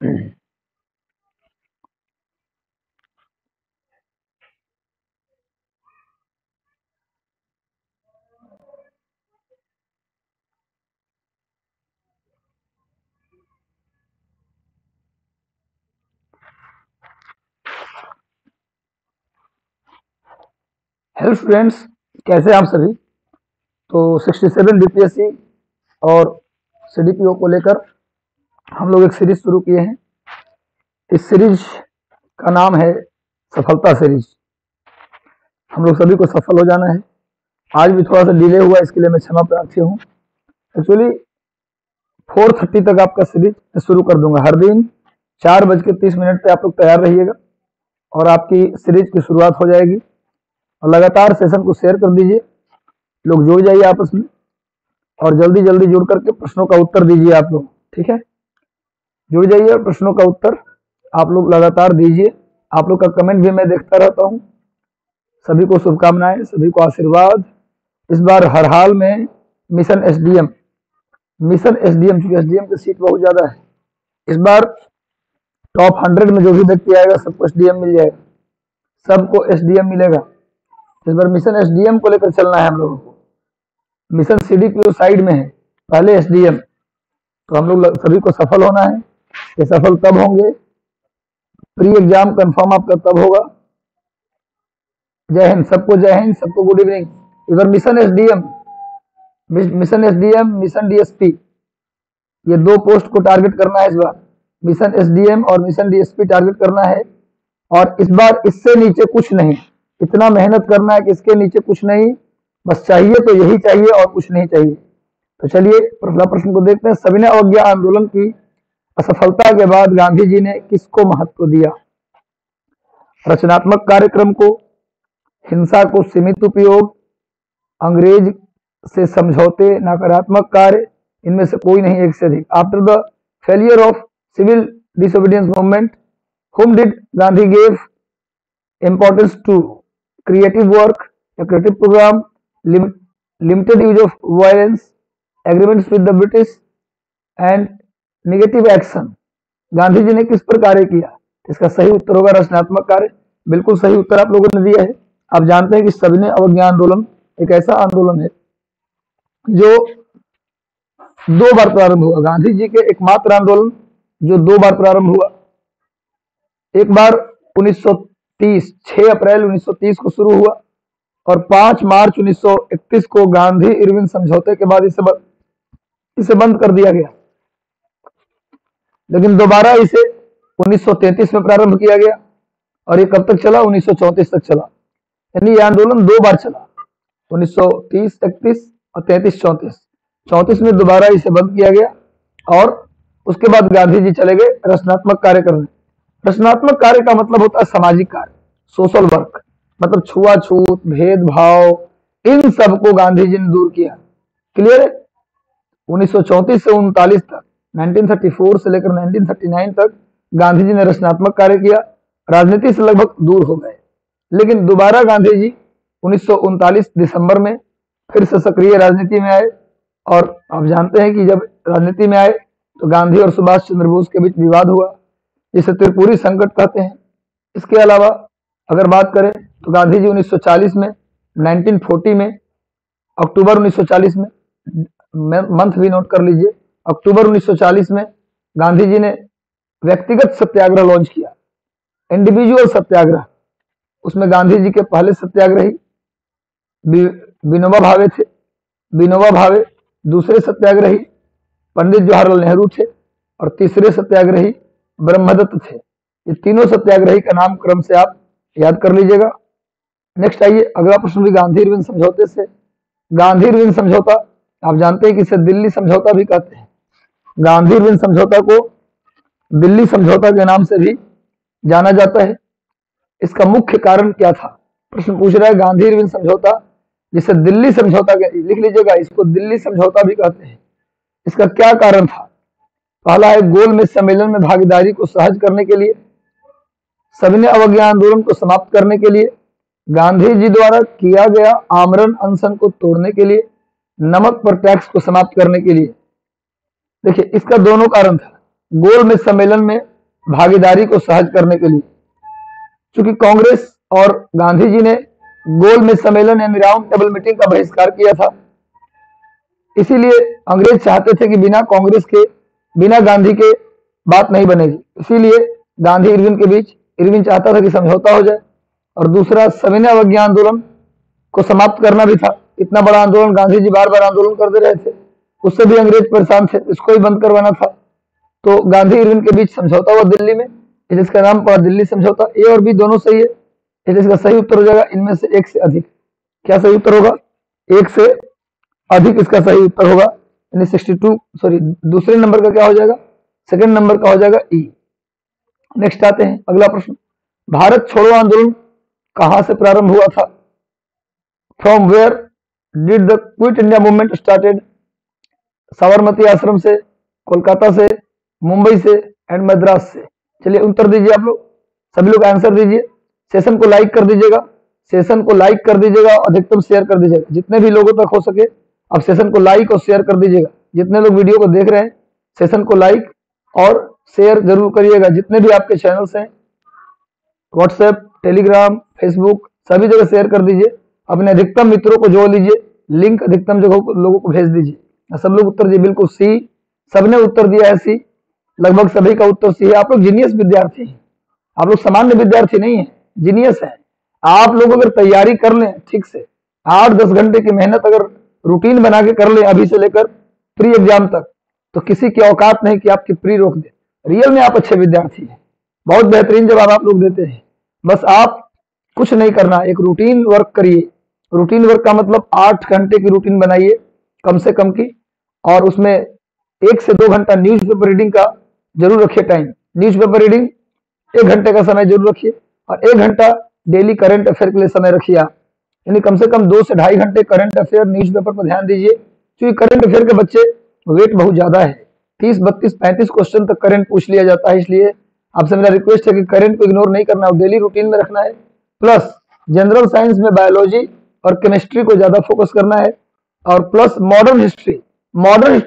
Hello students, कैसे हैं आप सभी। तो 67 डीपीएससी और सीडीपीओ को लेकर हम लोग एक सीरीज शुरू किए हैं। इस सीरीज का नाम है सफलता सीरीज। हम लोग सभी को सफल हो जाना है। आज भी थोड़ा सा डिले हुआ, इसके लिए मैं क्षमा प्रार्थी हूँ। एक्चुअली 4:30 तक आपका सीरीज शुरू कर दूंगा। हर दिन 4:30 पे आप लोग तैयार रहिएगा और आपकी सीरीज की शुरुआत हो जाएगी। और लगातार सेशन को शेयर कर दीजिए, लोग जुड़ जाइए आपस में और जल्दी जल्दी जुड़ करके प्रश्नों का उत्तर दीजिए आप लोग। ठीक है, जुड़ जाइए और प्रश्नों का उत्तर आप लोग लगातार दीजिए। आप लोग का कमेंट भी मैं देखता रहता हूँ। सभी को शुभकामनाएं, सभी को आशीर्वाद। इस बार हर हाल में मिशन एसडीएम चूंकि एसडीएम की सीट बहुत ज्यादा है, इस बार टॉप 100 में जो भी व्यक्ति आएगा सबको एसडीएम मिल जाएगा, सबको एसडीएम मिलेगा। इस बार मिशन एसडीएम को लेकर चलना है हम लोगों को। मिशन सीडीपीओ साइड में है, पहले एसडीएम। तो हम लोग सभी को सफल होना है। ये सफल तब होंगे, प्री एग्जाम कंफर्म आपका तब होगा। जय हिंद सबको, जय हिंद सबको, गुड इवनिंग। इधर मिशन एसडीएम, मिशन डीएसपी, ये दो पोस्ट को टारगेट करना है इस बार। मिशन एसडीएम और मिशन डीएसपी टारगेट करना है। और इस बार इससे नीचे कुछ नहीं, इतना मेहनत करना है कि इसके नीचे कुछ नहीं, बस चाहिए तो यही चाहिए और कुछ नहीं चाहिए। तो चलिए पहला प्रश्न को देखते हैं। सविनय अवज्ञा आंदोलन की असफलता के बाद गांधी जी ने किसको महत्व दिया? रचनात्मक कार्यक्रम को, हिंसा को सीमित उपयोग, अंग्रेज से समझौते, नकारात्मक कार्य, इनमें से कोई नहीं, एक से अधिक। After the failure of civil disobedience movement, whom did Gandhi gave importance to? Creative work, a creative program, limited use of violence, agreements with the British and negative action। Gandhi ji ने किस पर कार्य किया? इसका सही उत्तर होगा रचनात्मक कार्य। बिल्कुल सही उत्तर आप लोगों ने दिया है। आप जानते हैं कि सविनय अवज्ञा आंदोलन एक ऐसा आंदोलन है जो 2 बार प्रारंभ हुआ। गांधी जी के एकमात्र आंदोलन जो 2 बार प्रारंभ हुआ। एक बार 1930, 6 अप्रैल 1930 को शुरू हुआ और 5 मार्च 1931 को गांधी इरविन समझौते के बाद इसे बंद कर दिया गया। लेकिन दोबारा इसे 1933 में प्रारंभ किया गया और ये कब तक चला? 1934 तक चला। यानी ये आंदोलन 2 बार चला, 1930-31 और 33-34। 34 में दोबारा इसे बंद किया गया और उसके बाद गांधी जी चले गए रचनात्मक कार्य करने। रचनात्मक कार्य का मतलब होता है सामाजिक कार्य, सोशल वर्क, मतलब छुआछूत, भेदभाव, इन सबको गांधी जी ने दूर किया। क्लियर है? 1934 से 39 तक, 1934 से लेकर 1939 तक गांधी जी ने रचनात्मक कार्य किया, राजनीति से लगभग दूर हो गए। लेकिन दोबारा गांधी जी 1939 दिसंबर में फिर से सक्रिय राजनीति में आए और आप जानते हैं कि जब राजनीति में आए तो गांधी और सुभाष चंद्र बोस के बीच विवाद हुआ, जिसे त्रिपुरी संकट कहते हैं। इसके अलावा अगर बात करें तो गांधी जी 1940 में, 1940 में, अक्टूबर 1940 में, मंथ भी नोट कर लीजिए, अक्टूबर 1940 में गांधी जी ने व्यक्तिगत सत्याग्रह लॉन्च किया, इंडिविजुअल सत्याग्रह। उसमें गांधी जी के पहले सत्याग्रही विनोबा भावे थे, विनोबा भावे। दूसरे सत्याग्रही पंडित जवाहरलाल नेहरू थे और तीसरे सत्याग्रही ब्रह्मदत्त थे। ये तीनों सत्याग्रही का नाम क्रम से आप याद कर लीजिएगा। नेक्स्ट आइए, अगला प्रश्न भी गांधी इरविन समझौते से। गांधी इरविन समझौता, आप जानते हैं कि इसे दिल्ली समझौता भी कहते हैं। गांधी इरविन समझौता को दिल्ली समझौता के नाम से भी जाना जाता है। इसका मुख्य कारण क्या था? प्रश्न पूछ रहा है गांधी इरविन समझौता, जिसे दिल्ली समझौता, लिख लीजिएगा, इसको दिल्ली समझौता भी कहते हैं। इसका क्या कारण था? पहला है गोलमेज सम्मेलन में भागीदारी को सहज करने के लिए, सविनय अवज्ञा आंदोलन को समाप्त करने के लिए, गांधी जी द्वारा किया गया आमरण अनशन को तोड़ने के लिए, नमक पर टैक्स को समाप्त करने के लिए। देखिए इसका दोनों कारण था। गोलमेज सम्मेलन में भागीदारी को सहज करने के लिए। चूंकि कांग्रेस और गांधी जी ने गोलमेज सम्मेलन यानी राउंड टेबल मीटिंग का बहिष्कार किया था, इसीलिए अंग्रेज चाहते थे कि बिना कांग्रेस के, बिना गांधी के बात नहीं बनेगी। इसीलिए गांधी इरविन के बीच, इरविन चाहता था कि समझौता हो जाए, और दूसरा सविनय अवज्ञा आंदोलन को समाप्त करना भी था। इतना बड़ा आंदोलन गांधी जी बार बार आंदोलन करते रहे थे, उससे भी अंग्रेज परेशान थे, इसको ही बंद करवाना था। तो गांधी इरविन के बीच समझौता हुआ दिल्ली में, जिसका नाम पड़ा दिल्ली समझौता। ए और बी दोनों सही है, इसका सही उत्तर हो जाएगा इनमें से एक से अधिक। क्या सही उत्तर होगा? एक से अधिक इसका सही उत्तर होगा, यानी 62, सॉरी दूसरे नंबर का क्या हो जाएगा? सेकंड नंबर का हो जाएगा ई। नेक्स्ट आते हैं अगला प्रश्न। भारत छोड़ो आंदोलन कहां से प्रारंभ हुआ था? From where did the quit India movement started? Sabarmati Ashram से, कोलकाता से, मुंबई से एंड मद्रास से। चलिए उत्तर दीजिए आप लोग, सभी लोग आंसर दीजिए। सेशन को लाइक कर दीजिएगा, सेशन को लाइक कर दीजिएगा, अधिकतम शेयर कर दीजिएगा, जितने भी लोगों तक हो सके आप सेशन को लाइक और शेयर कर दीजिएगा। जितने लोग वीडियो को देख रहे हैं सेशन को लाइक और शेयर जरूर करिएगा। जितने भी आपके चैनल्स हैं, व्हाट्सएप, टेलीग्राम, फेसबुक, सभी जगह शेयर कर दीजिए। अपने अधिकतम मित्रों को जोड़ लीजिए, लिंक अधिकतम जगह लोगों को भेज दीजिए। सब लोग उत्तर दिए, बिल्कुल सी, सबने उत्तर दिया है सी, लगभग सभी का उत्तर सी है। आप लोग जीनियस विद्यार्थी हैं, आप लोग सामान्य विद्यार्थी नहीं है, जीनियस है। आप लोग अगर तैयारी कर लें ठीक से, 8-10 घंटे की मेहनत अगर रूटीन बना के कर लें अभी से लेकर प्री एग्जाम तक, तो किसी की औकात नहीं कि आपकी प्री रोक दे। रियल में आप अच्छे विद्यार्थी हैं, बहुत बेहतरीन जवाब आप लोग देते हैं। बस आप कुछ नहीं करना, एक रूटीन वर्क करिए। रूटीन वर्क का मतलब 8 घंटे की रूटीन बनाइए कम से कम की, और उसमें 1 से 2 घंटा न्यूज़पेपर रीडिंग का जरूर रखिए टाइम। न्यूज़पेपर रीडिंग 1 घंटे का समय जरूर रखिए, और 1 घंटा डेली करंट अफेयर के लिए समय रखिए आप। यानी कम से कम 2 से ढाई घंटे करंट अफेयर न्यूज़पेपर पर ध्यान दीजिए, क्योंकि करंट अफेयर के बच्चे वेट बहुत ज्यादा है, 30, 32, 35 क्वेश्चन तक करंट पूछ लिया जाता है। इसलिए आपसे मेरा रिक्वेस्ट है कि करंट को इग्नोर नहीं करना, डेली रूटीन में रखना है। प्लस जनरल साइंस में बायोलॉजी और केमिस्ट्री को ज्यादा फोकस करना है, और प्लस मॉडर्न हिस्ट्री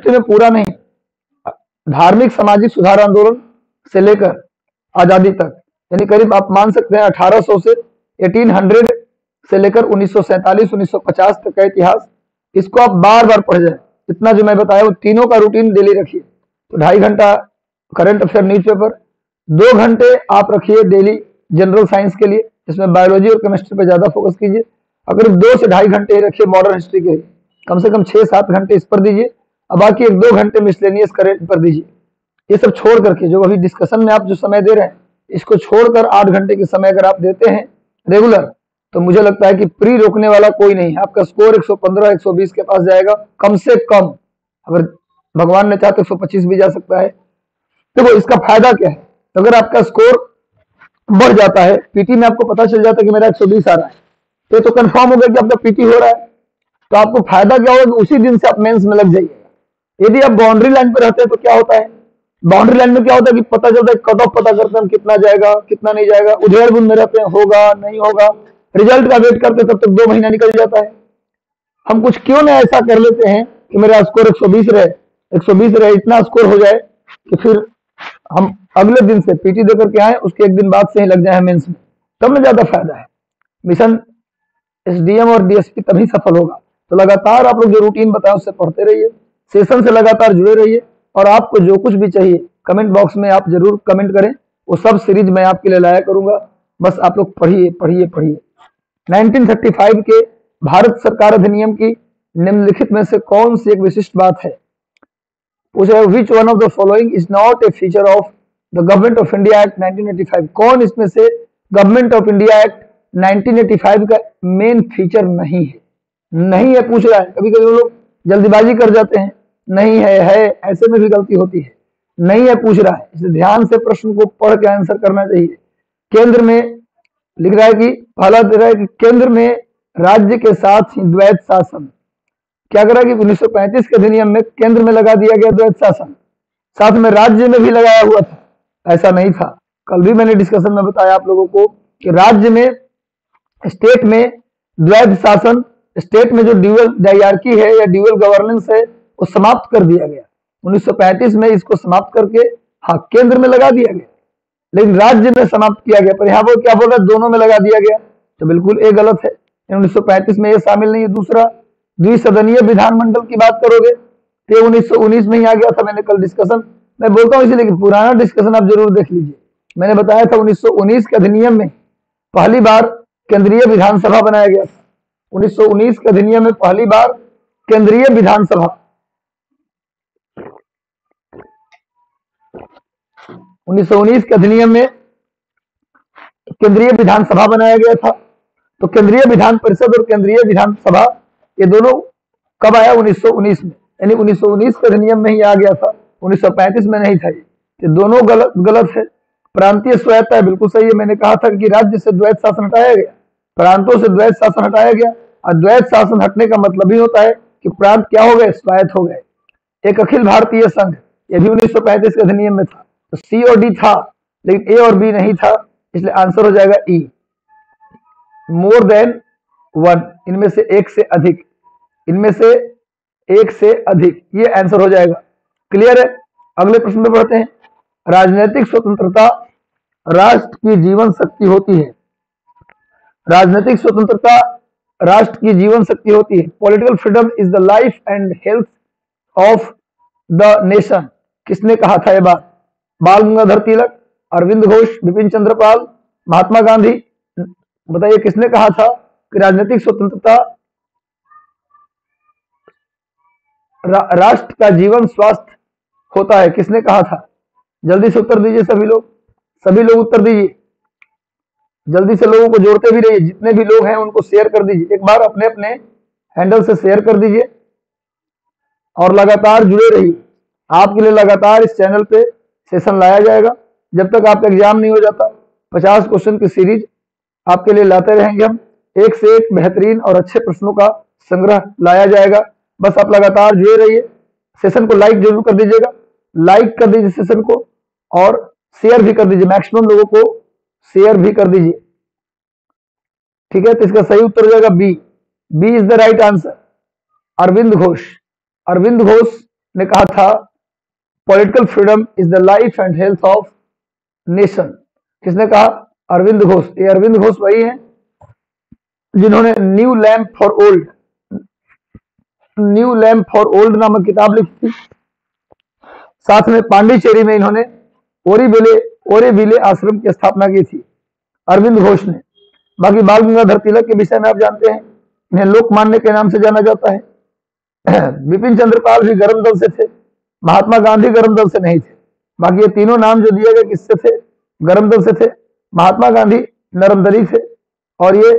में पूरा नहीं, धार्मिक सामाजिक सुधार आंदोलन से लेकर आजादी तक, यानी करीब आप मान सकते हैं 1800 से 1800 से लेकर 1947 1950 तक का इतिहास, इसको आप बार बार पढ़ जाए। इतना जो मैं बताया वो तीनों का रूटीन डेली रखिए। तो 2.5 घंटा करंट अफेयर न्यूज़पेपर, 2 घंटे आप रखिए डेली जनरल साइंस के लिए, जिसमें बायोलॉजी और केमिस्ट्री पर ज्यादा फोकस कीजिए। अगर 2 से ढाई घंटे रखिए मॉडर्न हिस्ट्री के, कम से कम 6-7 घंटे इस पर दीजिए, और बाकी 1-2 घंटे मिसलेनियस करंट पर दीजिए। ये सब छोड़ करके जो अभी डिस्कशन में आप जो समय दे रहे हैं, इसको छोड़कर 8 घंटे के समय अगर आप देते हैं रेगुलर, तो मुझे लगता है कि प्री रोकने वाला कोई नहीं है। आपका स्कोर 115 120 के पास जाएगा कम से कम, अगर भगवान ने चाहा तो 125 भी जा सकता है। देखो इसका फायदा क्या है, अगर आपका स्कोर बढ़ जाता है, पीटी में आपको पता चल जाता है कि मेरा 120 आ रहा है, तो कंफर्म हो गया कि आपका पीटी हो रहा है। तो आपको फायदा क्या होगा कि उसी दिन से आप मेंस में लग जाइएगा। यदि आप बाउंड्री लाइन पर रहते हैं तो क्या होता है, बाउंड्री लाइन में क्या होता है कि पता चलता है, कट ऑफ पता करते हैं कितना जाएगा कितना नहीं जाएगा, उधेड़ बुन में रहते हैं, होगा नहीं होगा, रिजल्ट का वेट करते तब तक 2 महीना निकल जाता है। हम कुछ क्यों ना ऐसा कर लेते हैं कि मेरा स्कोर 120 रहे, इतना स्कोर हो जाए कि फिर हम अगले दिन से पीटी देकर के आए, उसके 1 दिन बाद से ही लग जाए मेंस में, तब में ज्यादा फायदा है। मिशन एसडीएम और डीएसपी तभी सफल होगा। तो लगातार आप लोग जो रूटीन बताया उससे पढ़ते रहिए, सेशन से लगातार जुड़े रहिए, और आपको जो कुछ भी चाहिए कमेंट बॉक्स में आप जरूर कमेंट करें, वो सब सीरीज मैं आपके लिए लाया करूंगा। बस आप लोग पढ़िए पढ़िए पढ़िए। 1935 के भारत सरकार अधिनियम की निम्नलिखित में से कौन सी एक विशिष्ट बात है? पूछा है विच one of the following is not a feature of the government of India act 1985। कौन इसमें से गवर्नमेंट ऑफ इंडिया एक्ट 1985 का मेन फीचर नहीं है? नहीं है पूछ रहा है। कभी कभी लोग जल्दीबाजी कर जाते हैं, नहीं है, ऐसे में भी गलती होती है। नहीं है पूछ रहा है, इसलिए ध्यान से प्रश्न को पढ़ के आंसर करना चाहिए। केंद्र में लिख रहा है कि पहला दे रहा है कि केंद्र में राज्य के साथ ही द्वैत शासन। क्या करा कि 1935 के अधिनियम में केंद्र में लगा दिया गया द्वैत शासन, साथ में राज्य में भी लगाया हुआ था, ऐसा नहीं था। कल भी मैंने डिस्कशन में बताया आप लोगों को कि राज्य में, स्टेट में द्वैत शासन, स्टेट में जो ड्यूअल डायरकी है या ड्यूअल गवर्नेंस है वो समाप्त कर दिया गया 1935 में। इसको समाप्त करके हाँ केंद्र में लगा दिया गया। लेकिन राज्य में समाप्त किया गया। पर यहाँ पर क्या बोल रहा है, दोनों में लगा दिया गया, तो बिल्कुल ये गलत है। 1935 में ये शामिल नहीं है। दूसरा, द्विसदनीय विधानमंडल की बात करोगे तो 1919 में ही आ गया था। मैंने कल डिस्कशन, मैं बोलता हूँ इसीलिए कि पुराना डिस्कशन आप जरूर देख लीजिए। मैंने बताया था 1919 के अधिनियम में पहली बार केंद्रीय विधानसभा बनाया गया था। 1919 के अधिनियम में पहली बार केंद्रीय विधानसभा, 1919 के अधिनियम में केंद्रीय विधानसभा बनाया गया था। तो केंद्रीय विधान परिषद और केंद्रीय विधानसभा ये दोनों कब आया, 1919 में, यानी 1919 के अधिनियम में ही आ गया था, 1935 में नहीं था। ये दोनों गलत है। प्रांतीय स्वायत्ता है, बिल्कुल सही है। मैंने कहा था कि राज्य से द्वैत शासन हटाया गया, प्रांतों से द्वैत शासन हटाया गया, और द्वैत शासन हटने का मतलब ही होता है कि प्रांत क्या हो गए, स्वायत्त हो गए। एक अखिल भारतीय संघ, ये भी 1935 के अधिनियम में था। तो सी और डी था, लेकिन ए और बी नहीं था, इसलिए आंसर हो जाएगा ई, मोर देन वन, इनमें से एक से अधिक, इनमें से एक से अधिक, ये आंसर हो जाएगा। क्लियर है। अगले प्रश्न में बढ़ते हैं। राजनीतिक स्वतंत्रता राष्ट्र की जीवन शक्ति होती है। राजनीतिक स्वतंत्रता राष्ट्र की जीवन शक्ति होती है। Political freedom is the life and health of the nation. किसने कहा था ये बात? बाल गंगाधर तिलक, अरविंद घोष, बिपिन चंद्र पाल, महात्मा गांधी। बताइए किसने कहा था कि राजनीतिक स्वतंत्रता राष्ट्र का जीवन स्वास्थ्य होता है? किसने कहा था? जल्दी से उत्तर दीजिए सभी लोग, सभी लोग उत्तर दीजिए। जल्दी से लोगों को जोड़ते भी रहिए, जितने भी लोग हैं उनको शेयर कर दीजिए। एक बार अपने अपने हैंडल से शेयर कर दीजिए और लगातार जुड़े रहिए। आपके लिए लगातार इस चैनल पे सेशन लाया जाएगा जब तक आपका एग्जाम नहीं हो जाता। 50 क्वेश्चन की सीरीज आपके लिए लाते रहेंगे हम, एक से एक बेहतरीन और अच्छे प्रश्नों का संग्रह लाया जाएगा। बस आप लगातार जुड़े रहिए। सेशन को लाइक जरूर कर दीजिएगा, लाइक कर दीजिए सेशन को, और शेयर भी कर दीजिए, मैक्सिमम लोगों को शेयर भी कर दीजिए। ठीक है, तो इसका सही उत्तर हो जाएगा B, B is the right answer. Arvind Ghosh, Arvind Ghosh ने कहा था political freedom is the life and health of nation. किसने कहा? अरविंद घोष। ये अरविंद घोष वही हैं जिन्होंने new lamp for old, new lamp for old नामक किताब लिखी थी। साथ में पांडिचेरी में इन्होंने ओरेविले आश्रम की स्थापना की थी, अरविंद घोष ने। बाकी बाल गंगाधर तिलक के विषय में आप जानते हैं, इन्हें लोकमान्य के नाम से जाना जाता है। बिपिन चंद्र पाल भी गरम दल से थे, महात्मा गांधी गरम दल से नहीं थे। बाकी ये तीनों नाम जो दिए गए किससे थे? गरम दल से थे। महात्मा गांधी नरम दली थे और ये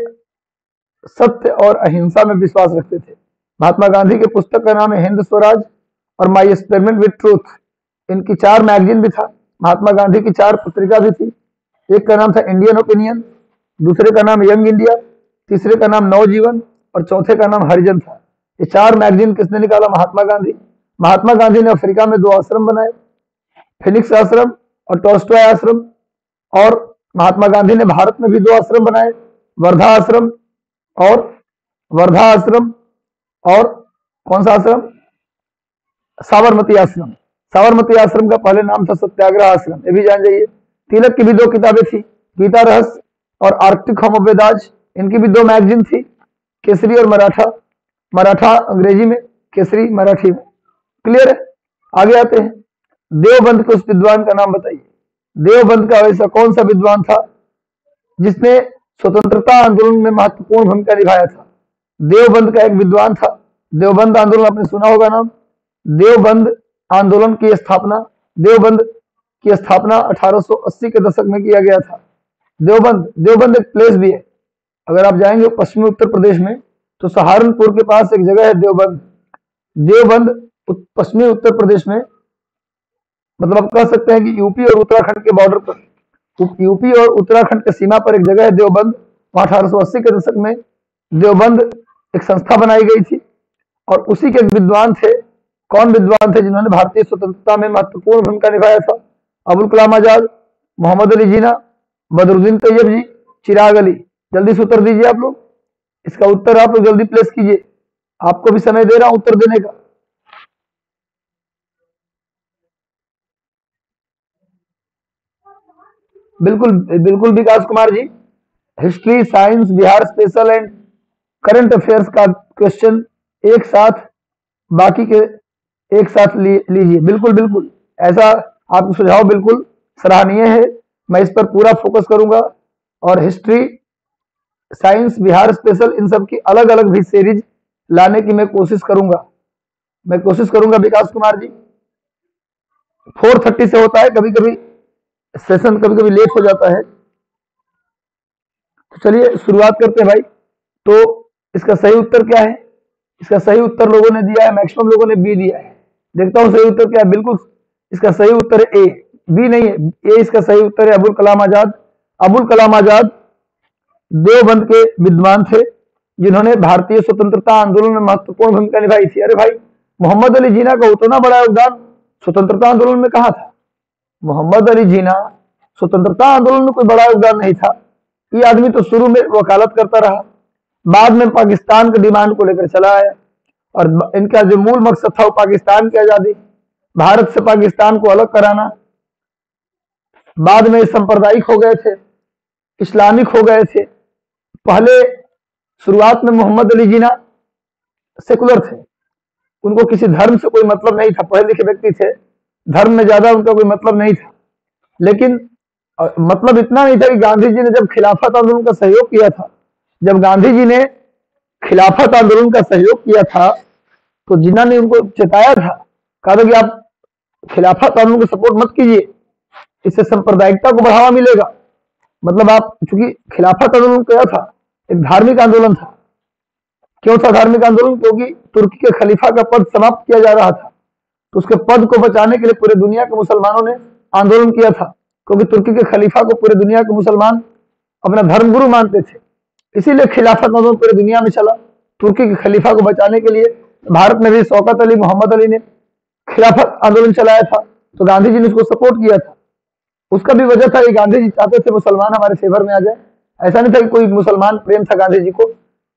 सत्य और अहिंसा में विश्वास रखते थे। महात्मा गांधी के पुस्तक का नाम है हिंद स्वराज और माई एक्सपेरिमेंट विद ट्रूथ। इनकी 4 मैगजीन भी था, महात्मा गांधी की 4 पत्रिका भी थी। एक का नाम था इंडियन ओपिनियन, दूसरे का नाम यंग इंडिया, तीसरे का नाम नवजीवन और चौथे का नाम हरिजन था। ये 4 मैगजीन किसने निकाला? महात्मा गांधी। महात्मा गांधी ने अफ्रीका में 2 आश्रम बनाए, फिनिक्स आश्रम और टॉल्स्टॉय आश्रम। और महात्मा गांधी ने भारत में भी 2 आश्रम बनाए, वर्धा आश्रम और कौन सा आश्रम? साबरमती आश्रम। साबरमती आश्रम का पहले नाम था सत्याग्रह आश्रम, ये भी जान जाइए। तिलक की भी 2 किताबें थी, गीता रहस्य और आर्कटिक होम ऑफ वेदाज। इनकी भी 2 मैगजीन थी, केसरी और मराठा, मराठा अंग्रेजी में, केसरी मराठी में। क्लियर है। आगे आते हैं। देवबंद के उस विद्वान का नाम बताइए। देवबंद का ऐसा कौन सा विद्वान था जिसने स्वतंत्रता आंदोलन में महत्वपूर्ण भूमिका निभाया था? देवबंद का एक विद्वान था। देवबंद आंदोलन आपने सुना होगा नाम। देवबंद आंदोलन की स्थापना, देवबंद की स्थापना 1880 के दशक में किया गया था। देवबंद एक प्लेस भी है। अगर आप जाएंगे पश्चिमी उत्तर प्रदेश में तो सहारनपुर के पास एक जगह है देवबंद। देवबंद पश्चिमी उत्तर प्रदेश में, मतलब आप कह सकते हैं कि यूपी और उत्तराखंड के बॉर्डर पर, यूपी और उत्तराखंड के सीमा पर एक जगह है देवबंद। वहां 1880 के दशक में देवबंद एक संस्था बनाई गई थी और उसी के विद्वान थे। कौन विद्वान थे जिन्होंने भारतीय स्वतंत्रता में महत्वपूर्ण भूमिका निभाया था? अबुल कलाम आजाद, मोहम्मद अली जिन्ना, बदरुद्दीन तैयब जी, चिराग अली। जल्दी से उत्तर दीजिए आप लोग। इसका उत्तर आप लोग जल्दी प्लेस कीजिए, आपको भी समय दे रहा हूं उत्तर देने का। बिल्कुल बिल्कुल Vikas Kumar ji, history, science, Bihar special and current affairs का क्वेश्चन एक साथ, बाकी के एक साथ लीजिए। बिल्कुल बिल्कुल, ऐसा आपका सुझाव बिल्कुल सराहनीय है। मैं इस पर पूरा फोकस करूंगा और हिस्ट्री, साइंस, बिहार स्पेशल, इन सब की अलग अलग भी सीरीज लाने की मैं कोशिश करूंगा। मैं कोशिश करूंगा विकास कुमार जी। 4:30 से होता है, कभी कभी सेशन कभी कभी लेट हो जाता है। तो चलिए शुरुआत करते हैं भाई। तो इसका सही उत्तर क्या है? इसका सही उत्तर लोगों ने दिया है, मैक्सिमम लोगों ने बी दिया है। देखता हूं सही उत्तर क्या है। बिल्कुल इसका सही उत्तर है ए, बी नहीं है, ए इसका सही उत्तर है। अबुल कलाम आजाद। अबुल कलाम आजाद देवबंद के विद्वान थे जिन्होंने भारतीय स्वतंत्रता आंदोलन में महत्वपूर्ण भूमिका निभाई थी। अरे भाई, मोहम्मद अली जिन्ना का उतना बड़ा योगदान स्वतंत्रता आंदोलन में कहा था? मोहम्मद अली जिन्ना स्वतंत्रता आंदोलन में कोई बड़ा योगदान नहीं था। ये आदमी तो शुरू में वकालत करता रहा, बाद में पाकिस्तान के डिमांड को लेकर चला आया और इनका जो मूल मकसद था वो पाकिस्तान की आजादी, भारत से पाकिस्तान को अलग कराना। बाद में सांप्रदायिक हो गए थे, इस्लामिक हो गए थे। पहले शुरुआत में मोहम्मद अली जिन्ना सेकुलर थे, उनको किसी धर्म से कोई मतलब नहीं था, पढ़े लिखे व्यक्ति थे, धर्म में ज्यादा उनका कोई मतलब नहीं था। लेकिन मतलब इतना नहीं था कि गांधी जी ने जब खिलाफत आंदोलन का सहयोग किया था, जब गांधी जी ने खिलाफत आंदोलन का सहयोग किया था तो जिन्ना ने उनको चेताया था, कहा था कि आप खिलाफत आंदोलन को सपोर्ट मत कीजिए, इससे सांप्रदायिकता को बढ़ावा मिलेगा। मतलब आप, चूंकि खिलाफत आंदोलन क्या था, एक धार्मिक आंदोलन था। क्यों था धार्मिक आंदोलन? क्योंकि तुर्की के खलीफा का पद समाप्त किया जा रहा था, तो उसके पद को बचाने के लिए पूरे दुनिया के मुसलमानों ने आंदोलन किया था, क्योंकि तुर्की के खलीफा को पूरे दुनिया के मुसलमान अपना धर्मगुरु मानते थे। इसीलिए खिलाफत आंदोलन पूरी दुनिया में चला, तुर्की के खलीफा को बचाने के लिए। भारत में भी शौकत अली, मोहम्मद अली ने खिलाफत आंदोलन चलाया था, तो गांधी जी ने उसको सपोर्ट किया था। उसका भी वजह था कि गांधी जी चाहते थे मुसलमान हमारे फेवर में आ जाए। ऐसा नहीं था कि कोई मुसलमान प्रेम था गांधी जी को।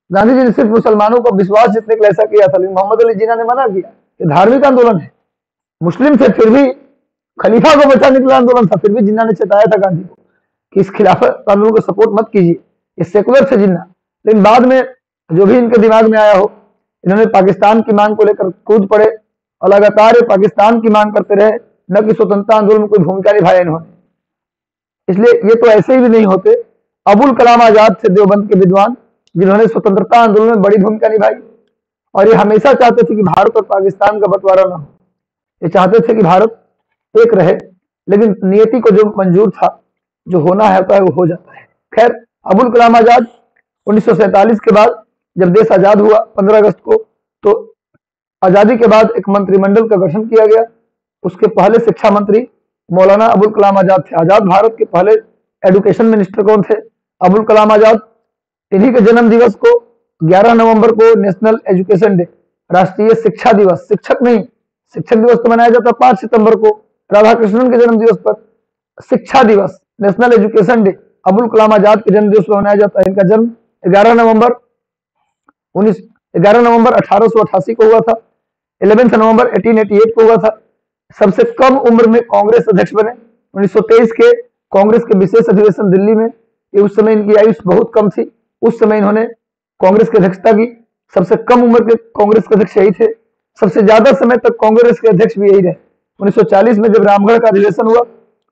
गांधी जी ने सिर्फ मुसलमानों का विश्वास जीतने के लिए ऐसा किया था, लेकिन मोहम्मद अली जिन्ना ने मना किया, ये धार्मिक आंदोलन है। मुस्लिम थे फिर भी खलीफा को बचाने के लिए आंदोलन था, फिर भी जिन्ना ने चेताया था गांधी को कि इस खिलाफत आंदोलन को सपोर्ट मत कीजिए, ये सेकुलर थे जिन्ना। लेकिन बाद में जो भी इनके दिमाग में आया हो, इन्होंने पाकिस्तान की मांग को लेकर कूद पड़े और लगातार पाकिस्तान की मांग करते रहे, न कि स्वतंत्रता आंदोलन में कोई भूमिका निभाया इन्होंने। इसलिए ये तो ऐसे ही भी नहीं होते। अबुल कलाम आजाद थे देवबंद के विद्वान जिन्होंने स्वतंत्रता आंदोलन में बड़ी भूमिका निभाई, और ये हमेशा चाहते थे कि भारत और पाकिस्तान का बंटवारा न हो। ये चाहते थे कि भारत एक रहे, लेकिन नियति को जो मंजूर था, जो होना है वो हो जाता है। खैर, अबुल कलाम आजाद 1947 के बाद जब देश आजाद हुआ 15 अगस्त को, तो आजादी के बाद एक मंत्रिमंडल का गठन किया गया। उसके पहले शिक्षा मंत्री मौलाना अबुल कलाम आजाद थे। आजाद भारत के पहले एजुकेशन मिनिस्टर कौन थे? अबुल कलाम आजाद। इन्हीं के जन्म दिवस को 11 नवंबर को नेशनल एजुकेशन डे, राष्ट्रीय शिक्षा दिवस, शिक्षक नहीं, शिक्षक दिवस तो मनाया जाता है 5 सितंबर को, राधा कृष्णन के जन्म दिवस पर शिक्षा दिवस, national education day, Abul Kalam Azad के जन्म दिवस पर मनाया जाता है। इनका जन्म 11 नवंबर 1888 को हुआ था। 11 नवंबर 1888 को हुआ था। सबसे कम उम्र में कांग्रेस अध्यक्ष बने 1923 के कांग्रेस के विशेष अधिवेशन दिल्ली में। ये उस समय इनकी आयु बहुत कम थी, उस समय इन्होंने कांग्रेस की अध्यक्षता की। सबसे कम उम्र के कांग्रेस के अध्यक्ष यही थे। सबसे ज्यादा समय तक कांग्रेस के अध्यक्ष भी यही रहे। 1940 में जब रामगढ़ का अधिवेशन हुआ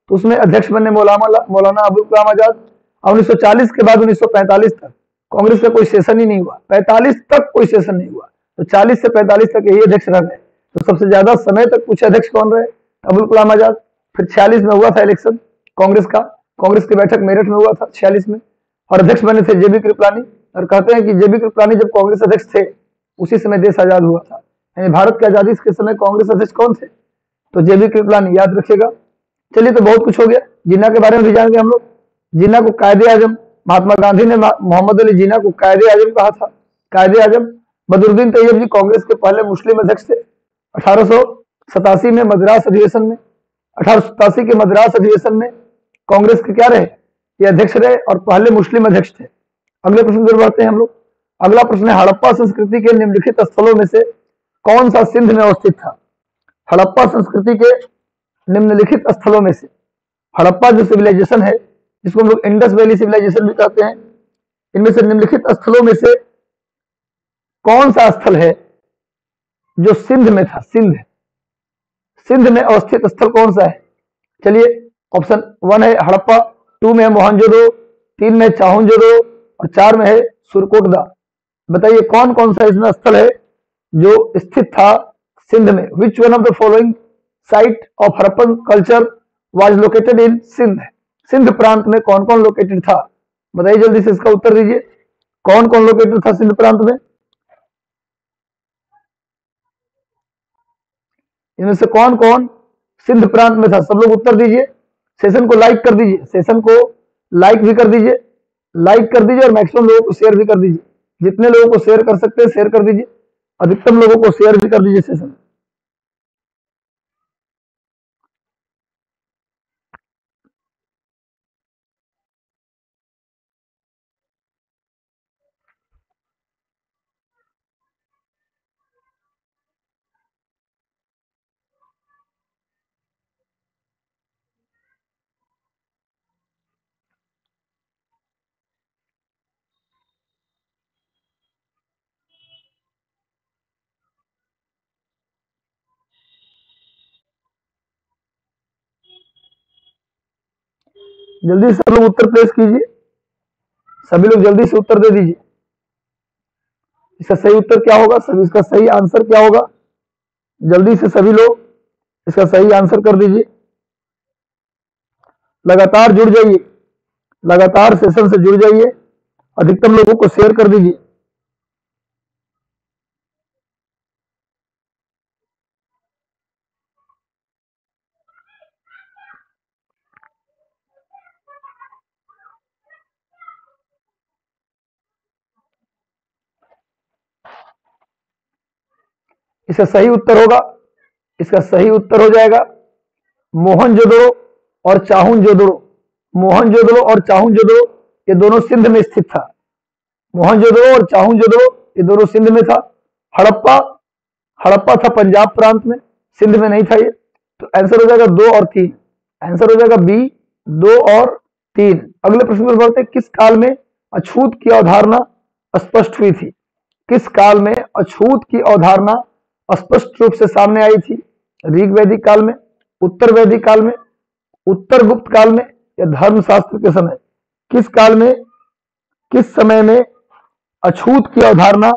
तो उसमें अध्यक्ष बने मौलाना अबुल कलाम आजाद। और 1940 के बाद 1945 तक कांग्रेस का कोई सेशन ही नहीं हुआ, 45 तक कोई सेशन नहीं हुआ, तो 40 से 45 तक यही अध्यक्ष रह गए। तो सबसे ज्यादा समय तक पूछे अध्यक्ष कौन रहे? अबुल कलाम आजाद। फिर 46 में हुआ था इलेक्शन कांग्रेस का, कांग्रेस की बैठक मेरठ में हुआ था 46 में, और अध्यक्ष बने थे जेबी कृपलानी। और कहते हैं कि जेबी कृपलानी जब कांग्रेस अध्यक्ष थे उसी समय देश आजाद हुआ था। यानी भारत की आजादी के समय कांग्रेस अध्यक्ष कौन थे? तो जेबी कृपलानी, याद रखिएगा। चलिए, तो बहुत कुछ हो गया। जिन्ना के बारे में भी जान गए हम लोग। जिन्ना को कायदे आजम, महात्मा गांधी ने मोहम्मद अली जिन्ना को कायदे आजम कहा था, कायदे आजम। बदरुद्दीन तैयब जी कांग्रेस के पहले मुस्लिम अध्यक्ष थे। 1887 में मद्रास अधिवेशन में, 1887 के मद्रास अधिवेशन में कांग्रेस के क्या रहे? ये अध्यक्ष रहे और पहले मुस्लिम अध्यक्ष थे। अगले प्रश्न पर बढ़ते हैं हम लोग। अगला प्रश्न है, हड़प्पा संस्कृति के निम्नलिखित स्थलों में से कौन सा सिंध में अवस्थित था? हड़प्पा संस्कृति के निम्नलिखित स्थलों में से, हड़प्पा जो सिविलाइजेशन है जिसको हम लोग इंडस वैली सिविलाइजेशन भी कहते हैं। इनमें से निम्नलिखित स्थलों में से कौन सा स्थल है जो सिंध में था? सिंध में अवस्थित स्थल कौन सा है? चलिए, ऑप्शन 1 है हड़प्पा, 2 में है मोहनजोदड़ो, 3 में चाहुंजोदड़ो और 4 में है सुरकोटदा। बताइए कौन कौन सा इसमें स्थल है जो स्थित था सिंध में? Which one of the following site of Harappan culture was located in Sindh? Sindh प्रांत में कौन कौन लोकेटेड था? बताइए जल्दी से इसका उत्तर दीजिए। कौन कौन लोकेटेड था सिंध प्रांत में? इनमें से कौन कौन सिंध प्रांत में था? सब लोग उत्तर दीजिए। सेशन को लाइक कर दीजिए, सेशन को लाइक भी कर दीजिए, लाइक कर दीजिए और मैक्सिमम लोगों को शेयर भी कर दीजिए। जितने लोगों को शेयर कर सकते हैं शेयर कर दीजिए, अधिकतम लोगों को शेयर भी कर दीजिए सेशन। जल्दी से सब लोग उत्तर प्लेस कीजिए, सभी लोग जल्दी से उत्तर दे दीजिए। इसका सही उत्तर क्या होगा? सभी इसका सही आंसर क्या होगा? जल्दी से सभी लोग इसका सही आंसर कर दीजिए। लगातार जुड़ जाइए, लगातार सेशन से जुड़ जाइए, अधिकतम लोगों को शेयर कर दीजिए। इसका सही उत्तर होगा, इसका सही उत्तर हो जाएगा मोहनजोदड़ो और चाहुंजोदड़ो। मोहनजोदड़ो और चाहुंजोदड़ो ये दोनों सिंध में स्थित था। मोहनजोदड़ो और चाहुंजोदड़ो ये दोनों सिंध में था। हड़प्पा, हड़प्पा था पंजाब प्रांत में, सिंध में नहीं था ये। तो आंसर हो जाएगा 2 और 3। आंसर हो जाएगा बी, 2 और 3। अगले प्रश्न पर बढ़ते हैं। किस काल में अछूत की अवधारणा स्पष्ट हुई थी? किस काल में अछूत की अवधारणा स्पष्ट रूप से सामने आई थी? ऋग वैदिक काल में, उत्तर वैदिक काल में, उत्तर गुप्त काल में या धर्मशास्त्र के समय? किस काल में, किस समय में अछूत की अवधारणा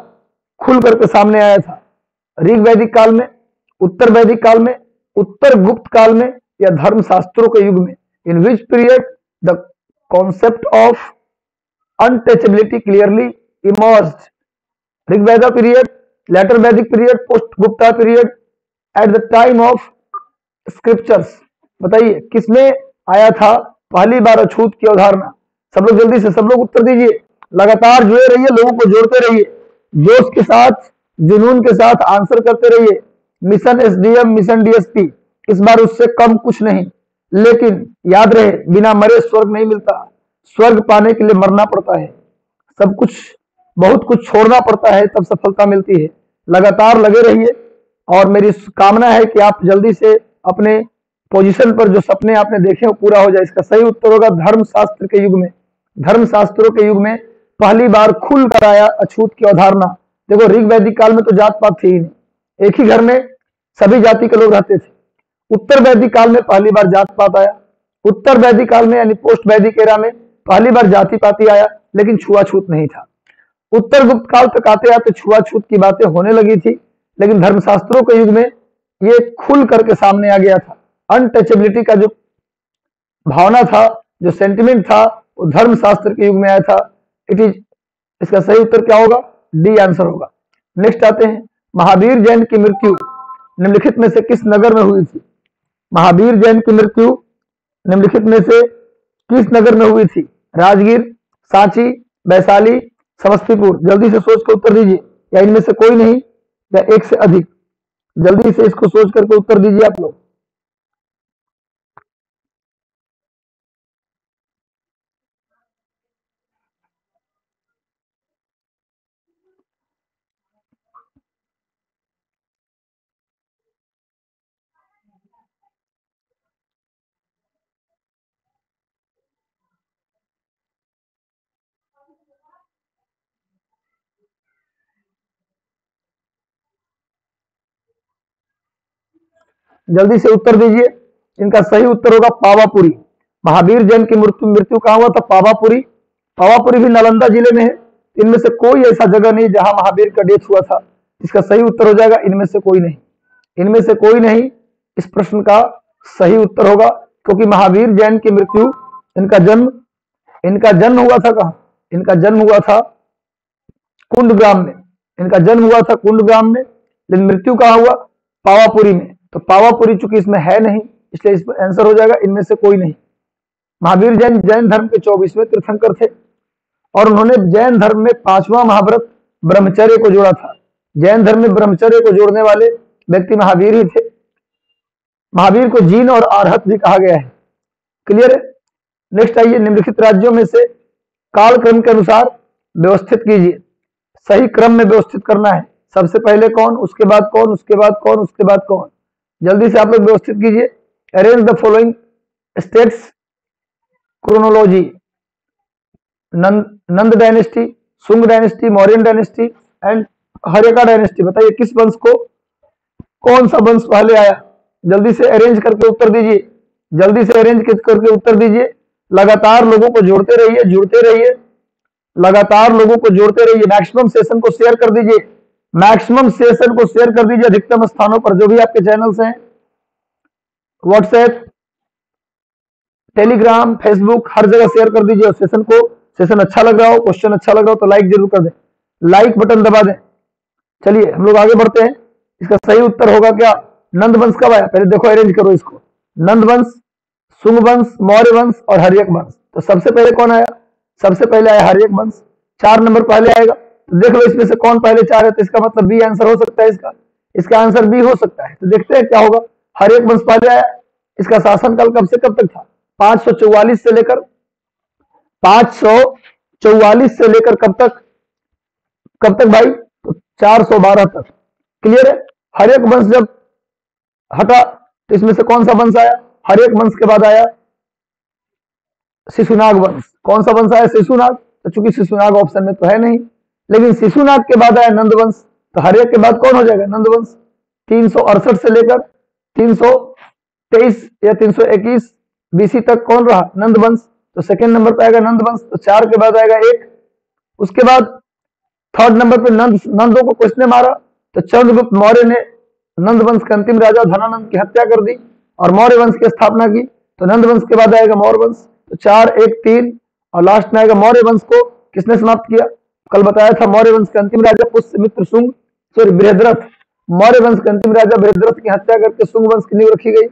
खुल करके सामने आया था? ऋग वैदिक काल में, उत्तर वैदिक काल में, उत्तर गुप्त काल में या धर्मशास्त्रों के युग में? In which period the concept of untouchability clearly emerged? Rigveda period, later Vedic period, post Gupta period, at the time of scriptures? बताइए किसमें आया था पहली बार अछूत की अवधारणा? सब लोग जल्दी से सब लोग उत्तर दीजिए। लगातार जुड़े रहिए, लोगों को जोड़ते रहिए, जोश के साथ, जुनून के साथ आंसर करते रहिए। मिशन एसडीएम, मिशन डीएसपी, इस बार उससे कम कुछ नहीं। लेकिन याद रहे, बिना मरे स्वर्ग नहीं मिलता। स्वर्ग पाने के लिए मरना पड़ता है। सब कुछ, बहुत कुछ छोड़ना पड़ता है, तब सफलता मिलती है। लगातार लगे रहिए और मेरी कामना है कि आप जल्दी से अपने पोजीशन पर जो सपने आपने देखे वो पूरा हो जाए। इसका सही उत्तर होगा धर्मशास्त्र के युग में। धर्मशास्त्रों के युग में पहली बार खुल कर आया अछूत की अवधारणा। देखो ऋग वैदिक काल में तो जात पात थी ही नहीं, एक ही घर में सभी जाति के लोग रहते थे। उत्तर वैदिक काल में पहली बार जात पात आया। उत्तर वैदिक काल में यानी पोस्ट वैदिक एरा में पहली बार जाति पाति आया, लेकिन छुआछूत नहीं था। उत्तर गुप्त काल तक आते आते छुआछूत की बातें होने लगी थी, लेकिन धर्मशास्त्रों के युग में ये खुल करके सामने आ गया था। अनटचेबिलिटी का जो भावना था, जो सेंटिमेंट था, वो धर्मशास्त्र के युग में आया था। इट इज, इसका सही उत्तर क्या होगा? डी आंसर होगा। नेक्स्ट आते हैं, महावीर जैन की मृत्यु निम्नलिखित में से किस नगर में हुई थी? महावीर जैन की मृत्यु निम्नलिखित में से किस नगर में हुई थी? राजगीर, सांची, वैशाली, समस्तीपुर? जल्दी से सोच कर उत्तर दीजिए, या इनमें से कोई नहीं या एक से अधिक? जल्दी से इसको सोच करके उत्तर दीजिए आप लोग। जल्दी से उत्तर दीजिए। इनका सही उत्तर होगा पावापुरी। महावीर जैन की मृत्यु मृत्यु कहाँ हुआ था? पावापुरी। पावापुरी भी नालंदा जिले में है। इनमें से कोई ऐसा जगह नहीं जहां महावीर का डेथ हुआ था। इसका सही उत्तर हो जाएगा इनमें से कोई नहीं। इनमें से कोई नहीं इस प्रश्न का सही उत्तर होगा, क्योंकि महावीर जैन की मृत्यु, इनका जन्म हुआ था कहां? इनका जन्म हुआ था कुंडग्राम में। इनका जन्म हुआ था कुंडग्राम में, लेकिन मृत्यु कहां हुआ? पावापुरी में। तो पावापुरी चूंकि इसमें है नहीं, इसलिए इस आंसर हो जाएगा इनमें से कोई नहीं। महावीर जैन जैन धर्म के 24वें तीर्थंकर थे और उन्होंने जैन धर्म में 5वां महाव्रत ब्रह्मचर्य को जोड़ा था। जैन धर्म में ब्रह्मचर्य को जोड़ने वाले व्यक्ति महावीर ही थे। महावीर को जीन और आर्हत भी कहा गया है। क्लियर है? नेक्स्ट आइए, निम्नलिखित राज्यों में से कालक्रम के अनुसार व्यवस्थित कीजिए। सही क्रम में व्यवस्थित करना है। सबसे पहले कौन, उसके बाद कौन, उसके बाद कौन, उसके बाद कौन। जल्दी से आप लोग व्यवस्थित कीजिए। Arrange the following states chronology. Nanda dynasty, Sunga dynasty, Mauryan dynasty and Haryanka dynasty. बताइए किस वंश को, कौन सा वंश पहले आया? जल्दी से अरेंज करके उत्तर दीजिए। जल्दी से अरेंज करके उत्तर दीजिए। लगातार लोगों को जोड़ते रहिए, जुड़ते रहिए, लगातार लोगों को जोड़ते रहिए। मैक्सिमम सेशन को शेयर कर दीजिए। मैक्सिमम सेशन को शेयर कर दीजिए अधिकतम स्थानों पर, जो भी आपके चैनल्स हैं, व्हाट्सएप, टेलीग्राम, फेसबुक, हर जगह शेयर कर दीजिए। सेशन को, सेशन अच्छा लग रहा हो, क्वेश्चन अच्छा लग रहा हो तो लाइक जरूर कर दें, लाइक बटन दबा दें। चलिए हम लोग आगे बढ़ते हैं। इसका सही उत्तर होगा क्या? नंद वंश कब आया? पहले देखो, अरेंज करो इसको। नंद वंश, सुंग वंश, मौर्य वंश और हर्यक वंश। तो सबसे पहले कौन आया? सबसे पहले आया हर्यक वंश। 4 नंबर पहले आएगा। तो देख लो इसमें से कौन पहले 4 है, तो इसका मतलब बी आंसर हो सकता है। इसका आंसर बी हो सकता है। तो देखते हैं क्या होगा। हर्यक वंश पहले आया। इसका शासनकाल कब से कब तक था? 544 से लेकर 544 से लेकर कब तक भाई? तो 412 तक। क्लियर है? हर्यक वंश जब हटा तो इसमें से कौन सा वंश आया? हर्यक वंश के बाद आया शिशुनाग वंश। कौन सा वंश आया? शिशुनाग। तो चूंकि शिशुनाग ऑप्शन में तो है नहीं, लेकिन शिशुनाग के बाद आया नंद वंश। तो हर्यक के बाद कौन हो जाएगा? नंद वंश। 368 से लेकर 323 या 321 बीसी तक कौन रहा? नंद वंश। तो सेकंड नंबर पे आएगा नंद वंश। तो 4 के बाद आएगा 1। उसके बाद थर्ड नंबर पे नंदों को किसने मारा? तो चंद्रगुप्त मौर्य ने नंद वंश के अंतिम राजा धनानंद की हत्या कर दी और मौर्य वंश की स्थापना की। तो नंद वंश के बाद आएगा मौर्य वंश। तो 4, 1, 3 और लास्ट में आएगा मौर्य वंश को किसने समाप्त किया? कल बताया था मौर्य वंश के अंतिम राजा पुष्यमित्र शुंग, सॉरी बृहद्रथ। मौर्य वंश के अंतिम राजा बृहद्रथ की हत्या करके शुंग वंश की नींव रखी गई।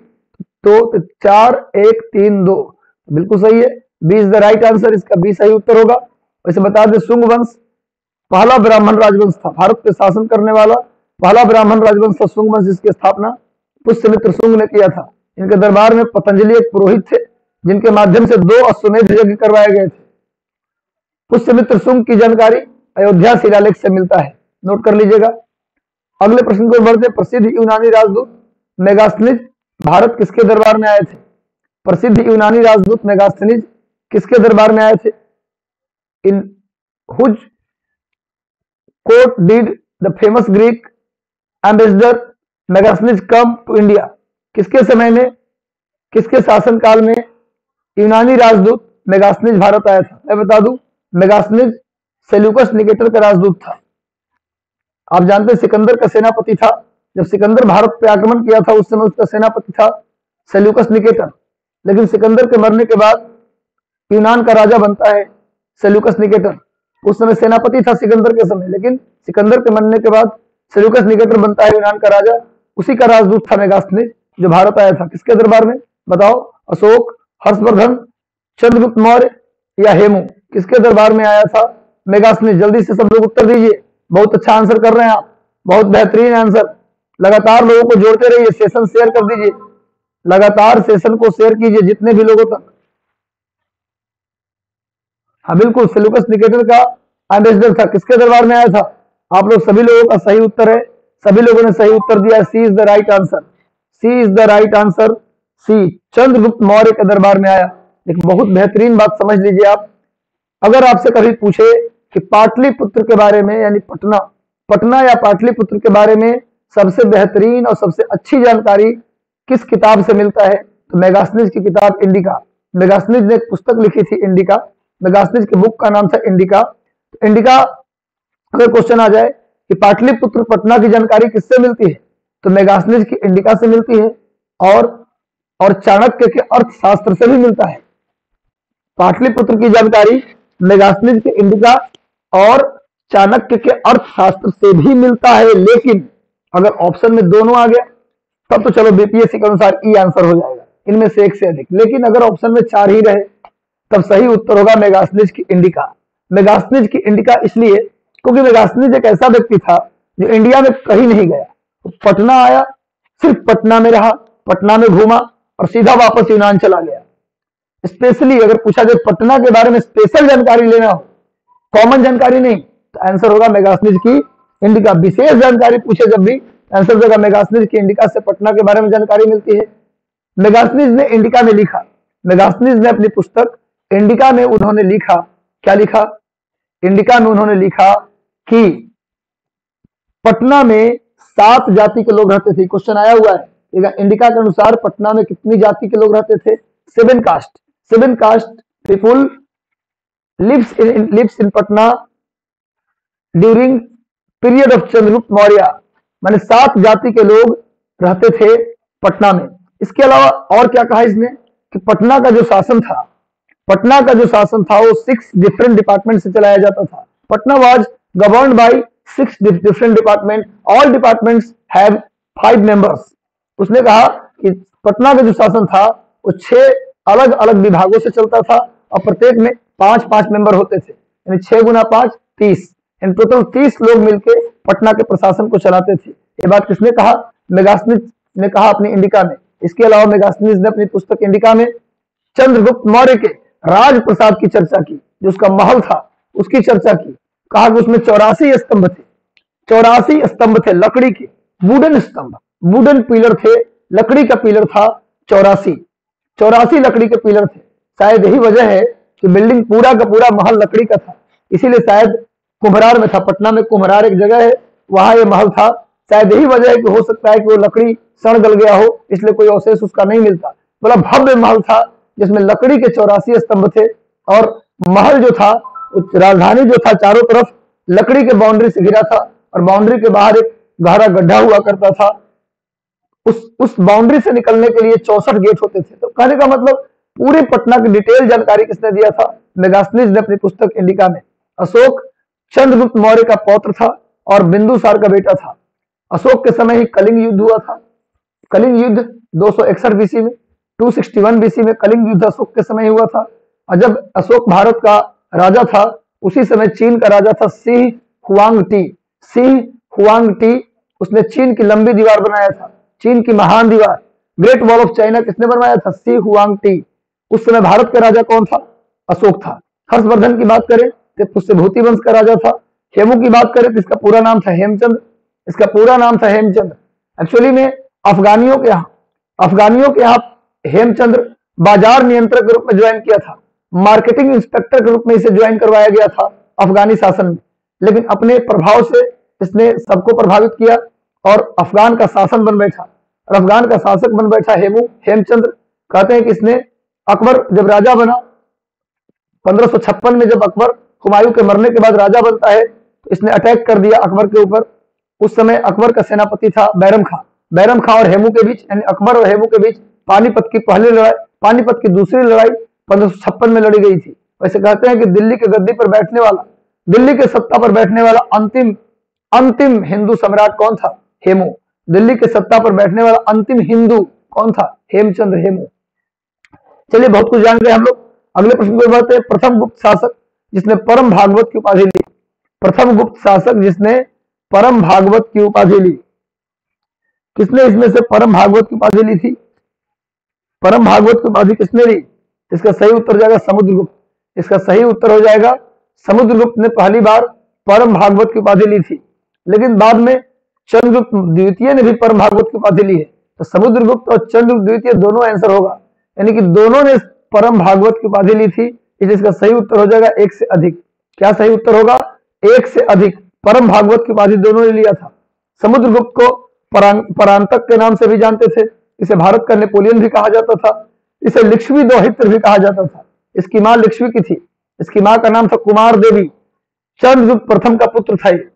तो 4, 1, 3, 2 बिल्कुल सही है। B is the right answer. इसका बी सही उत्तर होगा। वैसे बता दें, शुंग वंश पहला ब्राह्मण राजवंश था। भारत पे शासन करने वाला पहला ब्राह्मण राजवंश था शुंग वंश, जिसकी स्थापना पुष्यमित्र शुंग ने किया था। इनके दरबार में पतंजलि एक पुरोहित थे, जिनके माध्यम से 2 अश्वमेध यज्ञ करवाए गए थे। पुष्यमित्र शुंग की जानकारी अयोध्या शिलालेख से मिलता है, नोट कर लीजिएगा। अगले प्रश्न को बढ़ते। प्रसिद्ध यूनानी राजदूत मेगास्थनीज भारत किसके दरबार में आए थे? प्रसिद्ध यूनानी राजदूत मेगास्थनीज किसके दरबार में आए थे? In whose court did the famous Greek ambassador Megasthenes come to India? किसके समय में, किसके शासनकाल में यूनानी राजदूत मेगास्थनीज भारत आया था? मैं बता दूं, मेगास्थनीज सेल्यूकस निकेटर का राजदूत था। आप जानते हैं सिकंदर का सेनापति था। जब सिकंदर भारत पे आक्रमण किया था उस समय उसका सेनापति था सेल्यूकस निकेटर। लेकिन सिकंदर के मरने के बाद यूनान का राजा बनता है सेल्यूकस निकेटर। उस समय सेनापति था सिकंदर के समय, लेकिन सिकंदर के मरने के बाद सेल्यूकस निकेटर बनता है यूनान का राजा। उसी का राजदूत था मेगास्थनीज, जो भारत आया था। किसके दरबार में बताओ? अशोक, हर्षवर्धन, चंद्रगुप्त मौर्य या हेमू? किसके दरबार में आया था मेगास्थनीज? जल्दी से सब लोग उत्तर दीजिए। बहुत अच्छा आंसर कर रहे हैं आप, बहुत बेहतरीन आंसर। लगातार लोगों को जोड़ते रहिए, सेशन शेयर कर दीजिए, लगातार सेशन को शेयर कीजिए जितने भी लोगों तक। हाँ बिल्कुल, सेल्यूकस निकेटर का एम्बेसडर था। किसके दरबार में आया था? आप लोग सभी लोगों का सही उत्तर है, सभी लोगों ने सही उत्तर दिया। C is the right answer. C is the right answer. C, Chandragupta Maurya के दरबार में आया। एक बहुत बेहतरीन बात समझ लीजिए आप। अगर आपसे कभी पूछे कि पाटलिपुत्र के बारे में, यानी पटना या पाटलिपुत्र के बारे में सबसे बेहतरीन और सबसे अच्छी जानकारी किस किताब से मिलता है? तो मेगास्थनीज की किताब इंडिका। मेगास्थनीज ने एक पुस्तक लिखी थी इंडिका। मेगास्थनीज की बुक का नाम था इंडिका। इंडिका, अगर क्वेश्चन आ जाए कि पाटलिपुत्र पटना की जानकारी किससे मिलती है, तो मेगास्थनीज की इंडिका से मिलती है। और चाणक्य के अर्थशास्त्र से भी मिलता है। पाटलिपुत्र की जानकारी मेगास्थनीज के इंडिका और चाणक्य के अर्थशास्त्र से भी मिलता है। लेकिन अगर ऑप्शन में दोनों आ गया तब तो चलो बीपीएससी के अनुसार ई आंसर हो जाएगा, इनमें से एक से अधिक। लेकिन अगर ऑप्शन में 4 ही रहे तब सही उत्तर होगा मेगास्थनीज की इंडिका। मेगास्थनीज की इंडिका इसलिए क्योंकि मेगास्थनीज एक ऐसा व्यक्ति था जो इंडिया में कहीं नहीं गया, पटना आया, सिर्फ पटना में रहा, पटना में घूमा और सीधा वापस यूनान चला गया। स्पेशली अगर पूछा जाए पटना के बारे में स्पेशल जानकारी लेना हो, कॉमन जानकारी नहीं, तो आंसर होगा मेगास्थनीज की इंडिका। विशेष जानकारी पूछे जब भी आंसर होगा मेगास्थनीज की इंडिका से पटना के बारे में जानकारी मिलती है। मेगास्थनीज ने इंडिका में लिखा, मेगास्थनीज ने अपनी पुस्तक इंडिका में उन्होंने लिखा, क्या लिखा? इंडिका में उन्होंने लिखा कि पटना में 7 जाति के लोग रहते थे। क्वेश्चन आया हुआ है, इंडिका के अनुसार पटना में कितनी जाति के लोग रहते थे? 7 caste. 7 caste people lives in Patna during period of Chandragupta Maurya. माने 7 जाति के लोग रहते थे पटना में। इसके अलावा और क्या कहा इसने कि पटना का जो शासन था, पटना का जो शासन था वो 6 डिफरेंट डिपार्टमेंट से चलाया जाता था। Patna was governed bye 6 different department, all departments have 5 members. उसने कहा कि पटना का जो शासन था वो 6 अलग अलग विभागों से चलता था और प्रत्येक में 5-5 मेंबर होते थे, यानी 6 गुना 5 30, इन टोटल 30 लोग मिलकर पटना के प्रशासन को चलाते थे। ये बात किसने कहा? मेगास्थनीज ने कहा अपनी इंडिका में। इसके अलावा मेगास्थनीज ने अपनी पुस्तक इंडिका में चंद्रगुप्त मौर्य के राज प्रसाद की चर्चा की, जो उसका महल था उसकी चर्चा की। कहा कि उसमें 84 स्तंभ थे, 84 स्तंभ थे लकड़ी के, वुडन स्तंभ, वुडन पिलर थे, लकड़ी का पिलर था 84 लकड़ी के पिलर थे। शायद यही वजह है कि बिल्डिंग पूरा का पूरा महल लकड़ी का था, इसीलिए शायद कुम्भरार में था, पटना में कुम्भरार एक जगह है, वहां ये महल था। शायद यही वजह है कि हो सकता है कि वो लकड़ी सड़ गल गया हो, इसलिए कोई अवशेष उसका नहीं मिलता। बड़ा भव्य महल था जिसमें लकड़ी के 84 स्तंभ थे और महल जो था, राजधानी जो था, चारों तरफ लकड़ी के बाउंड्री से घिरा था और बाउंड्री के बाहर एक गहरा गड्ढा हुआ करता था। उस बाउंड्री से निकलने के लिए 64 गेट होते थे। तो कहने का मतलब पूरे पटना की डिटेल जानकारी किसने दिया था? मेगास्थनीज ने अपनी पुस्तक इंडिका में। अशोक चंद्रगुप्त मौर्य का पौत्र था और बिंदुसार का बेटा था। अशोक के समय ही कलिंग युद्ध हुआ था। कलिंग युद्ध 261 बीसी में, 261 बीसी में कलिंग युद्ध अशोक के समय हुआ था। और जब अशोक भारत का राजा था उसी समय चीन का राजा था सी हुआंग टी। उसने चीन की लंबी दीवार बनाया था, चीन की महान दीवार, ग्रेट वॉल ऑफ चाइना किसने बनवाया था? सी हुआंग टी। उस समय भारत का राजा कौन था? अशोक था। हर्षवर्धन की बात करें तो पुष्यभूति वंश का राजा था। हेमू की बात करें तो इसका पूरा नाम था हेमचंद, इसका पूरा नाम था हेमचंद। एक्चुअली में अफगानियों के यहाँ हेमचंद्र बाजार नियंत्रक के रूप में ज्वाइन किया था, मार्केटिंग इंस्पेक्टर के रूप में इसे ज्वाइन करवाया गया था अफगानी शासन में। लेकिन अपने प्रभाव से इसने सबको प्रभावित किया और अफगान का शासन बन बैठा, और अफगान का शासक बन बैठा हेमचंद्र। कहते हैं कि इसने अकबर जब राजा बना 1556 में, जब अकबर हुमायूं के मरने के बाद राजा बनता है तो इसने अटैक कर दिया अकबर के ऊपर। उस समय अकबर का सेनापति था बैरम खां और हेमू के बीच, यानी अकबर और हेमू के बीच पानीपत की पहली लड़ाई, पानीपत की दूसरी लड़ाई 1556 में लड़ी गई थी। वैसे कहते हैं कि दिल्ली के गद्दी पर बैठने वाला, दिल्ली के सत्ता पर बैठने वाला अंतिम हिंदू सम्राट कौन था? हेमू। दिल्ली के सत्ता पर बैठने वाला अंतिम हिंदू कौन था? हेमचंद्र हेमू। चलिए बहुत कुछ जान गए हम लोग। अगले प्रश्न को बढ़ते हैं। प्रथम गुप्त शासक जिसने परम भागवत की उपाधि ली, प्रथम गुप्त शासक जिसने परम भागवत की उपाधि ली, किसने इसमें से परम भागवत की उपाधि ली थी? परम भागवत की उपाधि किसने ली? इसका सही उत्तर हो जाएगा समुद्रगुप्त। इसका सही उत्तर हो जाएगा समुद्रगुप्त ने पहली बार परम भागवत की उपाधि ली थी, लेकिन बाद में चंद्रगुप्त द्वितीय ने भी परम भागवत की उपाधि ली है। तो समुद्रगुप्त और चंद्रगुप्त द्वितीय दोनों आंसर होगा, यानी कि दोनों ने परम भागवत की उपाधि ली थी। इसका सही उत्तर हो जाएगा 1 से अधिक। क्या सही उत्तर होगा? 1 से अधिक। परम भागवत की उपाधि दोनों ने लिया था। समुद्रगुप्त को परांतक के नाम से भी जानते थे, इसे भारत का नेपोलियन भी कहा जाता था। इसे लिच्छवी दौहित्र भी कहा जाता था। इसकी मां लिच्छवी की थी। इसकी मां का नाम था कुमार देवी। चंद्रगुप्त प्रथम का पुत्र था ये।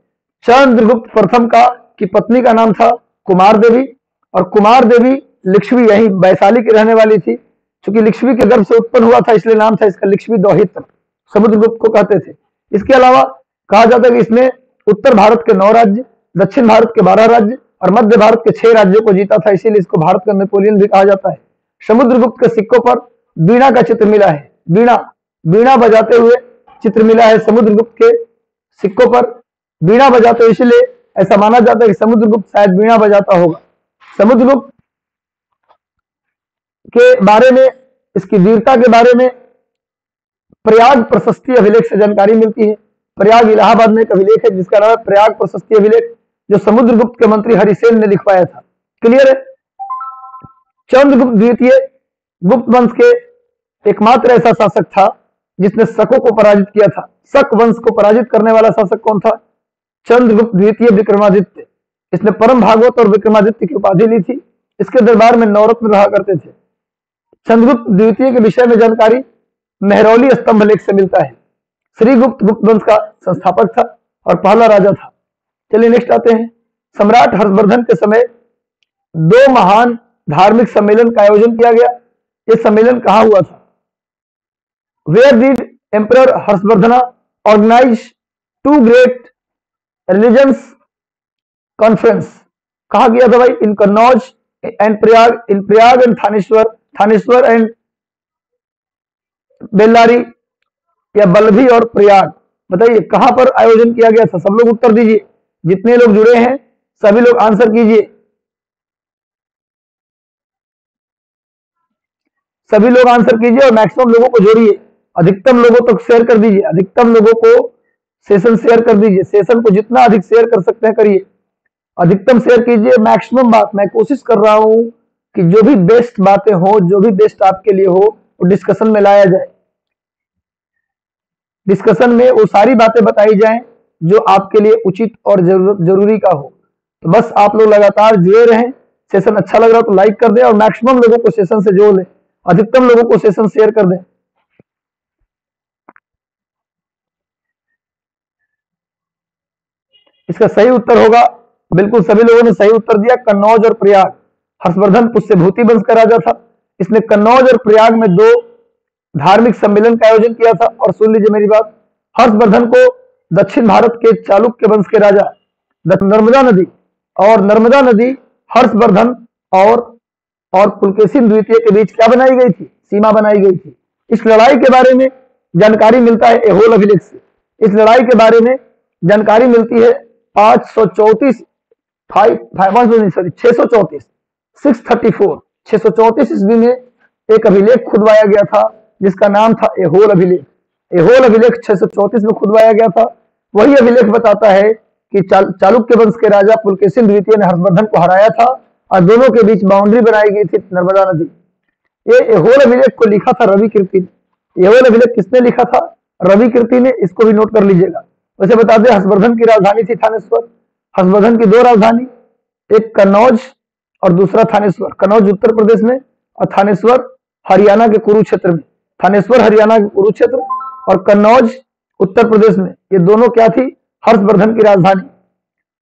चंद्रगुप्त प्रथम का की पत्नी का नाम था कुमार देवी, और कुमार देवी लिच्छवी यही वैशाली की रहने वाली थी। चूंकि लिच्छवी के गर्भ से उत्पन्न हुआ था इसलिए नाम था इसका लिच्छवी दौहित्र, समुद्रगुप्त को कहते थे। इसके अलावा कहा जाता है कि इसने उत्तर भारत के 9 राज्य, दक्षिण भारत के 12 राज्य और मध्य भारत के 6 राज्यों को जीता था, इसीलिए इसको भारत का नेपोलियन भी कहा जाता है। समुद्रगुप्त के सिक्कों पर वीणा का चित्र मिला है। वीणा वीणा बजाते हुए चित्र मिला है समुद्रगुप्त के सिक्कों पर, वीणा बजाते हुए, इसलिए ऐसा माना जाता है कि समुद्रगुप्त शायद वीणा बजाता होगा। समुद्रगुप्त के बारे में, इसकी वीरता के बारे में प्रयाग प्रशस्ति अभिलेख से जानकारी मिलती है। प्रयाग इलाहाबाद में एक अभिलेख है जिसका नाम है प्रयाग प्रशस्ति अभिलेख, जो समुद्रगुप्त के मंत्री हरिसेन ने लिखवाया था। क्लियर है। चंद्रगुप्त द्वितीय गुप्त वंश के एकमात्र ऐसा शासक था जिसने शकों को पराजित किया था। शक वंश को पराजित करने वाला शासक कौन था? चंद्रगुप्त द्वितीय विक्रमादित्य। इसने परम भागवत और विक्रमादित्य की उपाधि ली थी। इसके दरबार में नवरत्न रहा करते थे। चंद्रगुप्त द्वितीय के विषय में जानकारी मेहरौली स्तंभ लेख से मिलता है। श्रीगुप्त गुप्त वंश का संस्थापक था और पहला राजा था। चलिए नेक्स्ट आते हैं। सम्राट हर्षवर्धन के समय 2 महान धार्मिक सम्मेलन का आयोजन किया गया। यह सम्मेलन कहां हुआ था? Where did emperor Harshvardhan organise 2 great religions conference? कहा गया था भाई? इन Kannauj and Prayag, in Prayag and Thaneshwar and Bellary, या बल्लभी और प्रयाग। बताइए कहां पर आयोजन किया गया था? सब लोग उत्तर दीजिए। जितने लोग जुड़े हैं सभी लोग आंसर कीजिए। सभी लोग आंसर कीजिए और मैक्सिमम लोगों को जोड़िए। अधिकतम लोगों तक शेयर कर दीजिए। अधिकतम लोगों को सेशन शेयर कर दीजिए। सेशन को जितना अधिक शेयर कर सकते हैं करिए। अधिकतम शेयर कीजिए। मैक्सिमम बात मैं कोशिश कर रहा हूं कि जो भी बेस्ट बातें हो, जो भी बेस्ट आपके लिए हो, वो डिस्कशन में लाया जाए। डिस्कशन में वो सारी बातें बताई जाएं जो आपके लिए उचित और जरूरी का हो। तो बस आप लोग लगातार जुड़े रहें। सेशन अच्छा लग रहा हो तो लाइक कर दें और मैक्सिमम लोगों को सेशन से जोड़ लें। अधिकतम लोगों को सेशन शेयर कर दें। इसका सही उत्तर होगा, बिल्कुल सभी लोगों ने सही उत्तर दिया, कन्नौज और प्रयाग। हर्षवर्धन पुष्यभूति वंश का राजा था। इसने कन्नौज और प्रयाग में 2 धार्मिक सम्मेलन का आयोजन किया था। और सुन लीजिए मेरी बात, हर्षवर्धन को दक्षिण भारत के चालुक्य वंश के राजा नर्मदा नदी हर्षवर्धन और पुलकेशिन द्वितीय के बीच क्या बनाई गई थी? सीमा बनाई गई थी। इस लड़ाई के बारे में जानकारी मिलता है एहोल अभिलेख से। इस लड़ाई के बारे में जानकारी मिलती है 634 ईस्वी में एक अभिलेख खुदवाया गया था जिसका नाम था एहोल अभिलेख। एहोल अभिलेख 634 में खुदवाया गया था। वही अभिलेख बताता है कि चालुक्य वंश के राजा पुलकेशिन द्वितीय ने हर्षवर्धन को हराया था और दोनों के बीच बाउंड्री बनाई गई थी नर्मदा नदी। ये एहोल अभिलेख को लिखा था रवि कीर्ति ने। एहोल अभिलेख किसने लिखा था? रवि कीर्ति ने। इसको भी नोट कर लीजिएगा। वैसे बता दें हर्षवर्धन की राजधानी थी थानेश्वर। हर्षवर्धन की 2 राजधानी, एक कन्नौज और दूसरा थानेश्वर। कन्नौज उत्तर प्रदेश में और थानेश्वर हरियाणा के कुरुक्षेत्र में। थानेश्वर हरियाणा के कुरुक्षेत्र और कन्नौज उत्तर प्रदेश में, ये दोनों क्या थी? हर्षवर्धन की राजधानी।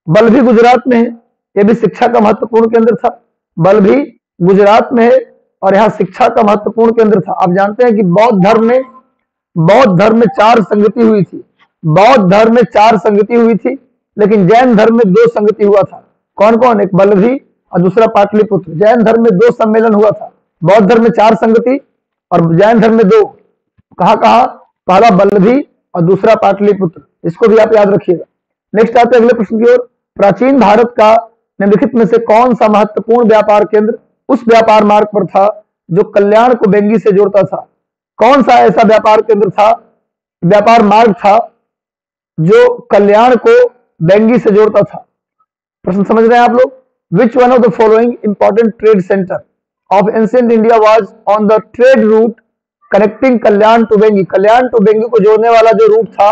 बल्लभी गुजरात में है। यह भी शिक्षा का महत्वपूर्ण केंद्र था। बल्लभी गुजरात में है और यहाँ शिक्षा का महत्वपूर्ण केंद्र था। आप जानते हैं कि बौद्ध धर्म में 4 संगति हुई थी। बौद्ध धर्म में 4 संगति हुई थी, लेकिन जैन धर्म में 2 संगति हुआ था। कौन कौन? एक बल्लभी और दूसरा पाटलिपुत्र। जैन धर्म में 2 सम्मेलन हुआ था। बौद्ध धर्म में 4 संगति और जैन धर्म में 2। कहा पहला बल्लभी और दूसरा पाटलिपुत्र। इसको भी आप याद रखिएगा। नेक्स्ट आते हैं अगले प्रश्न की ओर। प्राचीन भारत का निम्नलिखित में से कौन सा महत्वपूर्ण व्यापार केंद्र उस व्यापार मार्ग पर था जो कल्याण को बेंगी से जोड़ता था? कौन सा ऐसा व्यापार केंद्र था, व्यापार मार्ग था जो कल्याण को बेंगी से जोड़ता था? प्रश्न समझ रहे हैं आप लोग? Which one of the following important trade centre of ancient India was on the trade route connecting Kalyan to Bengi? Kalyan to Bengi को जोड़ने वाला जो रूट था,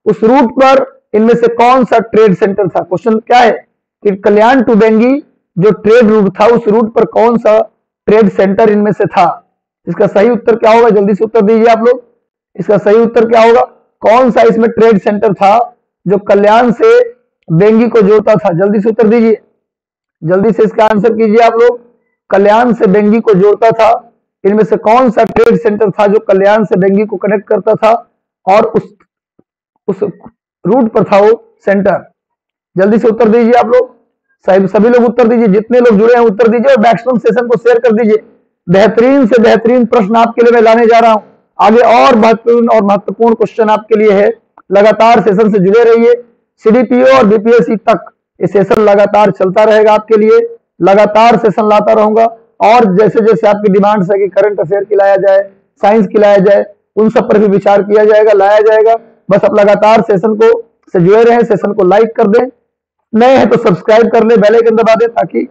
उस रूट पर इनमें से कौन सा ट्रेड सेंटर था? क्वेश्चन क्या है कि कल्याण टू बेंगी जो ट्रेड रूट था उस रूट पर कौन सा ट्रेड सेंटर इनमें से था? इसका सही उत्तर क्या होगा? जल्दी से उत्तर दीजिए आप लोग। इसका सही उत्तर क्या होगा? कौन सा इसमें ट्रेड सेंटर था जो कल्याण से बेंगी को जोड़ता था? जल्दी से उत्तर दीजिए, जल्दी से इसका आंसर कीजिए आप लोग। कल्याण से बेंगी को जोड़ता था, इनमें से कौन सा ट्रेड सेंटर था जो कल्याण से बेंगी को कनेक्ट करता था और उस रूट पर था वो सेंटर? जल्दी से उत्तर दीजिए आप लोग, सभी लोग उत्तर दीजिए, जितने लोग जुड़े हैं उत्तर दीजिए और मैक्सिमम सेशन को शेयर कर दीजिए। बेहतरीन से बेहतरीन प्रश्न आपके लिए मैं लाने जा रहा हूं आगे, और महत्वपूर्ण क्वेश्चन आपके लिए है। लगातार सेशन से जुड़े रहिए, सीडीपीओ और बीपीएससी तक ये सेशन लगातार चलता रहेगा आपके लिए, लगातार सेशन लाता रहूंगा। और जैसे जैसे आपकी डिमांड्स है कि करंट अफेयर की लाया जाए, साइंस की लाया जाए, उन सब पर भी विचार किया जाएगा, लाया जाएगा। बस आप लगातार सेशन को से जुड़े रहें, सेशन को लाइक कर दें, नए हैं तो सब्सक्राइब कर ले, बेल आइकन दबा दें ताकि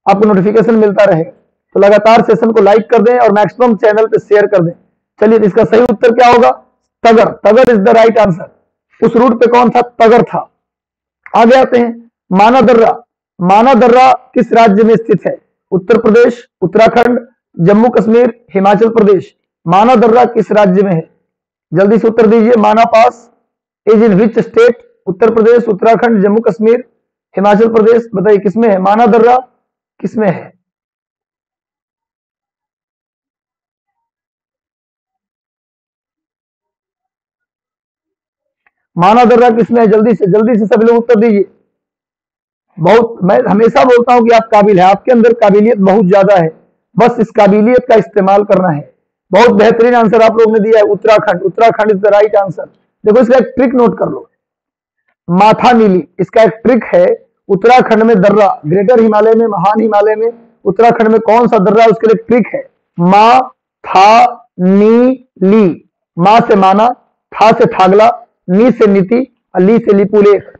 आपको नोटिफिकेशन मिलता रहे। तो लगातार सेशन को लाइक कर दें और मैक्सिमम चैनल पे शेयर कर दें। चलिए, इसका सही उत्तर क्या होगा? तगर। तगर इज द राइट आंसर। उस रूट पे कौन था? तगर था। आगे आते हैं, माना दर्रा। माना दर्रा किस राज्य में स्थित है? उत्तर प्रदेश, उत्तराखंड, जम्मू कश्मीर, हिमाचल प्रदेश। माना दर्रा किस राज्य में है? जल्दी से उत्तर दीजिए। माना पास is in which state? Uttar Pradesh, Uttarakhand, Jammu Kashmir, Himachal Pradesh. बताइए किसमें है माना दर्रा, किसमें है? माना दर्रा किसमें है? जल्दी से सभी लोग उत्तर दीजिए। मैं हमेशा बोलता हूं कि आप काबिल है, आपके अंदर काबिलियत बहुत ज्यादा है, बस इस काबिलियत का इस्तेमाल करना है। बहुत बेहतरीन आंसर आप लोगों ने दिया है, Uttarakhand. Uttarakhand is the right answer. देखो, इसका एक ट्रिक नोट कर लो, माथा नीली, इसका एक ट्रिक है। उत्तराखंड में दर्रा, ग्रेटर हिमालय में, महान हिमालय में, उत्तराखंड में कौन सा दर्रा है? उसके लिए ट्रिक है, मा था नी ली। मां से माना, था से थागला, नी से नीति और ली से लिपुलेख।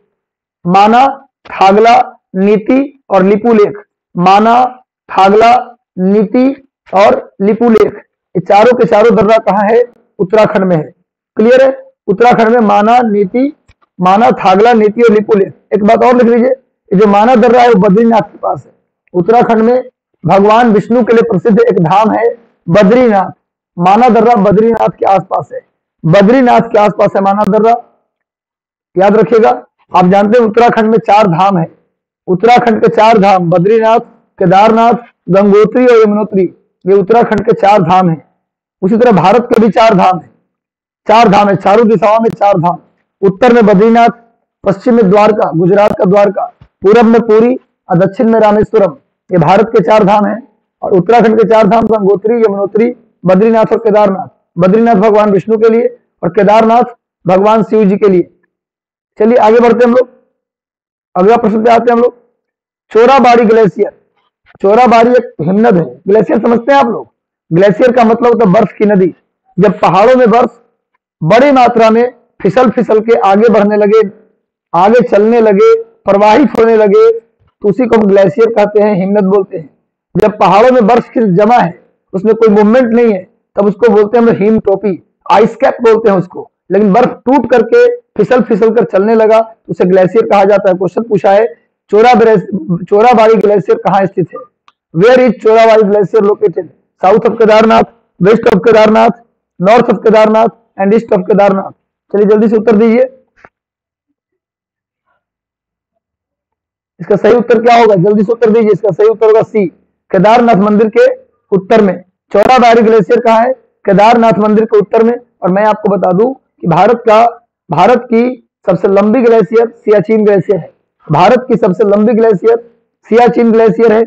माना, थागला, नीति और लिपुलेख। माना, थागला, नीति और लिपुलेख, ये चारों के चारों दर्रा कहां है? उत्तराखंड में है। क्लियर है? उत्तराखंड में माना, नीति, माना, थागला, नीति और लिपुलेख। एक बात और लिख लीजिए, ये जो माना दर्रा है वो बद्रीनाथ के पास है। उत्तराखंड में भगवान विष्णु के लिए प्रसिद्ध एक धाम है बद्रीनाथ। माना दर्रा बद्रीनाथ के आसपास है, बद्रीनाथ के आसपास है माना दर्रा, याद रखिएगा। आप जानते हैं उत्तराखंड में 4 धाम है। उत्तराखंड के 4 धाम, बद्रीनाथ, केदारनाथ, गंगोत्री और यमुनोत्री, ये उत्तराखंड के 4 धाम है। उसी तरह भारत के भी 4 धाम है। 4 धाम है, चारों दिशाओं में 4 धाम। उत्तर में बद्रीनाथ, पश्चिम में द्वारका, गुजरात का द्वारका, पूरब में पुरी और दक्षिण में रामेश्वरम, ये भारत के 4 धाम है। और उत्तराखंड के 4 धाम गंगोत्री, यमुनोत्री, बद्रीनाथ और केदारनाथ। बद्रीनाथ भगवान विष्णु के लिए और केदारनाथ भगवान शिव जी के लिए। चलिए आगे बढ़ते हम लोग, अगला प्रश्न पे आते हैं हम लोग। चोराबाड़ी ग्लेशियर। चोराबाड़ी एक हिमनद है। ग्लेशियर समझते हैं आप लोग? ग्लेशियर का मतलब होता है बर्फ की नदी। जब पहाड़ों में बर्फ बड़ी मात्रा में फिसल फिसल के आगे बढ़ने लगे, आगे चलने लगे, प्रवाहित होने लगे, तो उसी को हम ग्लेशियर कहते हैं, हिमनद बोलते हैं। जब पहाड़ों में बर्फ जमा है, उसमें कोई मूवमेंट नहीं है, तब उसको बोलते हैं हम हिम टोपी, आइस कैप बोलते हैं उसको। लेकिन बर्फ टूट करके फिसल फिसल कर चलने लगा तो उसे ग्लेशियर कहा जाता है। क्वेश्चन पूछा है, चोराबाड़ी ग्लेशियर कहाँ स्थित है? Where is Chorabari glacier located? South of Kedarnath, west of Kedarnath, north of Kedarnath and east of Kedarnath. चलिए जल्दी से उत्तर दीजिए। इसका सही उत्तर क्या होगा? जल्दी से उत्तर दीजिए। इसका सही उत्तर होगा सी, केदारनाथ मंदिर के उत्तर में। चोराबाड़ी ग्लेशियर कहाँ है? केदारनाथ मंदिर के उत्तर में। और मैं आपको बता दूं कि भारत की सबसे लंबी ग्लेशियर सियाचिन ग्लेशियर है। भारत की सबसे लंबी ग्लेशियर सियाचिन ग्लेशियर है।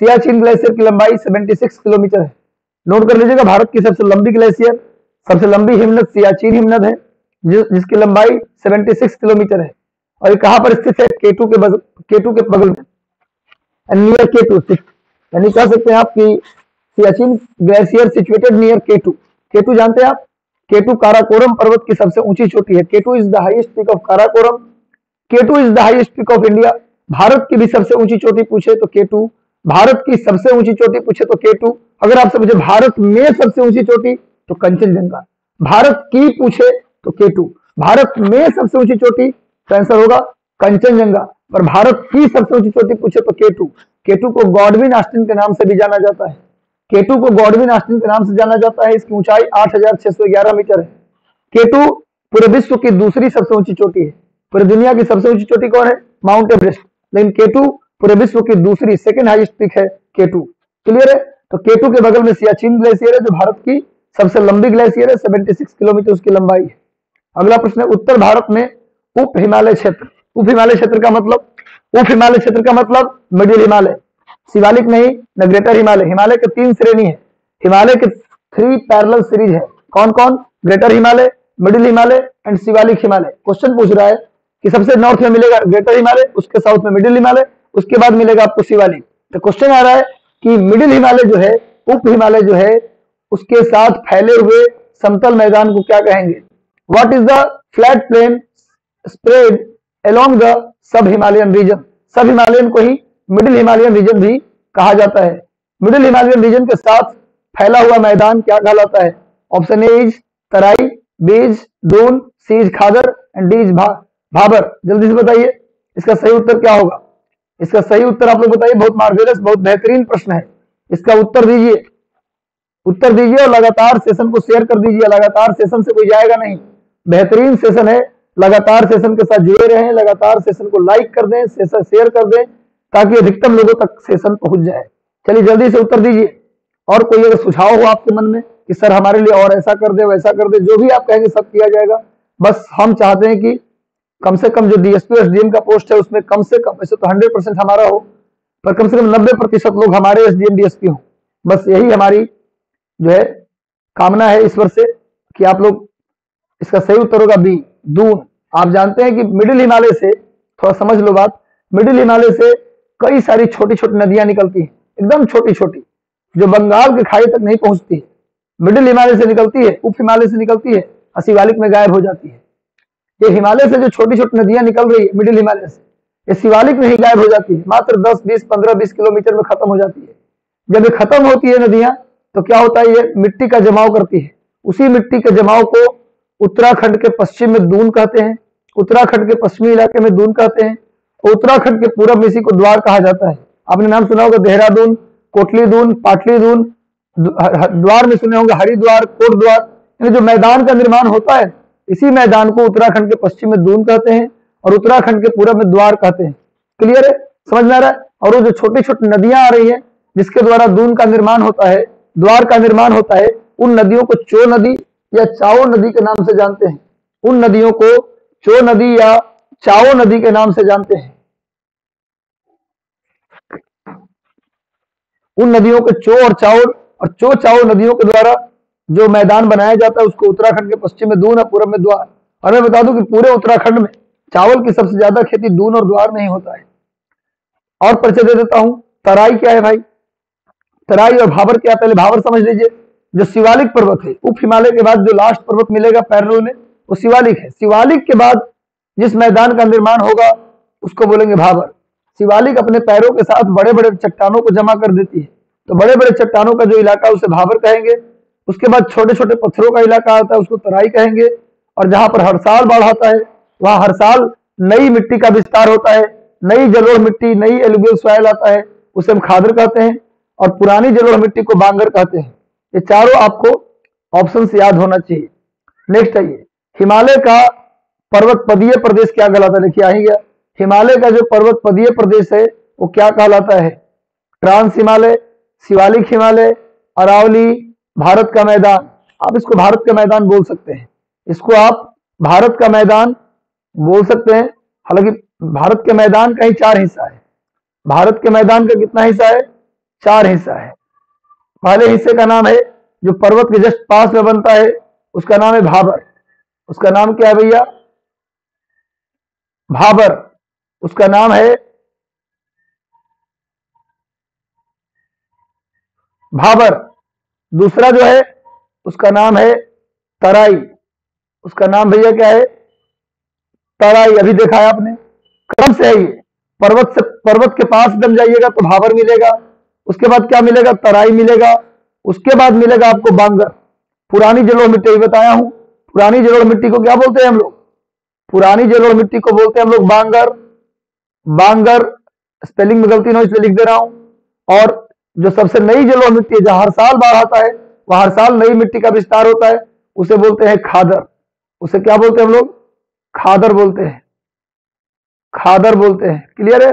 सियाचिन ग्लेशियर की लंबाई 76 किलोमीटर है। नोट कर लीजिएगा, भारत की सबसे लंबी ग्लेशियर, सबसे लंबी हिमनद सियाचिन हिमनद है, जिसकी लंबाई 76 किलोमीटर है। और ये कहां पर स्थित है? केटू के बगल में, नियर केटू, यानी कह सकते हैं आप कि सियाचिन ग्लेशियर सिचुएटेड नियर केटू। केटू जानते हैं आप? केटू काराकोरम पर्वत की सबसे ऊंची चोटी है। K two is the highest peak of Karakoram. K two is the highest peak of India. भारत की भी सबसे ऊंची चोटी पूछे तो केटू, भारत की सबसे ऊंची चोटी पूछे तो केटू। अगर आपसे पूछे भारत में सबसे ऊंची चोटी तो कंचनजंगा। भारत की पूछे तो केटू, भारत में सबसे ऊंची चोटी तो आंसर होगा कंचनजंगा। पर भारत की सबसे ऊंची चोटी पूछे तो केटू। केटू को गॉडविन ऑस्टिन के नाम से भी जाना जाता है। केटू को गॉडविन ऑस्टिन के नाम से जाना जाता है। इसकी ऊंचाई 8,611 मीटर है। केटू पूरे विश्व की दूसरी सबसे ऊंची चोटी है। पूरी दुनिया की सबसे ऊंची चोटी कौन है? Mount Everest. लेकिन केटू पूरे विश्व की दूसरी सेकंड हाईएस्ट पीक है केटू। क्लियर है? तो केटू के बगल में सियाचिन ग्लेशियर है, जो भारत की सबसे लंबी ग्लेशियर है, 76 किलोमीटर उसकी लंबाई है। अगला प्रश्न है, उत्तर भारत में उप हिमालय क्षेत्र। उप हिमालय क्षेत्र का मतलब, उप हिमालय क्षेत्र का मतलब मिडिल हिमालय, शिवालिक नहीं न ग्रेटर हिमालय। हिमालय के 3 श्रेणी है, हिमालय के 3 पैरेलल सीरीज है। कौन कौन? Greater Himalaya, middle Himalaya and Shivalik Himalaya. Question पूछ रहा है कि सबसे नॉर्थ में मिलेगा ग्रेटर हिमालय, उसके साउथ में मिडिल हिमालय, उसके बाद मिलेगा आपको शिवालिक। तो क्वेश्चन आ रहा है कि मिडिल हिमालय जो है, उप हिमालय जो है, उसके साथ फैले हुए समतल मैदान को क्या कहेंगे? What is the flat plain spread along the sub Himalayan region. Sub Himalayan को ही मिडिल हिमालयन रीजन भी कहा जाता है। मिडिल हिमालयन रीजन के साथ फैला हुआ मैदान क्या कहलाता है? Option A is Terai, B is Doon, C is Khadar and D is Bhabar. जल्दी से बताइए इसका सही उत्तर क्या होगा? इसका सही उत्तर आप लोग बताइए। बहुत मार्वेलस, बहुत बेहतरीन प्रश्न है। इसका उत्तर दीजिए, उत्तर दीजिए और लगातार सेशन को शेयर कर दीजिए। लगातार सेशन से कोई जाएगा नहीं, बेहतरीन सेशन है। लगातार सेशन के साथ जुड़े रहें, लगातार सेशन को लाइक कर दें, सेशन शेयर कर दें, ताकि अधिकतम लोगों तक सेशन पहुंच जाए। चलिए जल्दी से उत्तर दीजिए। और कोई अगर सुझाव हो आपके मन में कि सर हमारे लिए और ऐसा कर दे, वैसा कर दे, जो भी आप कहेंगे सब किया जाएगा। बस हम चाहते हैं कि कम से कम जो डीएसपी एसडीएम का पोस्ट है उसमें कम से कम, वैसे तो 100% हमारा हो, पर कम से कम 90% लोग हमारे एसडीएम डीएसपी हो। बस यही हमारी जो है कामना है ईश्वर से कि आप लोग, इसका सही उत्तर होगा बी, दून। आप जानते हैं कि मिडिल हिमालय से, थोड़ा समझ लो बात, मिडिल हिमालय से कई सारी छोटी छोटी नदियां निकलती हैं, एकदम छोटी छोटी, जो बंगाल के खाड़ी तक नहीं पहुंचती है। मिडिल हिमालय से निकलती है, उप हिमालय से निकलती है और शिवालिक में गायब हो जाती है। ये हिमालय से जो छोटी छोटी नदियां निकल रही है मिडिल हिमालय से, ये शिवालिक में ही गायब हो जाती है। मात्र 10, 20, 15, 20 किलोमीटर में खत्म हो जाती है। जब ये खत्म होती है नदियां, तो क्या होता है? ये मिट्टी का जमाव करती है। उसी मिट्टी के जमाव को उत्तराखंड के पश्चिम में दून कहते हैं, उत्तराखंड के पश्चिमी इलाके में दून कहते हैं, और उत्तराखंड के पूरब में इसी को द्वार कहा जाता है। आपने नाम सुना होगा देहरादून, कोटली दून, पाटली दून, द्वार में सुने होंगे हरिद्वार, कोट द्वार। जो मैदान का निर्माण होता है, इसी मैदान को उत्तराखंड के पश्चिम में दून कहते हैं और उत्तराखंड के पूरब में द्वार कहते हैं। क्लियर है? समझ में आ रहा है? और वो जो छोटी छोटी नदियां आ रही है जिसके द्वारा दून का निर्माण होता है, द्वार का निर्माण होता है, उन नदियों को चो नदी या चाओ नदी के नाम से जानते हैं। उन नदियों को चो नदी या चाओ नदी के नाम से जानते हैं। उन नदियों को चो और चो चाओ नदियों के द्वारा जो मैदान बनाया जाता है उसको उत्तराखंड के पश्चिम में दून और पूरब में द्वार। और मैं बता दूं कि पूरे उत्तराखंड में चावल की सबसे ज्यादा खेती दून और द्वार में ही होता है। और परिचय दे देता हूं, तराई क्या है भाई? तराई और भाबर क्या है? पहले भाबर समझ लीजिए। जो शिवालिक पर्वत है, उप हिमालय के बाद जो लास्ट पर्वत मिलेगा पैरेलल में, वो शिवालिक है। शिवालिक के बाद जिस मैदान का निर्माण होगा उसको बोलेंगे भाबर। शिवालिक अपने पैरों के साथ बड़े बड़े चट्टानों को जमा कर देती है, तो बड़े बड़े चट्टानों का जो इलाका उसे भाबर कहेंगे। उसके बाद छोटे छोटे पत्थरों का इलाका आता है, उसको तराई कहेंगे। और जहां पर हर साल बाढ़ आता है, वहां हर साल नई मिट्टी का विस्तार होता है, नई जलोढ़ मिट्टी, नई एलुवियल सॉइल आता है, उसे हम खादर कहते हैं। और पुरानी जलोढ़ मिट्टी को बांगर कहते हैं। ये चारों आपको ऑप्शन से याद होना चाहिए। नेक्स्ट आइए, हिमालय का पर्वत पदीय प्रदेश क्या कहलाता है? देखिए आ ही गया। हिमालय का जो पर्वत पदीय प्रदेश है वो क्या कहलाता है? ट्रांस हिमालय, शिवालिक हिमालय, अरावली, भारत का मैदान। आप इसको भारत का मैदान बोल सकते हैं, इसको आप भारत का मैदान बोल सकते हैं। हालांकि भारत के मैदान का ही 4 हिस्सा है। भारत के मैदान का कितना हिस्सा है? 4 हिस्सा है। पहले हिस्से का नाम है, जो पर्वत के जस्ट पास में बनता है, उसका नाम है भाबर। उसका नाम क्या है भैया? भाबर। उसका नाम है भाबर। दूसरा जो है उसका नाम है तराई। उसका नाम भैया क्या है? तराई। अभी देखा है आपने, क्रम से है ये। पर्वत के पास दम जाइएगा तो भाबर मिलेगा, उसके बाद क्या मिलेगा? तराई मिलेगा, उसके बाद मिलेगा आपको बांगर। पुरानी जलोढ़ मिट्टी बताया हूं, पुरानी जलोढ़ मिट्टी को क्या बोलते हैं हम लोग? पुरानी जलोढ़ मिट्टी को बोलते हैं हम लोग बांगर। बांगर, स्पेलिंग में गलती ना हो इसलिए लिख दे रहा हूं। और जो सबसे नई जलोढ़ मिट्टी है, जहां हर साल बाढ़ आता है, वह हर साल नई मिट्टी का विस्तार होता है, उसे बोलते हैं खादर। उसे क्या बोलते हैं हम लोग? खादर बोलते हैं, खादर बोलते हैं। क्लियर है?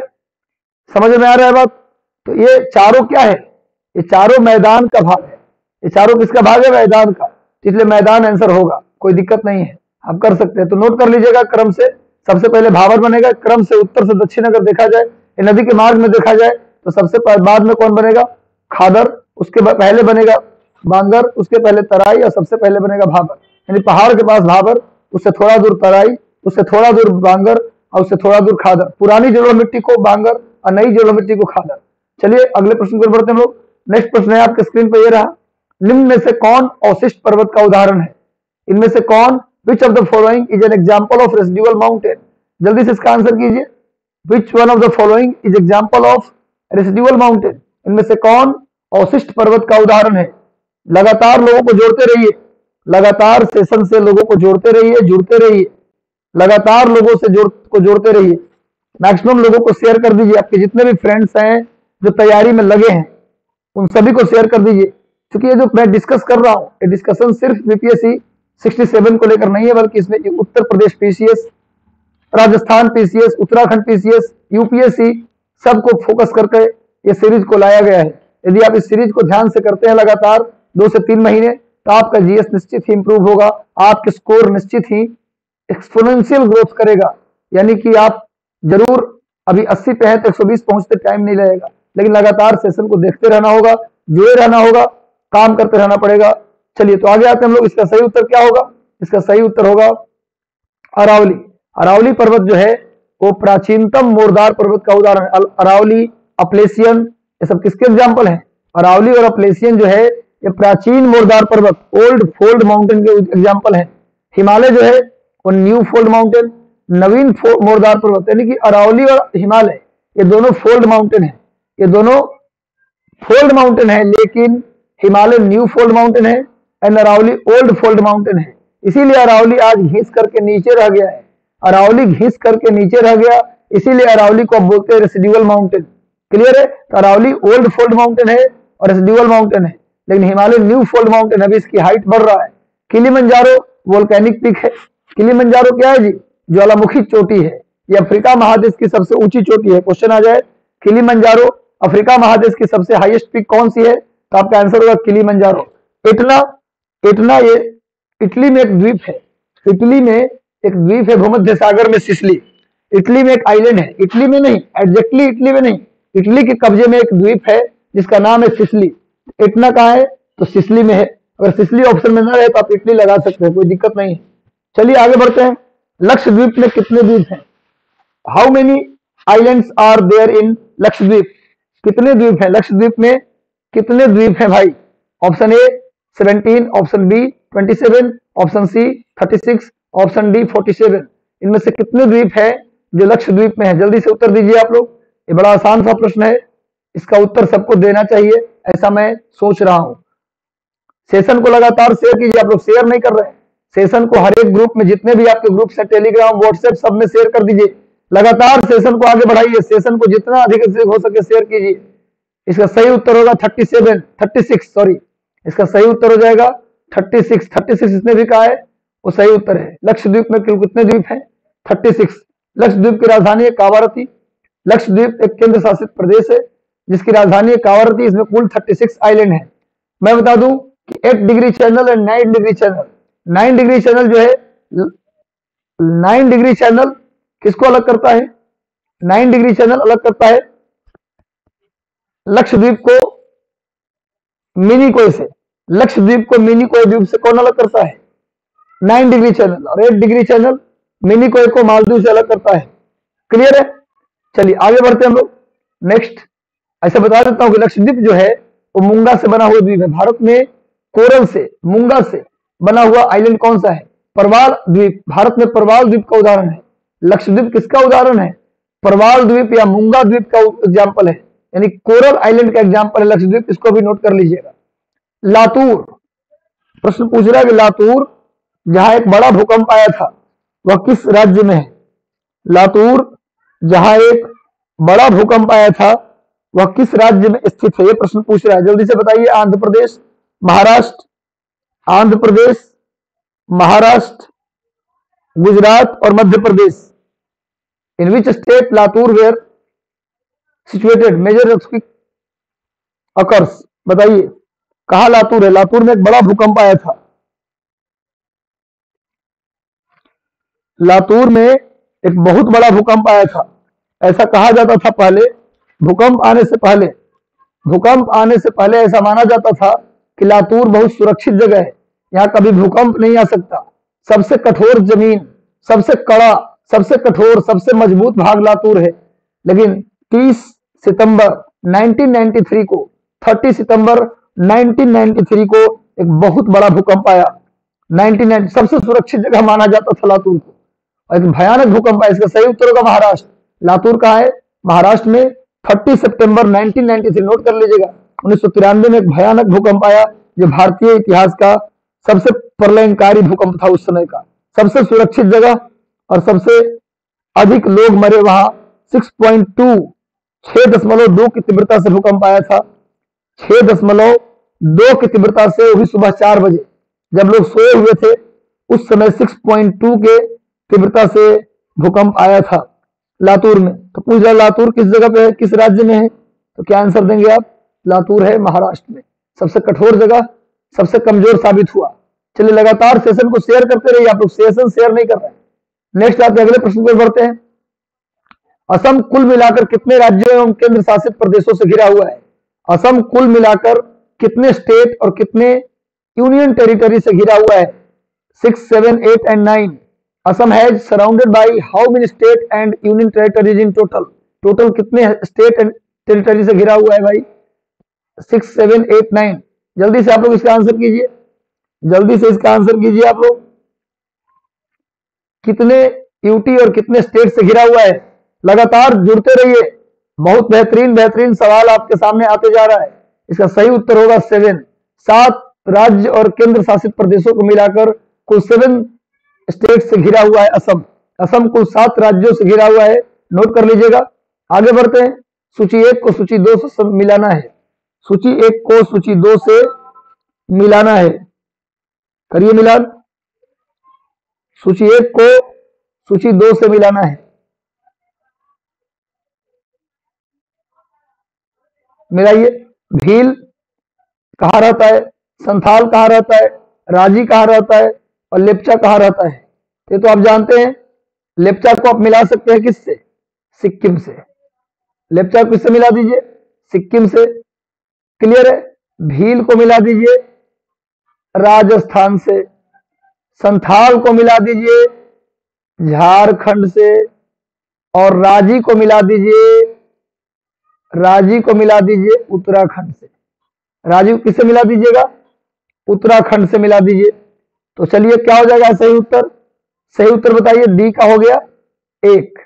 समझ में आ रहा है बात? तो ये चारों क्या है? ये चारों मैदान का भाग है। ये चारों किसका भाग है? मैदान का। इसलिए मैदान आंसर होगा, कोई दिक्कत नहीं है, आप कर सकते हैं। तो नोट कर लीजिएगा क्रम से। सबसे पहले भाबर बनेगा, क्रम से उत्तर से दक्षिण अगर देखा जाए, नदी के मार्ग में देखा जाए, तो सबसे बाद में कौन बनेगा? खादर। उसके पहले बनेगा बांगर, उसके पहले तराई, और सबसे पहले बनेगा भाबर। यानी पहाड़ के पास भाबर, उससे थोड़ा दूर तराई, उससे थोड़ा दूर बांगर, और उससे थोड़ा दूर खादर। पुरानी जलोढ़ मिट्टी को बांगर और नई जलोढ़ मिट्टी को खादर। चलिए अगले प्रश्न पर बढ़ते हैं हम लोग। नेक्स्ट प्रश्न है आपके स्क्रीन पर, ये रहा। निम्न में से कौन अवशिष्ट पर्वत का उदाहरण है? इनमें से कौन, which of the following is an example of residual mountain? जल्दी से इसका आंसर कीजिए। विच one of the following is example of residual mountain? इनमें से कौन अवशिष्ट पर्वत का उदाहरण है? लगातार लोगों को जोड़ते रहिए, लगातार सेशन से लोगों को जोड़ते रहिए, जुड़ते रहिए, लगातार लोगों से जोड़ते रहिए। मैक्सिमम लोगों को शेयर कर दीजिए। आपके जितने भी फ्रेंड्स हैं जो तैयारी में लगे हैं, उन सभी को शेयर कर दीजिए। क्योंकि ये जो मैं डिस्कस कर रहा हूं, ये डिस्कशन सिर्फ बीपीएससी 67 को लेकर नहीं है, बल्कि इसमें Uttar Pradesh PCS, Rajasthan PCS, Uttarakhand PCS, UPSC, सबको फोकस करके ये सीरीज को लाया गया है। यदि आप इस सीरीज को ध्यान से करते हैं लगातार 2 से 3 महीने, तो आपका जीएस निश्चित ही इंप्रूव होगा, आपके स्कोर निश्चित ही एक्सपोनेंशियल ग्रोथ करेगा। यानी कि आप जरूर अभी 80 पे है तो 120 पहुंचते टाइम नहीं लगेगा, लेकिन लगातार सेशन को देखते रहना होगा, जुड़े रहना होगा, काम करते रहना पड़ेगा। चलिए तो आगे आते हैं हम लोग। इसका सही उत्तर क्या होगा? इसका सही उत्तर होगा अरावली। अरावली पर्वत जो है वो प्राचीनतम मोरदार पर्वत का उदाहरण है। अरावली, अपलेसियन, ये सब किसके एग्जाम्पल हैं? अरावली और अपलेसियन जो है ये प्राचीन मोरदार पर्वत, ओल्ड फोल्ड माउंटेन के एग्जाम्पल हैं। हिमालय जो है वो न्यू फोल्ड माउंटेन, नवीन मोरदार पर्वत। यानी कि अरावली और हिमालय ये दोनों फोल्ड माउंटेन है, ये दोनों फोल्ड माउंटेन है, लेकिन हिमालय न्यू फोल्ड माउंटेन है and Aravalli old fold mountain है। इसीलिए अरावली आज घिस करके नीचे रह गया है। अरावली घिस करके नीचे रह गया, इसीलिए अरावली को अब बोलते हैं रेसिडुअल माउंटेन। क्लियर है? तो अरावली ओल्ड फोल्ड माउंटेन है और रेसिडुअल माउंटेन है, लेकिन हिमालय न्यू फोल्ड माउंटेन है। अभी इसकी हाइट बढ़ रहा है। किलिमंजारो वोल्केनिक पीक है। किलिमंजारो क्या है जी? ज्वालामुखी चोटी है। ये अफ्रीका महादेश की सबसे ऊंची चोटी है। क्वेश्चन आ जाए किलिमंजारो अफ्रीका महादेश की सबसे हाईएस्ट पीक कौन सी है? तो आपका आंसर होगा किलिमंजारो। इटना, इटना ये इटली में एक द्वीप है। इटली में एक द्वीप है भूमध्य सागर में, सिसिली। इटली में एक आइलैंड है, इटली में नहीं, एग्जैक्टली इटली में नहीं, इटली के कब्जे में एक द्वीप है जिसका नाम है सिसिली। इटना कहाँ है? तो सिसिली में है। अगर सिसिली ऑप्शन में ना रहे तो आप इटली लगा सकते हैं, कोई दिक्कत नहीं है। चलिए आगे बढ़ते हैं। लक्षद्वीप में कितने द्वीप हैं? How many islands are there in Lakshadweep? कितने द्वीप हैं लक्षद्वीप में? कितने द्वीप हैं भाई? Option A 17, option B 27, option C 36, option D 47। इनमें से कितने द्वीप हैं जो लक्षद्वीप में है? जल्दी से उत्तर दीजिए आप लोग। ये बड़ा आसान सा प्रश्न है, इसका उत्तर सबको देना चाहिए, ऐसा मैं सोच रहा हूं। सेशन को लगातार शेयर कीजिए। आप लोग शेयर नहीं कर रहे हैं सेशन को। हर एक ग्रुप में, जितने भी आपके ग्रुप्स हैं, टेलीग्राम, व्हाट्सएप, सब में शेयर कर दीजिए। लगातार सेशन को आगे बढ़ाइए, सेशन को जितना अधिक से हो सके शेयर कीजिए। इसका सही उत्तर होगा 36 सॉरी, इसका सही उत्तर हो जाएगा 36 इसने भी कहा है, वो सही उत्तर है। लक्षद्वीप में कितने द्वीप हैं? 36। लक्षद्वीप की राजधानी है कावारती। लक्षद्वीप एक केंद्र शासित प्रदेश है जिसकी राजधानी है कावारती। इसमें कुल 36 आइलैंड है। मैं बता दूं कि 8 डिग्री चैनल और 9 डिग्री चैनल, 9 डिग्री चैनल जो है, 9 डिग्री चैनल किसको अलग करता है? 9 डिग्री चैनल अलग करता है लक्षद्वीप को मिनी कोय से। लक्षद्वीप को मिनी कोय द्वीप से कौन अलग करता है? 9 डिग्री चैनल। और 8 डिग्री चैनल मिनी कोय को मालदीव से अलग करता है। क्लियर है? चलिए आगे बढ़ते हैं हम लोग। नेक्स्ट ऐसा बता देता हूं कि लक्षद्वीप जो है वो मूंगा से बना हुआ द्वीप है। भारत में कोरल से, मूंगा से बना हुआ आइलैंड कौन सा है? परवाल द्वीप। भारत में परवाल द्वीप का उदाहरण है। लक्षद्वीप किसका उदाहरण है? परवाल द्वीप या मूंगा द्वीप का एग्जाम्पल है, यानी कोरल आइलैंड का एग्जाम्पल है लक्षद्वीप। इसको भी नोट कर लीजिएगा। लातूर, प्रश्न पूछ रहा है कि लातूर जहां एक बड़ा भूकंप आया था वह किस राज्य में है? लातूर जहां एक बड़ा भूकंप आया था वह किस राज्य में स्थित है, ये प्रश्न पूछ रहा है, जल्दी से बताइए। आंध्र प्रदेश, महाराष्ट्र, आंध्र प्रदेश, महाराष्ट्र, गुजरात और Madhya Pradesh. In which state Latur where situated major earthquake occurs, बताइए कहा लातूर है। लातूर में एक बड़ा भूकंप आया था। लातूर में एक बहुत बड़ा भूकंप आया था। ऐसा कहा जाता था पहले, भूकंप आने से पहले ऐसा माना जाता था कि लातूर बहुत सुरक्षित जगह है, यहाँ कभी भूकंप नहीं आ सकता। सबसे कठोर जमीन, सबसे कड़ा, सबसे कठोर, सबसे मजबूत भाग लातूर है। लेकिन 30 सितंबर 1993 को 30 सितंबर 1993 को एक बहुत बड़ा भूकंप आया। 1990 सबसे सुरक्षित जगह माना जाता था लातूर को, और एक भयानक भूकंप आया। इसका सही उत्तर होगा महाराष्ट्र। लातूर कहाँ है? महाराष्ट्र में। 30 सितंबर 1993, नोट कर लीजिएगा। 1993 में एक भयानक भूकंप आया जो भारतीय इतिहास का सबसे प्रलयंकारी भूकंप था उस समय का। सबसे सुरक्षित जगह और सबसे अधिक लोग मरे वहां। 6.2 की तीव्रता से भूकंप आया था। 6.2 की तीव्रता से, वो भी सुबह 4 बजे जब लोग सोए हुए थे, उस समय 6.2 के तीव्रता से भूकंप आया था लातूर में। तो पूछ रहा लातूर किस जगह पे है, किस राज्य में है? तो क्या आंसर देंगे आप? लातूर है महाराष्ट्र में। सबसे कठोर जगह, सबसे कमजोर साबित हुआ। चलिए लगातार सेशन को शेयर करते रहिए, आप लोग सेशन शेयर नहीं कर रहे हैं। नेक्स्ट आते अगले प्रश्न पर बढ़ते हैं। असम कुल मिलाकर कितने राज्यों एवं केंद्र शासित प्रदेशों से घिरा हुआ है? असम कुल मिलाकर कितने स्टेट और कितने यूनियन टेरिटरी से घिरा हुआ है? 6, 7, 8 and 9। Assam has surrounded by how many state and union territories in total? Total कितने स्टेट एंड टेरिटरी से घिरा हुआ है भाई? 6, 7, 8, 9। जल्दी से आप लोग इसका आंसर कीजिए, जल्दी से इसका आंसर कीजिए आप लोग। कितने यूटी और कितने स्टेट से घिरा हुआ है? लगातार जुड़ते रहिए, बहुत बेहतरीन बेहतरीन सवाल आपके सामने आते जा रहा है। इसका सही उत्तर होगा 7। 7 राज्य और केंद्र शासित प्रदेशों को मिलाकर कुल 7 स्टेट से घिरा हुआ है असम। असम कुल 7 राज्यों से घिरा हुआ है, नोट कर लीजिएगा। आगे बढ़ते हैं। सूची 1 को सूची 2 से मिलाना है। सूची 1 को सूची 2 से मिलाना है, करिए मिलान। सूची 1 को सूची 2 से मिलाना है। मिलाइए। भील कहाँ रहता है, संथाल कहाँ रहता है, राजी कहाँ रहता है और लेप्चा कहाँ रहता है? ये तो आप जानते हैं। लेप्चा को आप मिला सकते हैं किससे? सिक्किम से। लेप्चा को किससे मिला दीजिए? सिक्किम से। क्लियर है? भील को मिला दीजिए राजस्थान से। संथाल को मिला दीजिए झारखंड से। और राजी को मिला दीजिए उत्तराखंड से। राजी को किससे मिला दीजिएगा? उत्तराखंड से मिला दीजिए। तो चलिए क्या हो जाएगा सही उत्तर? सही उत्तर बताइए। डी का हो गया 1,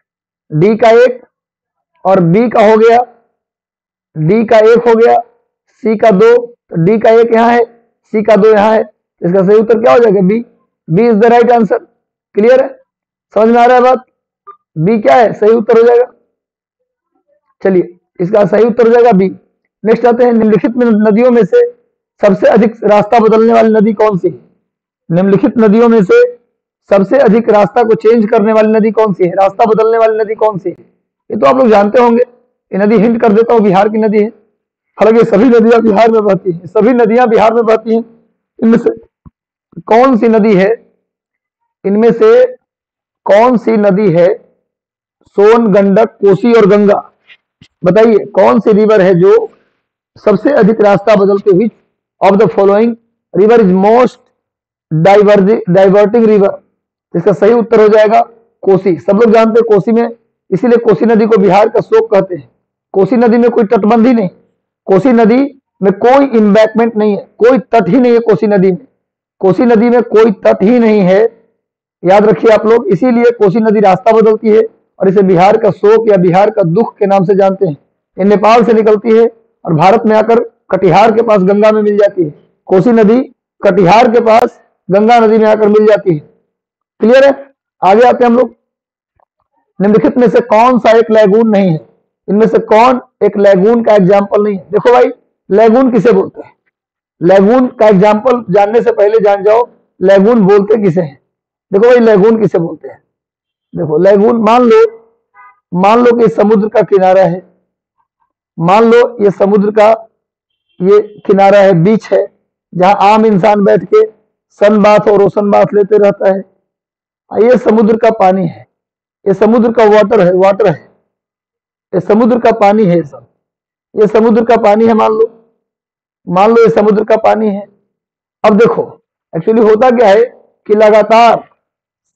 डी का 1 और बी का हो गया, डी का 1 हो गया, सी का 2। तो डी का 1 यहां है, सी का 2 यहां है। इसका सही उत्तर क्या हो जाएगा? B. B is the right answer. Clear है? समझ में आ रहा है बात? बी क्या है? सही उत्तर हो जाएगा। चलिए इसका सही उत्तर हो जाएगा बी। नेक्स्ट आते हैं। निम्नलिखित नदियों में से सबसे अधिक रास्ता बदलने वाली नदी कौन सी है? निम्नलिखित नदियों में से सबसे अधिक रास्ता को चेंज करने वाली नदी कौन सी है? रास्ता बदलने वाली नदी कौन सी है? ये तो आप लोग जानते होंगे। ये नदी हिंट कर देता हूं, बिहार की नदी है। हालांकि सभी नदियां बिहार में बहती हैं, सभी नदियां बिहार में बहती हैं। इनमें से कौन सी नदी है? इनमें से कौन सी नदी है? सोन, गंडक, कोसी और गंगा। बताइए कौन सी रिवर है जो सबसे अधिक रास्ता बदलते हुए? Of the following river is most diverting river? इसका सही उत्तर हो जाएगा कोसी। सब लोग जानते हैं कोसी में, इसीलिए कोसी नदी को बिहार का शोक कहते हैं। कोसी नदी में कोई तटबंधी नहीं, कोसी नदी में कोई इम्बैकमेंट नहीं है, कोई तट ही नहीं है कोसी नदी में। कोसी नदी में कोई तट ही नहीं है, याद रखिए आप लोग। इसीलिए कोसी नदी रास्ता बदलती है और इसे बिहार का शोक या बिहार का दुख के नाम से जानते हैं। ये नेपाल से निकलती है और भारत में आकर कटिहार के पास गंगा में मिल जाती है। कोसी नदी कटिहार के पास गंगा नदी में आकर मिल जाती है। क्लियर है? आगे आते हैं हम लोग। निम्नलिखित में से कौन सा एक लैगून नहीं है? इनमें से कौन एक लैगून का एग्जाम्पल नहीं है? देखो भाई, लैगून किसे बोलते हैं? लैगून का एग्जाम्पल जानने से पहले जान जाओ लैगून बोलते किसे हैं। देखो भाई, लैगून किसे बोलते हैं? देखो लैगून, मान लो कि समुद्र का किनारा है, मान लो ये समुद्र का ये किनारा है, बीच है, जहां आम इंसान बैठ के सन बाथ और ओशन बाथ लेते रहता है। ये समुद्र का पानी है, ये समुद्र का वाटर है, ये समुद्र का पानी है, सब ये समुद्र का पानी है। मान लो ये समुद्र का पानी है। अब देखो, एक्चुअली होता क्या है कि लगातार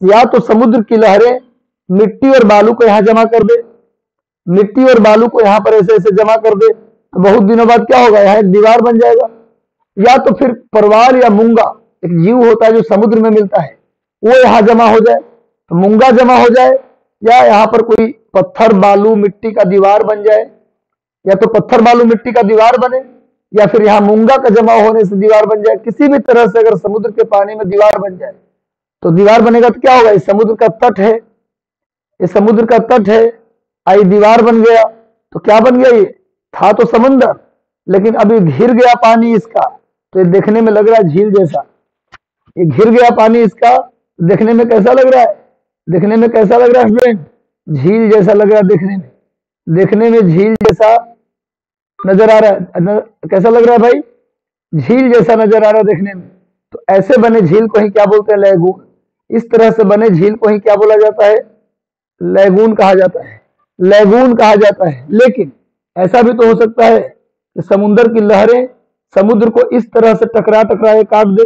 या तो समुद्र की लहरें मिट्टी और बालू को यहां जमा कर दे, मिट्टी और बालू को यहां पर ऐसे ऐसे जमा कर दे, तो बहुत दिनों बाद क्या होगा, यहाँ एक दीवार बन जाएगा। या तो फिर परवाल या मूंगा, एक जीव होता है जो समुद्र में मिलता है, वो यहां जमा हो जाए, तो मूंगा जमा हो जाए, या यहाँ पर कोई पत्थर बालू मिट्टी का दीवार बन जाए, या तो पत्थर बालू मिट्टी का दीवार बने, या फिर यहाँ मूंगा का जमा होने से दीवार बन जाए। किसी भी तरह से अगर समुद्र के पानी में दीवार बन जाए तो दीवार बनेगा, तो क्या होगा, इस समुद्र का तट है, इस समुद्र का तट है, आई दीवार बन गया, तो क्या बन गया, ये था तो समंदर, लेकिन अभी घिर गया पानी इसका, तो ये देखने में लग रहा है झील जैसा। ये घिर गया पानी इसका, देखने में कैसा लग रहा है, देखने में कैसा लग रहा है स्टूडेंट, झील जैसा लग रहा है देखने में झील जैसा नजर आ रहा है। कैसा लग रहा है भाई, झील जैसा नजर आ रहा है देखने में। तो ऐसे बने झील को ही क्या बोलते हैं, लैगून। इस तरह से बने झील को ही क्या बोला जाता है, लैगून कहा जाता है, लैगून कहा जाता है। लेकिन ऐसा भी तो हो सकता है कि समुद्र की लहरें समुद्र को इस तरह से टकरा टकरा के काट दे,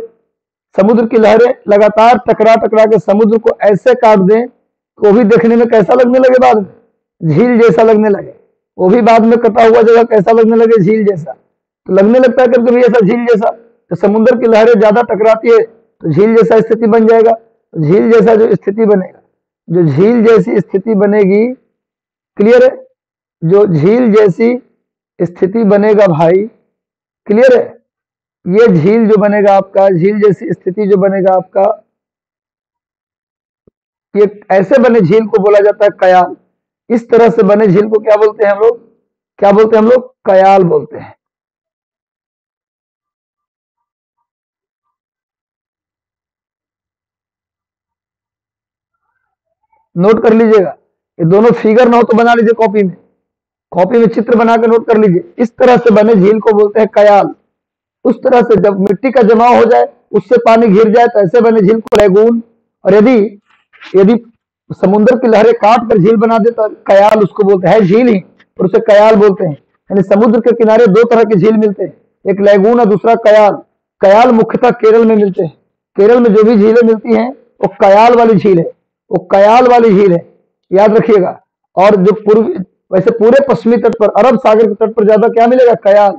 समुद्र की लहरें लगातार टकरा टकरा के समुद्र को ऐसे काट दें तो भी देखने में कैसा लगने लगे, बाद में झील जैसा लगने लगे। वो भी बाद में कटा हुआ जगह कैसा लगने लगे, झील जैसा। तो लगने लगता है कभी कभी ऐसा झील जैसा। तो समुद्र की लहरें ज्यादा टकराती है तो झील जैसा स्थिति बन जाएगा। झील जैसा जो स्थिति बनेगा, जो झील जैसी स्थिति बनेगी, क्लियर है, जो झील जैसी स्थिति बनेगा भाई, क्लियर है, ये झील जो बनेगा आपका, झील जैसी स्थिति जो बनेगा आपका, ये ऐसे बने झील को बोला जाता है कयाल। इस तरह से बने झील को क्या बोलते हैं हम लोग, क्या बोलते हैं हम लोग, कयाल बोलते हैं। नोट कर लीजिएगा, ये दोनों फिगर ना हो तो बना लीजिए कॉपी में चित्र बना के नोट कर लीजिए। इस तरह से बने झील को बोलते हैं कयाल। उस तरह से जब मिट्टी का जमाव हो जाए, उससे पानी घिर जाए, तो ऐसे बने झील को लैगून। और यदि यदि समुद्र की लहरें काट कर झील बना दे तो कयाल उसको बोलते हैं, झील ही और उसे कयाल बोलते हैं। यानी समुद्र के किनारे दो तरह के झील मिलते हैं, एक लैगून और दूसरा कयाल। कयाल मुख्यतः केरल में मिलते हैं। केरल में जो भी झीलें मिलती हैं वो कयाल वाली झील है, वो कयाल वाली झील है, याद रखिएगा। और जो वैसे पूरे पश्चिमी तट पर, अरब सागर के तट पर ज्यादा क्या मिलेगा, कयाल।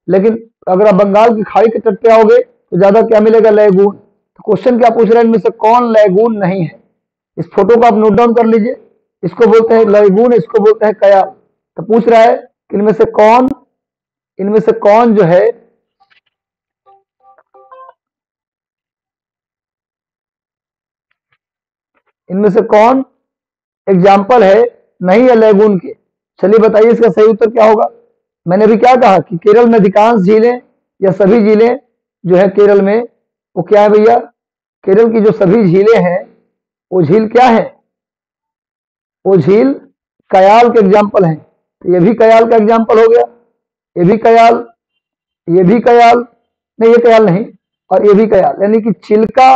लेकिन अगर आप बंगाल की खाड़ी के तट पे आओगे तो ज्यादा क्या मिलेगा, लैगून। तो क्वेश्चन क्या पूछ रहे हैं, इनमें से कौन लैगून नहीं है? इस फोटो को आप नोट डाउन कर लीजिए, इसको बोलते हैं लैगून, इसको बोलते हैं कयाल। तो पूछ रहा है कि इनमें से कौन जो है, इनमें से कौन एग्जाम्पल है नहीं है लैगून के। चलिए बताइए इसका सही उत्तर क्या होगा। मैंने अभी क्या कहा कि केरल में अधिकांश झीलें या सभी झीलें जो है केरल में, वो क्या है भैया, केरल की जो सभी झीलें हैं वो झील क्या है, वो झील कयाल के एग्जाम्पल हैं। तो ये भी कयाल का एग्जाम्पल हो गया, ये भी कयाल, ये भी कयाल, नहीं ये कयाल नहीं, और ये भी कयाल। यानी कि चिल्का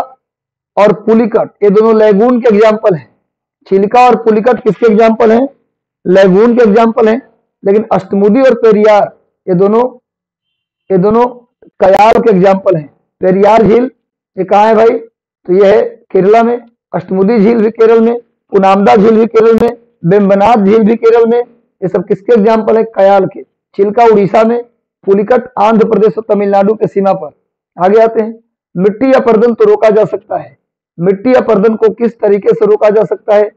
और पुलिकट ये दोनों लैगून के एग्जाम्पल हैं। चिल्का और पुलिकट किसके एग्जाम्पल हैं, लैगून के एग्जाम्पल हैं। लेकिन अष्टमुदी और पेरियार ये दोनों कयाल के एग्जाम्पल हैं। पेरियार झील ये कहाँ है भाई, तो ये है केरला में। अष्टमुदी झील भी केरल में, पुनामदा झील भी केरल में, बेम्बनाथ झील भी केरल में। ये सब किसके एग्जाम्पल है, कयाल के। चिल्का उड़ीसा में, पुलिकट आंध्र प्रदेश और तमिलनाडु के सीमा पर। आगे आते हैं, मिट्टी या पर्दन तो रोका जा सकता है। मिट्टी या पर्दन को किस तरीके से रोका जा सकता है,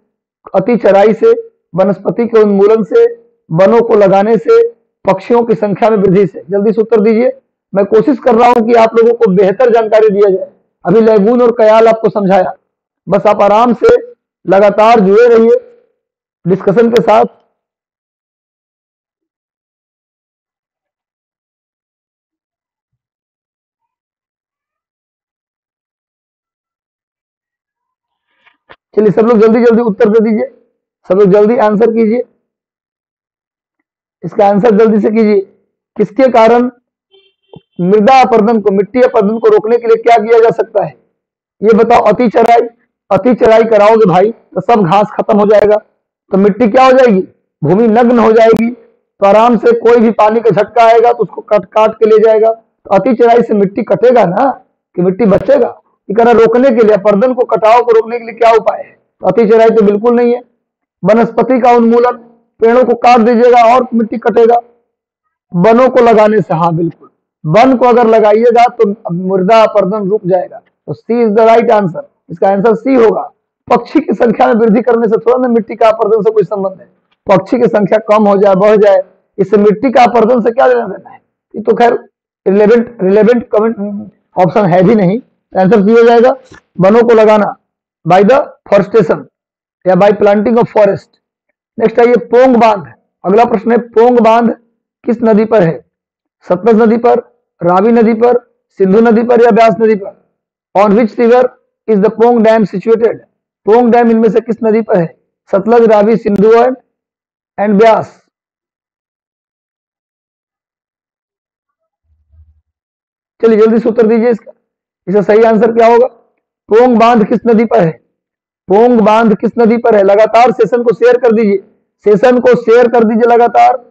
अति चराई से, वनस्पति के उन्मूलन से, वनों को लगाने से, पक्षियों की संख्या में वृद्धि से। जल्दी से उत्तर दीजिए। मैं कोशिश कर रहा हूं कि आप लोगों को बेहतर जानकारी दिया जाए। अभी लैगून और कयाल आपको समझाया, बस आप आराम से लगातार जुड़े रहिए डिस्कशन के साथ। चलिए सब लोग जल्दी जल्दी उत्तर दे दीजिए, सब लोग जल्दी आंसर कीजिए, इसका आंसर जल्दी से कीजिए। किसके कारण मृदा अपरदन को, मिट्टी अपरदन को रोकने के लिए क्या किया जा सकता है? ये बताओ। अति चराई कराओगे भाई तो सब घास खत्म हो जाएगा, तो मिट्टी क्या हो जाएगी? भूमि नग्न हो जाएगी, तो आराम से कोई भी पानी का झटका आएगा तो उसको काट काट के ले जाएगा। तो अति चराई से मिट्टी कटेगा ना, कि मिट्टी बचेगा? ये कह रहा रोकने के लिए, अपरदन को, कटाव को रोकने के लिए क्या उपाय है? तो अति चराई तो बिल्कुल नहीं है। वनस्पति का उन्मूलन, पेड़ों को काट दीजिएगा और मिट्टी कटेगा। वनों को लगाने से, हाँ बिल्कुल, वन को अगर लगाइएगा तो मृदा अपरदन रुक जाएगा। तो सी इज द राइट आंसर, इसका आंसर सी होगा। पक्षी की संख्या में वृद्धि करने से थोड़ा ना मिट्टी का अपरदन से कोई संबंध है। पक्षी की संख्या कम हो जाए, बढ़ जाए, इससे मिट्टी का अपरदन से क्या लेना देना है? ये तो खैर रिलेवेंट कमेंट ऑप्शन है भी नहीं। आंसर सी हो जाएगा, वनों को लगाना बाय द फॉरेस्टेशन या bye planting of forest. Next आइए, पोंग बांध। अगला प्रश्न है, पोंग बांध किस नदी पर है? सतलज नदी पर, रावी नदी पर, सिंधु नदी पर या ब्यास नदी पर? On which river is the Pong dam situated? Pong dam इनमें से किस नदी पर है? सतलज, रावी, सिंधु एंड ब्यास। चलिए जल्दी से उत्तर दीजिए इसका सही आंसर क्या होगा? पोंग बांध किस नदी पर है? पोंग बांध किस नदी पर है? लगातार सेशन को शेयर कर दीजिए, सेशन को शेयर कर दीजिए लगातार।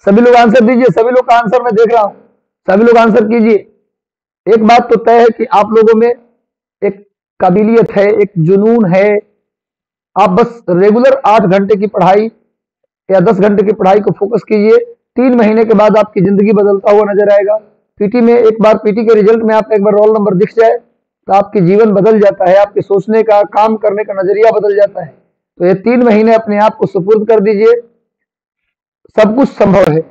सभी लोग आंसर दीजिए, सभी लोग का आंसर मैं देख रहा हूं, सभी लोग आंसर कीजिए। एक बात तो तय है कि आप लोगों में एक काबिलियत है, एक जुनून है। आप बस रेगुलर 8 घंटे की पढ़ाई या 10 घंटे की पढ़ाई को फोकस कीजिए। 3 महीने के बाद आपकी जिंदगी बदलता हुआ नजर आएगा। पीटी में एक बार, पीटी के रिजल्ट में आप एक बार रोल नंबर दिख जाए तो आपकी जीवन बदल जाता है, आपके सोचने का, काम करने का नजरिया बदल जाता है। तो ये 3 महीने अपने आप को सुपुर्द कर दीजिए, सब कुछ संभव है।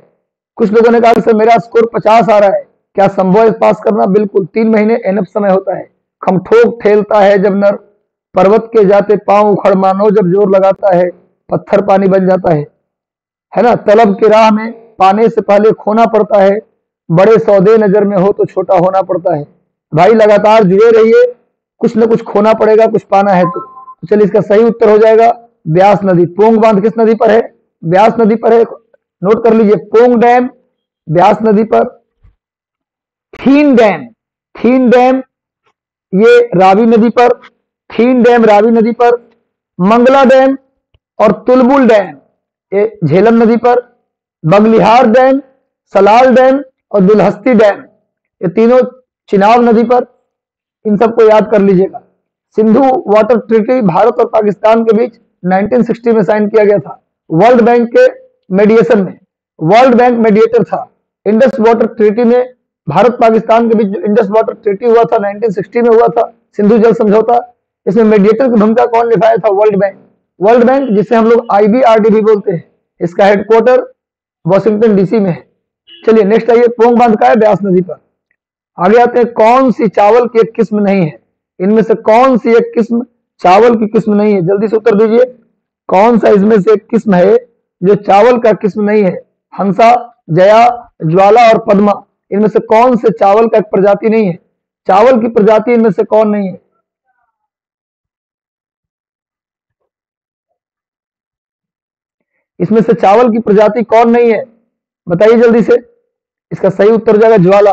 कुछ लोगों ने कहा सर मेरा स्कोर 50 आ रहा है, क्या संभव है पास करना? बिल्कुल, 3 महीने एनफ समय होता है। खमठोक ठेलता है जब नर, पर्वत के जाते पांव उखड़, मानो जब जोर लगाता है पत्थर पानी बन जाता है ना। तलब की राह में पाने से पहले खोना पड़ता है, बड़े सौदे नजर में हो तो छोटा होना पड़ता है। भाई लगातार जुड़े रहिए, कुछ न कुछ खोना पड़ेगा, कुछ पाना है तो चलिए इसका सही उत्तर हो जाएगा ब्यास नदी। पोंग बांध किस नदी पर है? ब्यास नदी पर है, नोट कर लीजिए। पोंग डैम ब्यास नदी पर। थीन डैम ये रावी नदी पर, थीन डैम रावी नदी पर। मंगला डैम और तुलबुल डैम ये झेलम नदी पर। बगलिहार डैम, सलाल डैम और दुलहस्ती डैम ये तीनों चिनाब नदी पर। इन सबको याद कर लीजिएगा। सिंधु वाटर ट्रीटी भारत और पाकिस्तान के बीच 1960 में साइन किया गया था, वर्ल्ड बैंक के मेडिएशन में। वर्ल्ड बैंक मेडिएटर था। इंडस वाटर ट्रीटी में भारत पाकिस्तान के बीच जो इंडस वाटर ट्रीटी हुआ था 1960 में हुआ था, सिंधु जल समझौता, इसमें मेडिएटर की भूमिका कौन निभाया था? World bank. वर्ल्ड बैंक जिसे हम लोग IBRD भी बोलते हैं, इसका हेडक्वार्टर वॉशिंगटन DC में है। चलिए नेक्स्ट आइए, पोंग बांध का है ब्यास नदी पर। आगे आते हैं, कौन सी चावल की एक किस्म नहीं है? इनमें से कौन सी एक किस्म चावल की किस्म नहीं है? जल्दी से उत्तर दीजिए, कौन सा इसमें से एक किस्म है जो चावल का किस्म नहीं है? हंसा, जया, ज्वाला और पद्मा, इनमें से कौन से चावल का एक प्रजाति नहीं है? चावल की प्रजाति इनमें से कौन नहीं है? इसमें से चावल की प्रजाति कौन नहीं है? बताइए जल्दी से। इसका सही उत्तर हो जाएगा ज्वाला।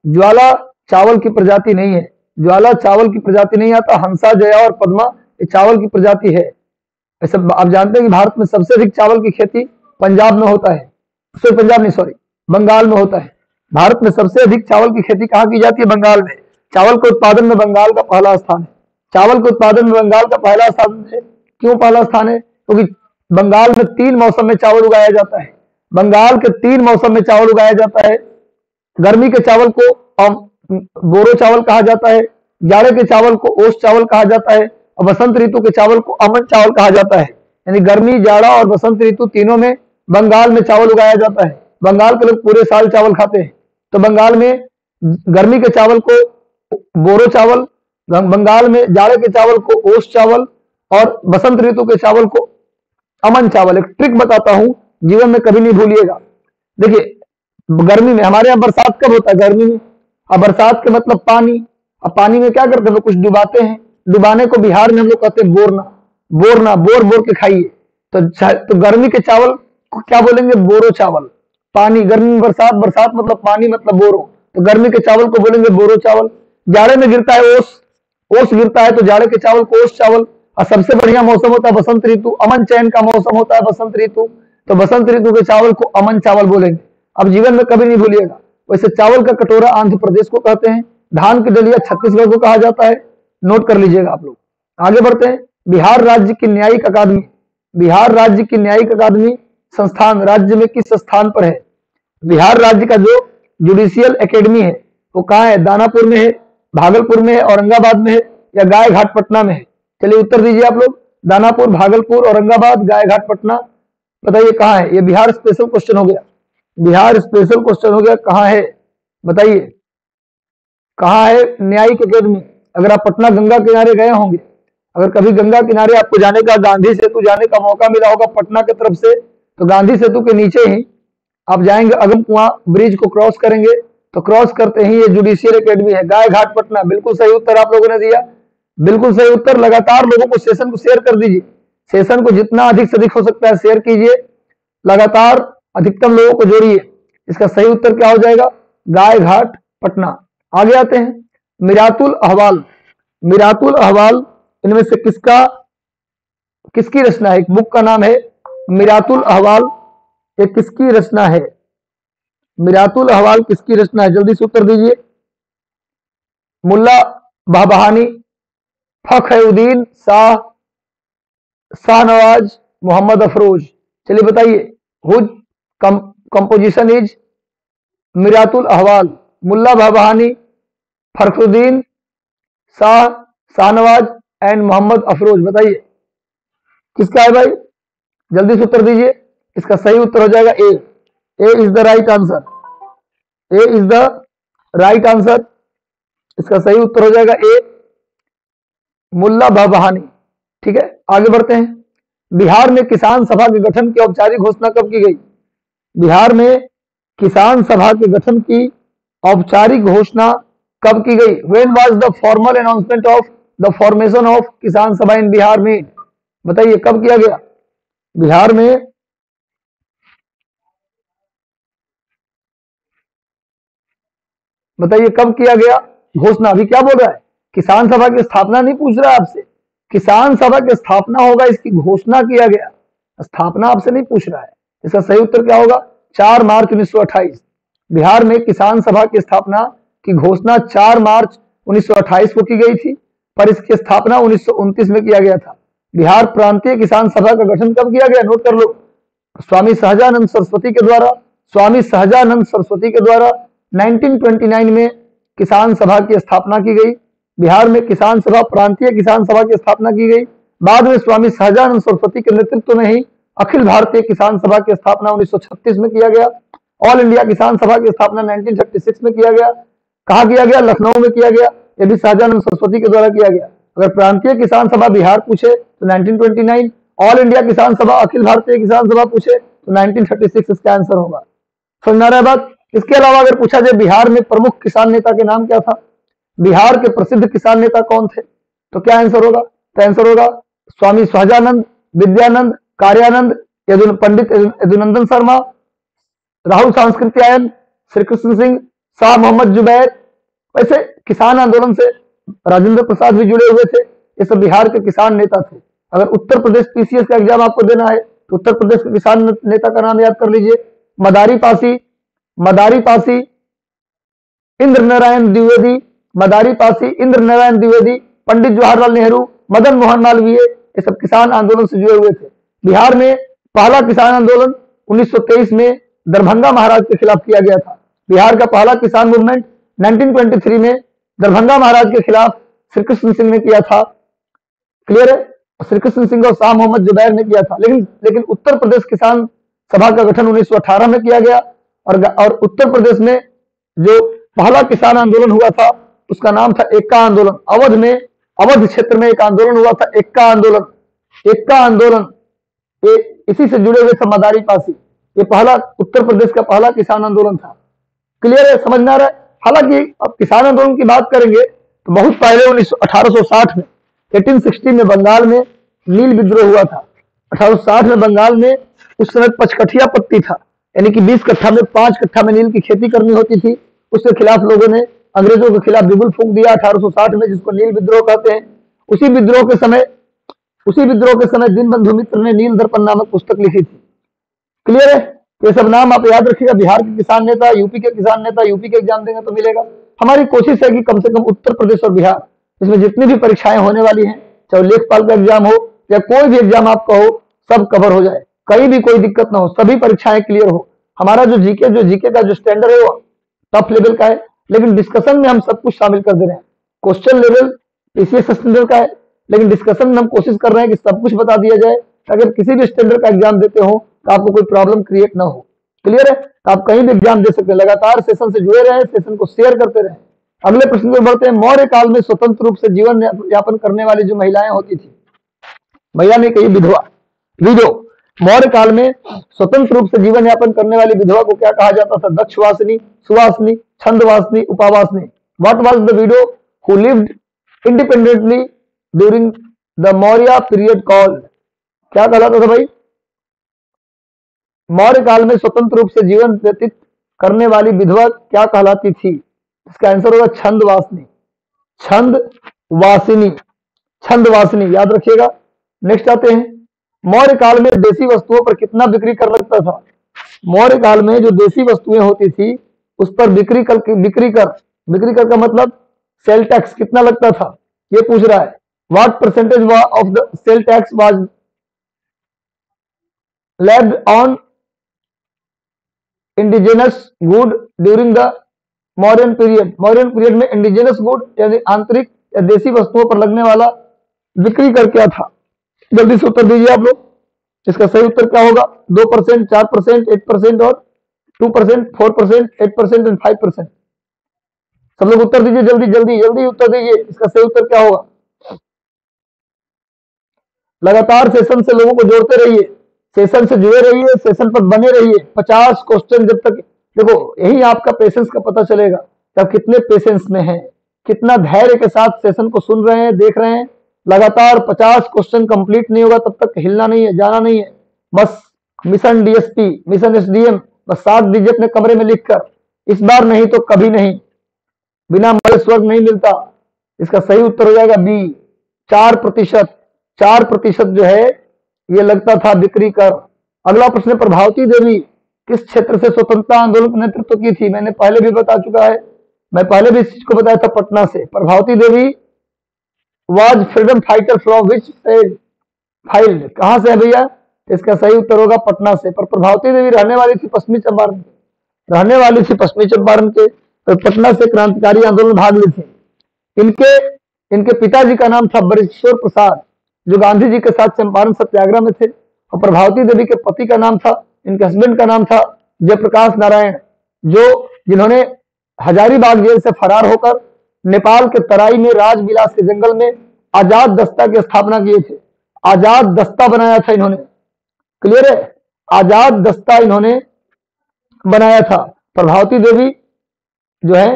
ज्वाला चावल की प्रजाति नहीं है, ज्वाला चावल की प्रजाति नहीं आता। हंसा, जया और पद्मा ये चावल की प्रजाति है। ऐसा आप जानते हैं कि भारत में सबसे अधिक चावल की खेती पंजाब में होता है, बंगाल में होता है। भारत में सबसे अधिक चावल की खेती कहाँ की जाती है? बंगाल में। चावल के उत्पादन में बंगाल का पहला स्थान है। चावल के उत्पादन में बंगाल का पहला स्थान है। क्यों पहला स्थान है? क्योंकि बंगाल में 3 मौसम में चावल उगाया जाता है। बंगाल के 3 मौसम में चावल उगाया जाता है। गर्मी के चावल को बोरो चावल कहा जाता है, जाड़े के चावल को ओस चावल कहा जाता है और बसंत ऋतु के चावल को अमन चावल कहा जाता है। यानी गर्मी, जाड़ा और बसंत ऋतु तीनों में बंगाल में चावल उगाया जाता है। बंगाल के लोग पूरे साल चावल खाते हैं। तो बंगाल में गर्मी के चावल को बोरो चावल, बंगाल में जाड़े के चावल को ओस चावल और बसंत ऋतु के चावल को अमन चावल। एक ट्रिक बताता हूं, जीवन में कभी नहीं भूलिएगा। देखिए, गर्मी में हमारे यहाँ बरसात कब होता है? गर्मी में। अब बरसात के मतलब पानी। अब पानी में क्या करते हैं? कुछ डुबाते हैं। डुबाने को बिहार में हम लोग कहते हैं बोरना। बोरना, बोर बोर के खाइए। तो गर्मी के चावल को क्या बोलेंगे? बोरो चावल। पानी, गर्मी में बरसात, बरसात मतलब पानी मतलब बोरो, तो गर्मी के चावल को बोलेंगे बोरो चावल। जाड़े में गिरता है ओस, ओस गिरता है तो जाड़े के चावल को ओस चावल। और सबसे बढ़िया मौसम होता है बसंत ऋतु, अमन चयन का मौसम होता है बसंत ऋतु, तो बसंत ऋतु के चावल को अमन चावल बोलेंगे। अब जीवन में कभी नहीं भूलिएगा। वैसे चावल का कटोरा आंध्र प्रदेश को कहते हैं, धान की दलिया छत्तीसगढ़ को कहा जाता है। नोट कर लीजिएगा आप लोग। आगे बढ़ते हैं। बिहार राज्य की न्यायिक अकादमी, बिहार राज्य की न्यायिक अकादमी संस्थान राज्य में किस स्थान पर है? बिहार राज्य का जो जुडिशियल एकेडमी है वो कहाँ है? दानापुर में है, भागलपुर में है, औरंगाबाद में है, या गाय घाट पटना में है? चलिए उत्तर दीजिए आप लोग। दानापुर, भागलपुर, औरंगाबाद, गाय घाट पटना, बताइए कहाँ है? ये बिहार स्पेशल क्वेश्चन हो गया। बिहार स्पेशल क्वेश्चन हो गया, कहाँ है बताइए? कहाँ है न्यायिक एकेडमी? अगर आप पटना गंगा किनारे गए होंगे, अगर कभी गंगा किनारे आपको जाने का, गांधी सेतु जाने का मौका मिला होगा पटना की तरफ से, तो गांधी सेतु के नीचे ही आप जाएंगे, अगम कुआं ब्रिज को क्रॉस करेंगे, तो क्रॉस करते ही ये जुडिशियल एकेडमी है, गाय घाट पटना। बिल्कुल सही उत्तर आप लोगों ने दिया, बिल्कुल सही उत्तर। लगातार लोगों को सेशन को शेयर कर दीजिए, सेशन को जितना अधिक से अधिक हो सकता है शेयर कीजिए, लगातार अधिकतम लोगों को जोड़िए। इसका सही उत्तर क्या हो जाएगा? गाय घाट पटना। आगे आते हैं। मिरातुल अहवाल, मिरातुल अहवाल इनमें से किसकी रचना है? एक बुक का नाम है मिरातुल अहवाल, ये किसकी रचना है? मिरातुल अहवाल किसकी रचना है? जल्दी से उत्तर दीजिए। मुल्ला बहबहानी, फखरुद्दीन शाह, शाहनवाज, मोहम्मद अफरोज। चलिए बताइए, हुज कंपोजिशन इज मिरातुल अहवाल? मुल्ला बहबहानी, फखरुद्दीन शाह, शाहनवाज एंड मोहम्मद अफरोज। बताइए किसका है भाई? जल्दी से उत्तर दीजिए। इसका सही उत्तर हो जाएगा A. A is the right answer, A is the right answer. इसका सही उत्तर हो जाएगा ए, मुल्ला बहबहानी। ठीक है, आगे बढ़ते हैं। बिहार में किसान सभा के गठन की औपचारिक घोषणा कब की गई? बिहार में किसान सभा के गठन की औपचारिक घोषणा कब की गई? When was the formal announcement of the formation of किसान सभा इन बिहार में? बताइए कब किया गया बिहार में? बताइए कब किया गया घोषणा? अभी क्या बोल रहा है? किसान सभा की स्थापना नहीं पूछ रहा है आपसे, किसान सभा की स्थापना होगा, इसकी घोषणा किया गया, स्थापना आपसे नहीं पूछ रहा है। इसका सही उत्तर क्या होगा? 4 मार्च 1928। बिहार में किसान सभा की स्थापना की घोषणा 4 मार्च 1928 को की गई थी, पर इसकी स्थापना 1929 में किया गया था। बिहार प्रांतीय किसान सभा का गठन कब किया गया? नोट कर लो। स्वामी सहजानंद सरस्वती के द्वारा, स्वामी सहजानंद सरस्वती के द्वारा 1929 में किसान सभा की स्थापना की गई। बिहार में किसान सभा, प्रांतीय किसान सभा की स्थापना की गई। बाद में स्वामी सहजानंद सरस्वती के नेतृत्व में ही अखिल भारतीय किसान सभा की स्थापना 1936 में किया गया। ऑल इंडिया किसान सभा की स्थापना 1936 में किया गया। कहा किया गया? लखनऊ में किया गया। ये भी सहजानंद सरस्वती के द्वारा किया गया। अगर प्रांतीय किसान सभा बिहार पूछे तो 1929, ऑल इंडिया किसान सभा, अखिल भारतीय किसान सभा पूछे तो 1936 इसका आंसर होगा। समझ में आ रहा है बात? इसके अलावा अगर पूछा जाए बिहार में प्रमुख किसान नेता के नाम क्या था, बिहार के प्रसिद्ध किसान नेता कौन थे, तो क्या आंसर होगा? तो आंसर होगा स्वामी सहजानंद, विद्यानंद, कार्यानंद, पंडित यदुनंदन शर्मा, राहुल सांस्कृत्यायन, श्री कृष्ण सिंह, शाह मोहम्मद जुबैर। वैसे किसान आंदोलन से राजेंद्र प्रसाद भी जुड़े हुए थे। ये सब बिहार के किसान नेता थे। अगर उत्तर प्रदेश पीसीएस का एग्जाम आपको देना है तो उत्तर प्रदेश के किसान नेता का नाम याद कर लीजिए। मदारी पासी, मदारी पासी, इंद्र नारायण द्विवेदी, मदारी पासी, इंद्र नारायण द्विवेदी, पंडित जवाहरलाल नेहरू, मदन मोहन मालवीय, ये सब किसान आंदोलन से जुड़े हुए थे। बिहार में पहला किसान आंदोलन 1923 में दरभंगा महाराज के खिलाफ किया गया था। बिहार का पहला किसान मूवमेंट 1923 में दरभंगा महाराज के खिलाफ श्री कृष्ण सिंह ने किया था। क्लियर है? श्री कृष्ण सिंह और शाह मोहम्मद जुबैर ने किया था। लेकिन उत्तर प्रदेश किसान सभा का गठन 1918 में किया गया और उत्तर प्रदेश में जो पहला किसान आंदोलन हुआ था उसका नाम था एक्का आंदोलन। अवध में, अवध क्षेत्र में एक आंदोलन हुआ था, एक्का आंदोलन। एक्का आंदोलन ये इसी से जुड़े हुए थे मदारी पासी। ये पहला उत्तर प्रदेश का पहला किसान आंदोलन था। क्लियर है, समझ में आ रहा है। हालांकि अब किसान आंदोलन की बात करेंगे तो बहुत पहले 1860 में 1860 में बंगाल में नील विद्रोह हुआ था। 1860 में बंगाल में उस समय पचकठिया पत्ती था, यानी कि 20 कट्ठा में 5 कट्ठा में नील की खेती करनी होती थी। उसके खिलाफ लोगों ने अंग्रेजों के खिलाफ बिगुल फूंक दिया 1860 में, जिसको नील विद्रोह कहते हैं। उसी विद्रोह के समय दीनबंधु मित्र ने नील दर्पण नामक पुस्तक लिखी थी। क्लियर है, ये सब नाम आप याद रखिएगा। बिहार के किसान नेता, यूपी के किसान नेता, यूपी के एग्जाम देंगे तो मिलेगा। हमारी कोशिश है कि कम से कम उत्तर प्रदेश और बिहार, इसमें जितनी भी परीक्षाएं होने वाली हैं, चाहे लेखपाल का एग्जाम हो या कोई भी एग्जाम आपका हो, सब कवर हो जाए, कहीं भी कोई दिक्कत ना हो, सभी परीक्षाएं क्लियर हो। हमारा जो जीके का जो स्टैंडर्ड है वो टफ लेवल का है, लेकिन डिस्कशन में हम सब कुछ शामिल कर दे रहे हैं। क्वेश्चन लेवल पीसीएस स्टैंडर्ड का है, लेकिन डिस्कशन में हम कोशिश कर रहे हैं कि सब कुछ बता दिया जाए। अगर किसी भी स्टैंडर्ड का एग्जाम देते हो तो आपको कोई प्रॉब्लम क्रिएट ना हो। क्लियर है, तो आप कहीं भी एग्जाम दे सकते हैं। लगातार सेशन से जुड़े रहे, सेशन को शेयर करते रहे। अगले प्रश्न पर बढ़ते हैं। मौर्य काल में स्वतंत्र रूप से जीवन यापन करने वाली जो महिलाएं होती थी, महिला ने कही विधवा, विडो। मौर्य काल में स्वतंत्र रूप से जीवन यापन करने वाली विधवा को क्या कहा जाता था? दक्षवासिनी, सुवासिनी, छंदवासिनी, उपावासिनी। What was the widow who lived independently during the Maurya period called? क्या कहलाता था भाई? मौर्य काल में स्वतंत्र रूप से जीवन व्यतीत करने वाली विधवा क्या कहलाती थी? इसका आंसर होगा छंदवासिनी। छंदवासिनी, छंदवासिनी, याद रखिएगा। नेक्स्ट आते हैं। मौर्य काल में देसी वस्तुओं पर कितना बिक्री कर लगता था? मौर्य काल में जो देसी वस्तुएं होती थी उस पर बिक्री कर का मतलब सेल टैक्स कितना लगता था, ये पूछ रहा है। What percentage of the sale tax was levied on indigenous good during the modern period? Modern period में इंडिजिनस गुड यानी आंतरिक या देसी वस्तुओं पर लगने वाला बिक्री कर क्या था? जल्दी से उत्तर दीजिए आप लोग। इसका सही उत्तर क्या होगा? 2%, 4%, 8% और 2%, 4%, 8% एंड 5%। सब लोग उत्तर दीजिए, जल्दी जल्दी जल्दी उत्तर दीजिए। इसका सही उत्तर क्या होगा? लगातार सेशन से लोगों को जोड़ते रहिए, सेशन से जुड़े रहिए, सेशन पर बने रहिए। 50 क्वेश्चन जब तक, देखो यही आपका पेशेंस का पता चलेगा कि आप कितने पेशेंस में हैं, कितना धैर्य के साथ सेशन को सुन रहे हैं, देख रहे हैं। लगातार 50 क्वेश्चन कंप्लीट नहीं होगा तब तक हिलना नहीं है, जाना नहीं है। बस मिशन डीएसपी, मिशन एसडीएम, बस 7 दीजिए अपने कमरे में लिखकर। इस बार नहीं तो कभी नहीं, बिना मरे स्वर्ग नहीं मिलता। इसका सही उत्तर हो जाएगा बी, 4%। 4% जो है ये लगता था बिक्री कर। अगला प्रश्न, प्रभावती देवी किस क्षेत्र से स्वतंत्रता आंदोलन का नेतृत्व की थी? मैंने पहले भी बता चुका है, मैं पहले भी इस चीज को बताया था, पटना से। Prabhavati Devi was freedom fighter from which field? कहां से है भैया? इसका सही उत्तर होगा पटना से। पर प्रभावती देवी रहने वाली थी पश्चिमी चंपारण के, तो पटना से क्रांतिकारी आंदोलन भाग ली थी। इनके पिताजी का नाम था बरिश्वर प्रसाद, जो गांधी जी के साथ चंपारण सत्याग्रह में थे। और प्रभावती देवी के पति का नाम था, इनके हस्बैंड का नाम था जयप्रकाश नारायण, जिन्होंने हजारीबाग जेल से फरार होकर नेपाल के तराई में राजविलास के जंगल में आजाद दस्ता की स्थापना किए थे। आजाद दस्ता बनाया था इन्होंने। क्लियर है, आजाद दस्ता इन्होंने बनाया था। प्रभावती देवी जो है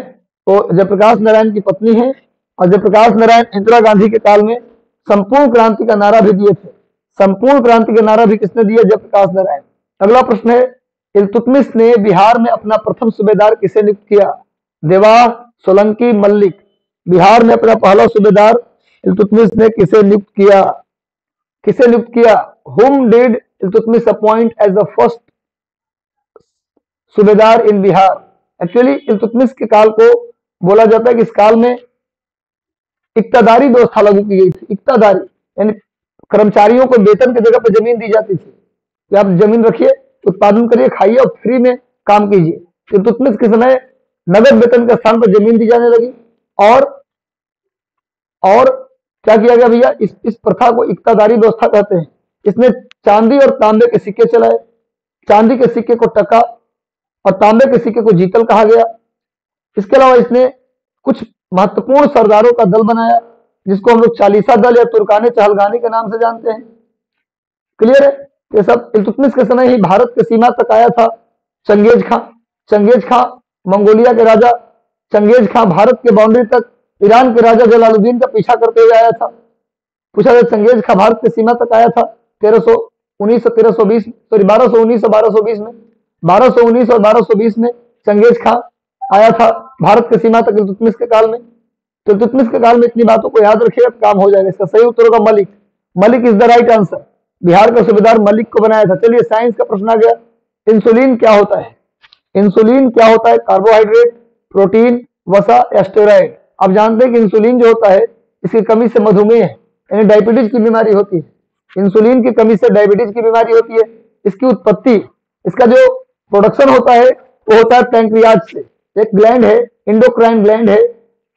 वो जयप्रकाश नारायण की पत्नी है, और जयप्रकाश नारायण इंदिरा गांधी के काल में संपूर्ण क्रांति का नारा भी दिए थे। संपूर्ण क्रांति का नारा भी किसने दिया? जयप्रकाश नारायण। अगला प्रश्न है, इल्तुतमिश ने बिहार में अपना प्रथम सूबेदार किसे नियुक्त किया? देवा, सोलंकी, मल्लिक। बिहार में अपना पहला सूबेदार इल्तुतमिश ने किसे नियुक्त किया? Whom did Iltutmish appoint as the first subedar in Bihar? Actually Iltutmish के काल को बोला जाता है कि इस काल में इक्तादारी व्यवस्था लागू की गई थी। इक्तादारी यानी कर्मचारियों को वेतन की जगह पर जमीन दी जाती थी कि आप जमीन रखिए, उत्पादन करिए, खाइए और फ्री में काम कीजिए। इल्तुतमिश के समय नगद वेतन के स्थान पर जमीन दी जाने लगी। और क्या किया गया भैया? इस प्रथा को इक्तादारी व्यवस्था कहते हैं। इसने चांदी और तांबे के सिक्के चलाए। चांदी के सिक्के को टका और तांबे के सिक्के को जीतल कहा गया। इसके अलावा इसने कुछ महत्वपूर्ण सरदारों का दल बनाया, जिसको हम लोग चालीसा दल या तुर्काने चहलगानी के नाम से जानते हैं। क्लियर है? ये सब इल्तुतमिश के समय ही भारत के सीमा तक आया था चंगेज खां। चंगेज खां मंगोलिया के राजा, चंगेज खां भारत के बाउंड्री तक ईरान के राजा जलालुद्दीन का पीछा करते हुए आया था। पूछा जाए चंगेज खां भारत की सीमा तक आया था 1319 सॉरी 1219 और 1220 में। 1219 और 1220 में चंगेज खां आया था भारत की सीमा तक इल्तुतमिश के काल में। तो इल्तुतमिश के काल में इतनी बातों को याद रखिएगा, काम हो जाएगा। इसका सही उत्तर होगा Malik. Malik is the right answer. Bihar का सूबेदार मलिक को बनाया था। चलिए साइंस का प्रश्न आ गया। इंसुलिन क्या होता है? इंसुलिन क्या होता है? कार्बोहाइड्रेट, प्रोटीन, वसा या स्टेरॉइड? आप जानते हैं कि इंसुलिन जो होता है, इसकी कमी से मधुमेह यानी डायबिटीज की बीमारी होती है। इंसुलिन की कमी से डायबिटीज की बीमारी होती है। इसकी उत्पत्ति, इसका जो प्रोडक्शन होता है वो होता है पैंक्रियाज से। एक ग्लैंड है, इंडोक्राइन ग्लैंड है,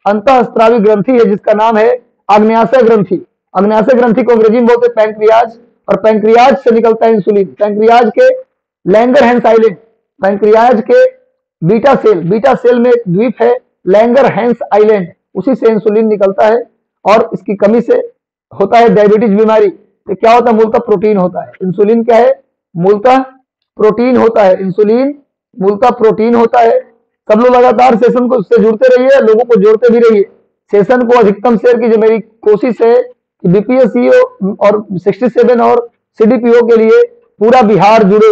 अंतःस्रावी ग्रंथि है जिसका नाम है आग्नेयाशय ग्रंथि। आग्नेयाशय ग्रंथि को अंग्रेजी में बोलते हैं पैंक्रियाज, और पैंक्रियाज से निकलता है इंसुलिन। पैंक्रियाज के लैंगरहैंस आइलैंड, पैंक्रियाज के बीटा सेल में एक द्वीप है लैंगरहैंस आइलैंड, उसी से इंसुलिन निकलता है और इसकी कमी से होता है डायबिटीज बीमारी। तो क्या होता है? मूलतः प्रोटीन होता है। इंसुलिन क्या है? मूलतः प्रोटीन होता है। इंसुलिन मूलतः प्रोटीन होता है। सब लोग लगातार सेशन को से जुड़ते रहिए, लोगों को जोड़ते भी रहिए। सेशन को अधिकतम शेयर कीजिए। मेरी कोशिश है कि बीपीएससी और 67 और सीडीपीओ के लिए पूरा बिहार जुड़े,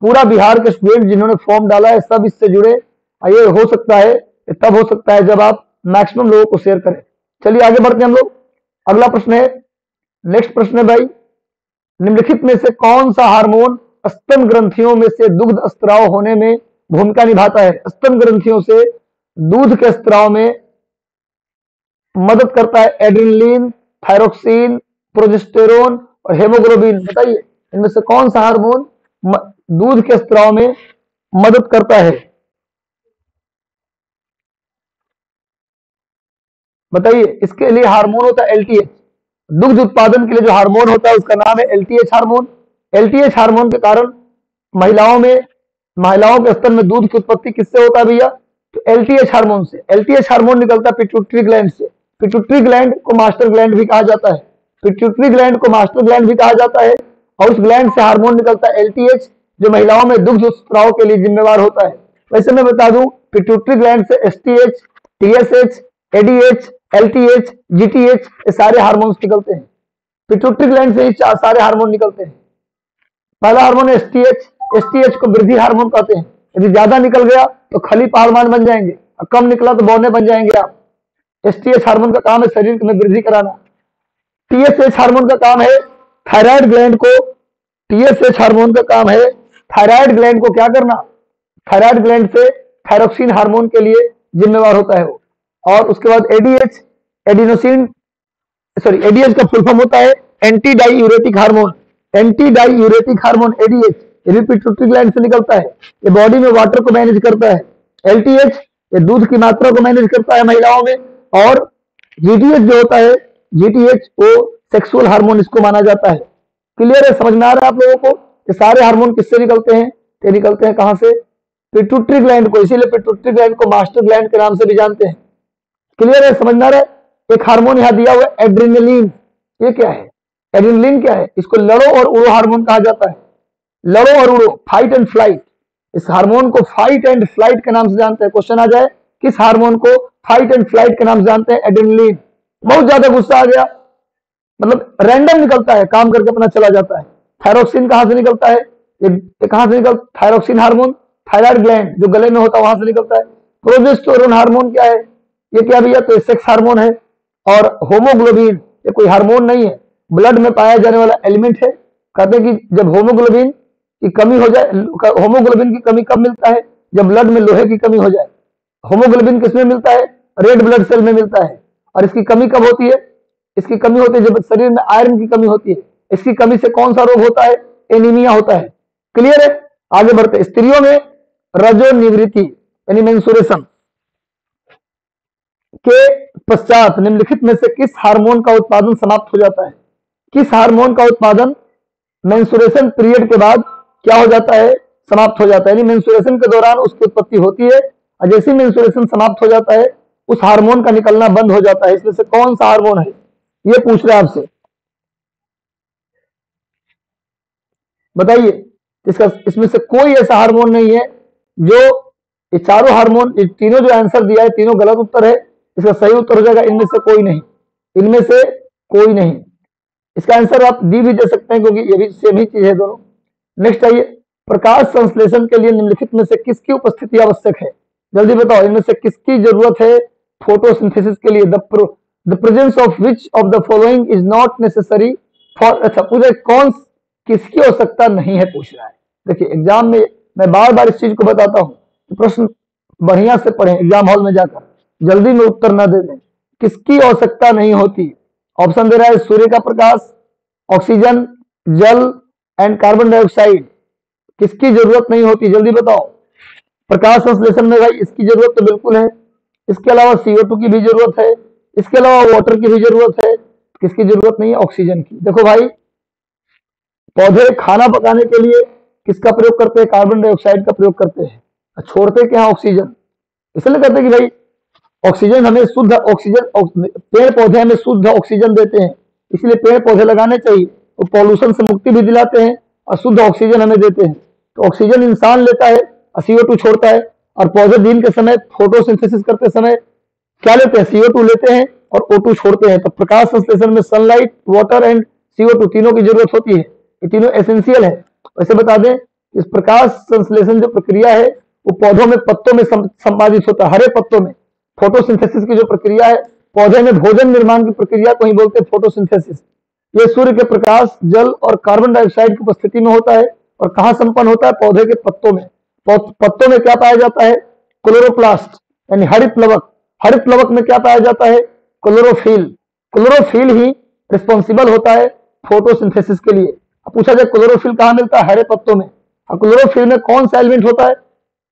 पूरा बिहार के स्टूडेंट जिन्होंने फॉर्म डाला है सब इससे जुड़े। ये हो सकता है, तब हो सकता है जब आप मैक्सिमम लोगों को शेयर करें। चलिए आगे बढ़ते हैं हम लोग। अगला प्रश्न है, नेक्स्ट प्रश्न है भाई, निम्नलिखित में से कौन सा हार्मोन स्तन ग्रंथियों में से दुग्ध स्त्राव होने में भूमिका निभाता है? स्तन ग्रंथियों से दूध के स्त्राव में मदद करता है। एड्रेनलिन, थायरोक्सिन, प्रोजेस्टेरोन और हेमोग्लोबिन। बताइए इनमें से कौन सा हार्मोन दूध के स्त्राव में मदद करता है? बताइए। इसके लिए हार्मोन होता है एलटीएच। दुग्ध उत्पादन के लिए जो हार्मोन होता है उसका नाम है एलटीएच हार्मोन। एलटीएच हार्मोन के कारण महिलाओं के स्तन में दूध की उत्पत्ति किससे होता है भैया? तो एलटीएच हार्मोन से। एलटीएच हार्मोन निकलता है पिट्यूटरी ग्लैंड से। पिट्यूटरी ग्लैंड को मास्टर ग्लैंड भी कहा जाता है। पिट्यूटरी ग्लैंड को मास्टर ग्लैंड भी कहा जाता है और उस ग्लैंड से हार्मोन निकलता है एलटीएच, जो महिलाओं में दुग्ध स्त्राव के लिए जिम्मेवार होता है। वैसे मैं बता दूं, पिट्यूटरी ग्लैंड से एसटीएच, टीएसएच, एडीएच, एलटीएच, जीटीएच ये सारे हार्मोन्स निकलते हैं। पिट्यूटरी ग्लैंड से ही सारे हार्मोन निकलते हैं। पहला हार्मोन एसटीएच। एसटीएच को वृद्धि हार्मोन कहते हैं। यदि ज्यादा निकल गया तो खली पहलवान बन जाएंगे, और कम निकला तो बौने बन जाएंगे आप। एसटीएच हार्मोन का काम है शरीर में वृद्धि कराना। टीएसएच हार्मोन का काम है थायराइड ग्लैंड को, टीएसएच हार्मोन का काम है थायराइड ग्लैंड को क्या करना? थायराइड ग्लैंड से थायरोक्सिन हार्मोन के लिए जिम्मेवार होता है वो। और उसके बाद एडीएच, एडीएच का फुल फॉर्म होता है anti diuretic hormone. Anti diuretic hormone ADH, ये भी पिट्यूटरी ग्लैंड से निकलता है। ये बॉडी में वाटर को मैनेज करता है। एलटीएच ये दूध की मात्रा को मैनेज करता है महिलाओं में। और जीटीएच जो होता है, जीटीएच वो सेक्सुअल हार्मोन इसको माना जाता है। क्लियर है? समझ में आ रहा है आप लोगों को? ये सारे हार्मोन किससे निकलते हैं? ये निकलते हैं कहां से? पिट्यूटरी ग्लैंड को। इसीलिए पिट्यूटरी ग्लैंड को मास्टर ग्लैंड के नाम से भी जानते हैं। क्लियर है? समझ में आ रहा है? एक हार्मोन यहां दिया हुआ है एड्रेनलिन। ये क्या है? एड्रेनलिन क्या है? इसको लड़ो और उड़ो हार्मोन कहा जाता है। लड़ो और उड़ो, फाइट एंड फ्लाइट। इस हार्मोन को फाइट एंड फ्लाइट के नाम से जानते हैं। क्वेश्चन आ जाए, किस हार्मोन को फाइट एंड फ्लाइट के नाम से जानते हैं? एड्रेनलिन। बहुत ज्यादा गुस्सा आ गया, मतलब रैंडम निकलता है, काम करके अपना चला जाता है। थायरोक्सिन कहां से निकलता है? ये कहां से निकलता? थायरोक्सिन हार्मोन थायराइड ग्लैंड जो गले में होता है वहां से निकलता है। प्रोजेस्टेरोन हार्मोन क्या है? ये क्या भैया? तो सेक्स हार्मोन है। और होमोग्लोबिन ये कोई हार्मोन नहीं है, ब्लड में पाया जाने वाला एलिमेंट है। कहते हैं कि जब होमोग्लोबिन की कमी हो जाए, होमोग्लोबिन की कमी कब मिलता है? जब ब्लड में लोहे की कमी हो जाए। होमोग्लोबिन किसमें मिलता है? रेड ब्लड सेल में मिलता है। और इसकी कमी कब होती है? इसकी कमी होती है जब शरीर में आयरन की कमी होती है। इसकी कमी से कौन सा रोग होता है? एनीमिया होता है। क्लियर है? आगे बढ़ते। स्त्रियों में रजोनिवृत्ति यानी मेंस्ट्रुएशन के पश्चात निम्नलिखित में से किस हार्मोन का उत्पादन समाप्त हो जाता है? किस हार्मोन का उत्पादन मेंस्ट्रुएशन पीरियड के बाद क्या हो जाता है? समाप्त हो जाता है। यानी मेंस्ट्रुएशन के दौरान उसकी उत्पत्ति होती है और जैसे मेंस्ट्रुएशन समाप्त हो जाता है उस हार्मोन का निकलना बंद हो जाता है। इसमें से कौन सा हार्मोन है, ये पूछ रहे हैं आपसे, बताइए। इसमें से कोई ऐसा हार्मोन नहीं है जो, ये चारों हार्मोन, ये तीनों जो आंसर दिया है तीनों गलत उत्तर है। इसका सही उत्तर हो जाएगा इनमें से कोई नहीं, इनमें से कोई नहीं। इसका आंसर आप डी भी दे सकते हैं क्योंकि ये भी सेम ही चीज है दोनों। नेक्स्ट आइए, प्रकाश संश्लेषण के लिए निम्नलिखित में से किसकी उपस्थिति आवश्यक है, जल्दी बताओ, इनमें से किसकी जरूरत है फोटोसिंथेसिस के लिए। The presence of which of the following is not necessary for, अच्छा पूछे कौन, किसकी आवश्यकता नहीं है पूछ रहा है। देखिए एग्जाम में मैं बार बार इस चीज को बताता हूं, तो प्रश्न बढ़िया से पढ़ें एग्जाम हॉल में जाकर, जल्दी में उत्तर ना दे दें। किसकी आवश्यकता नहीं होती, ऑप्शन दे रहा है सूर्य का प्रकाश, ऑक्सीजन, जल एंड कार्बन डाइऑक्साइड। किसकी जरूरत नहीं होती, जल्दी बताओ। प्रकाश संश्लेषण में भाई इसकी जरूरत तो बिल्कुल है, इसके अलावा CO2 की भी जरूरत है, इसके अलावा वाटर की भी जरूरत है, किसकी जरूरत नहीं है, ऑक्सीजन की। देखो भाई, पौधे खाना पकाने के लिए किसका प्रयोग करते हैं, कार्बन डाइऑक्साइड का प्रयोग करते हैं, छोड़ते क्या, ऑक्सीजन। इसलिए कहते हैं कि भाई ऑक्सीजन हमें शुद्ध ऑक्सीजन, पेड़ पौधे हमें शुद्ध ऑक्सीजन देते हैं, इसलिए पेड़ पौधे लगाने चाहिए। वो पॉल्यूशन से मुक्ति भी दिलाते हैं और शुद्ध ऑक्सीजन हमें देते हैं। तो ऑक्सीजन इंसान लेता है और CO2 छोड़ता है, और पौधे दिन के समय फोटोसिंथेसिस करते समय क्या लेते हैं, CO2 लेते हैं और O2 छोड़ते हैं। तो प्रकाश संश्लेषण में सनलाइट, वाटर एंड CO2 तीनों की जरूरत होती है, ये तीनों एसेंशियल है। वैसे बता दें, इस प्रकाश संश्लेषण जो प्रक्रिया है वो पौधों में, पत्तों में संपादित होता है, हरे पत्तों में। फोटोसिंथेसिस की जो प्रक्रिया है पौधे में भोजन निर्माण की प्रक्रिया को ही बोलते हैं फोटोसिंथेसिस। ये सूर्य के प्रकाश, जल और कार्बन डाइऑक्साइड की उपस्थिति में होता है। और कहाँ संपन्न होता है, पौधे के पत्तों में। पत्तों में क्या पाया जाता है, क्लोरोप्लास्ट यानी हरित प्लवक। हरित प्लवक में क्या पाया जाता है, क्लोरोफिल। क्लोरोफिल ही रिस्पॉन्सिबल होता है फोटोसिंथेसिस के लिए। अब पूछा जाए क्लोरोफिल कहाँ मिलता है, हरे पत्तों में। और क्लोरोफिल में कौन सा एलिमेंट होता है,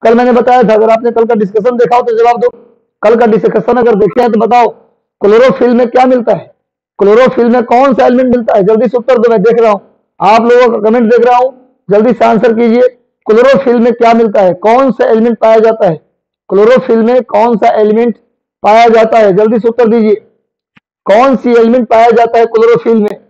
कल मैंने बताया था, अगर आपने कल का डिस्कशन देखा हो तो जवाब दो। कल का डिस्कशन अगर देखे हैं तो बताओ, क्लोरोफिल में क्या मिलता है, क्लोरोफिल में कौन सा एलिमेंट मिलता है, जल्दी से उत्तर दो, मैं देख रहा हूं आप लोगों का कमेंट देख रहा हूं, जल्दी से आंसर कीजिए। क्लोरोफिल में क्या मिलता है, कौन सा एलिमेंट पाया जाता है, क्लोरोफिल में कौन सा एलिमेंट पाया जाता है, जल्दी से उत्तर दीजिए। कौन सी एलिमेंट पाया जाता है क्लोरोफिल में,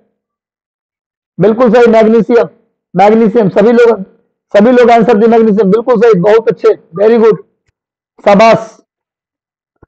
बिल्कुल सही, मैग्नीशियम। मैग्नीशियम, सभी लोग आंसर दिए, मैग्नीशियम बिल्कुल सही, बहुत अच्छे, वेरी गुड, शाबाश।